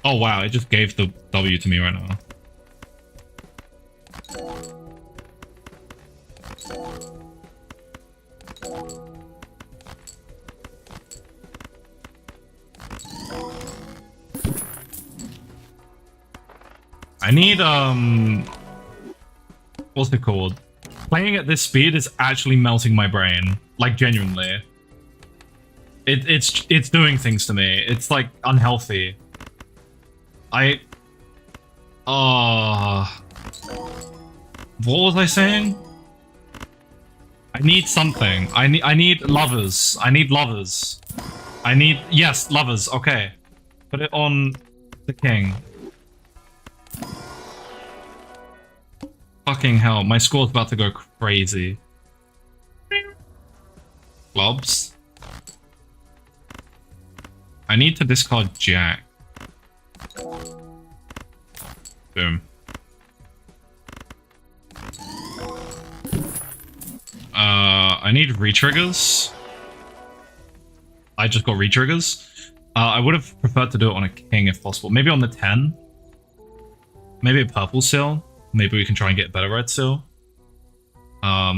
Oh wow, it just gave the W to me right now. I need, what's it called? Playing at this speed is actually melting my brain. Like, genuinely. It's doing things to me. It's, like, unhealthy. What was I saying? I need something. I need lovers. I need lovers. Yes, lovers. Okay. Put it on the king. Fucking hell, my score's about to go crazy. Clubs. I need to discard Jack. Boom. I need retriggers. I just got retriggers. I would have preferred to do it on a king if possible. Maybe on the 10. Maybe a purple seal. Maybe we can try and get a better red seal. I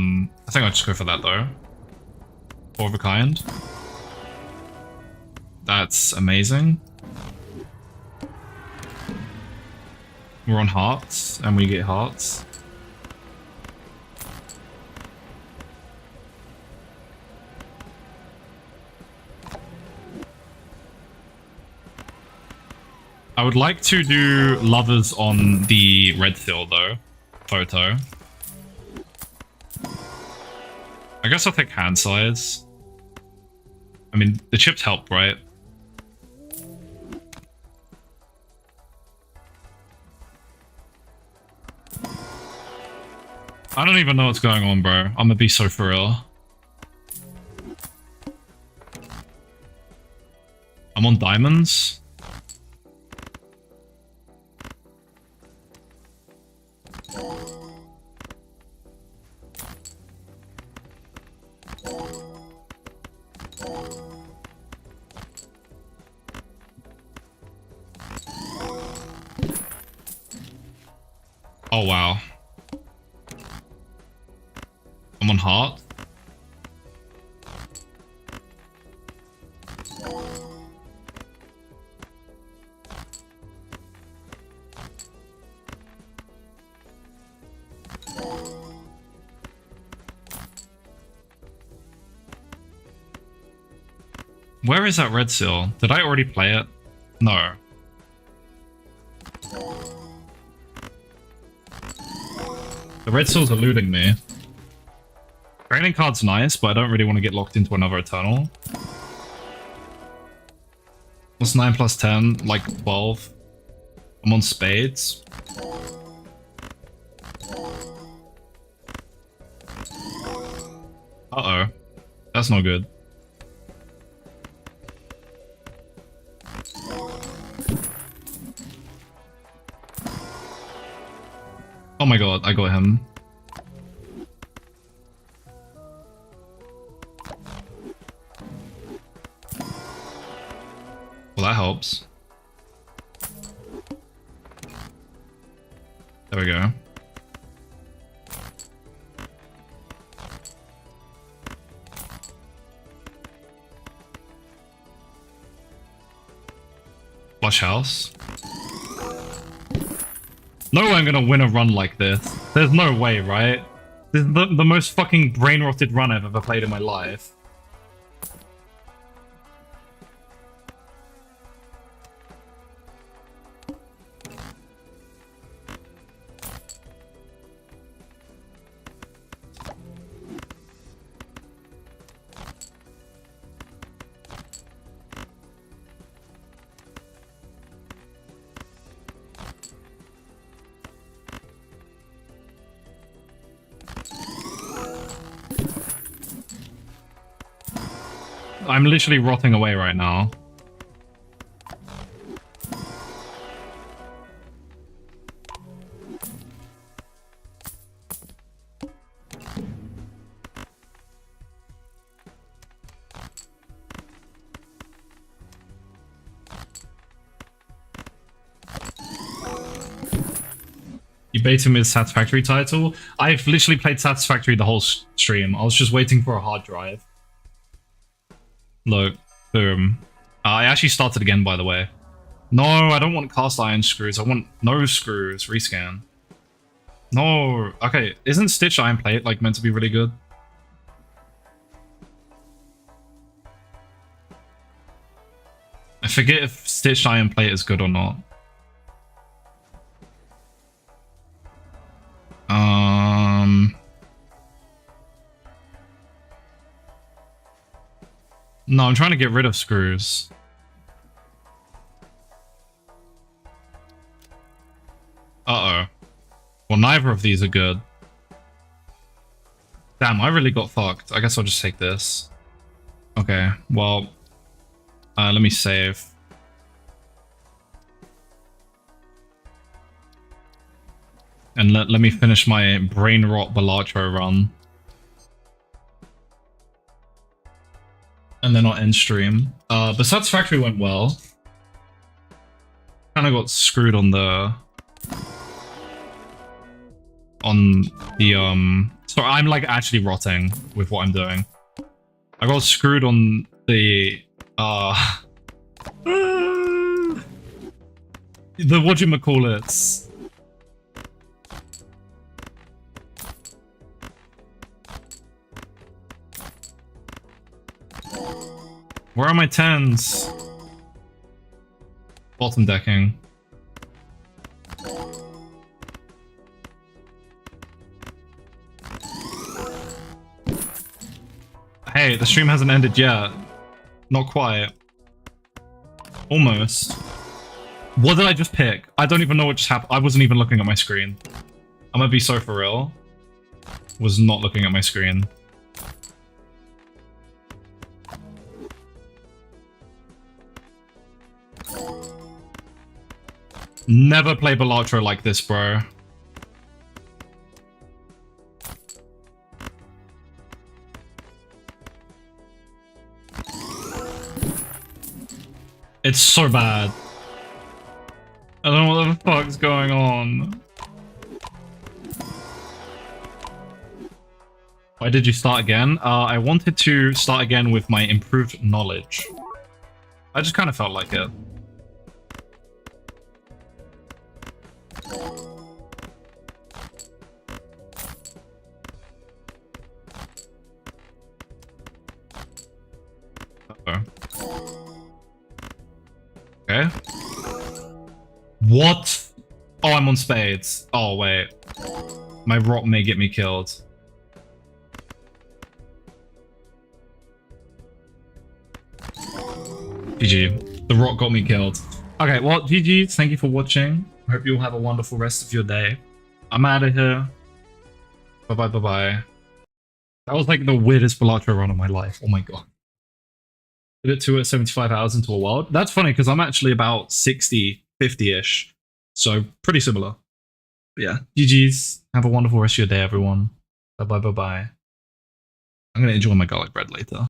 think I'll just go for that though. 4 of a kind. That's amazing. We're on hearts, and we get hearts. I would like to do lovers on the red seal though. Photo. I guess I'll take hand size. I mean, the chips help, right? I don't even know what's going on, bro. I'm gonna be so for real. I'm on diamonds. Oh, wow. I'm on heart. Where is that red seal? Did I already play it? No. The red seal's eluding me. Training card's nice, but I don't really want to get locked into another Eternal. What's 9 plus 10? Like 12. I'm on spades. Uh-oh. That's not good. Oh my god, I got him. Well, that helps. There we go. Flush house. No way I'm gonna win a run like this. There's no way, right? This is the most fucking brain-rotted run I've ever played in my life. I'm literally rotting away right now. You baited me with Satisfactory title? I've literally played Satisfactory the whole stream. I was just waiting for a hard drive. Look, boom. I actually started again, by the way. No, I don't want cast iron screws. I want no screws. Rescan. No. Okay, isn't Stitched Iron Plate like meant to be really good? I forget if Stitched Iron Plate is good or not. No, I'm trying to get rid of screws. Uh-oh. Well, neither of these are good. Damn, I really got fucked. I guess I'll just take this. Okay, well, let me save. And let me finish my brain rot Balatro run. And then I'll end stream. But Satisfactory went well. Kind of got screwed on the... So I'm like actually rotting with what I'm doing. I got screwed on the the whatchamacallits. Where are my 10s? Bottom decking. Hey, the stream hasn't ended yet. Not quite. Almost. What did I just pick? I don't even know what just happened. I wasn't even looking at my screen. I'm gonna be so for real. Was not looking at my screen. Never play Balatro like this, bro. It's so bad. I don't know what the fuck's going on. Why did you start again? I wanted to start again with my improved knowledge. I just kind of felt like it. Okay. What? Oh, I'm on spades. Oh, wait. My rot may get me killed. GG. The rot got me killed. Okay, well, GG. Thank you for watching. I hope you all have a wonderful rest of your day. I'm out of here. Bye-bye, bye-bye. That was like the weirdest Balatro run of my life. Oh my god. Did it to 75 hours into a world. That's funny because I'm actually about 60, 50-ish. So pretty similar. But yeah, GG's. Have a wonderful rest of your day, everyone. Bye-bye, bye-bye. I'm going to enjoy my garlic bread later.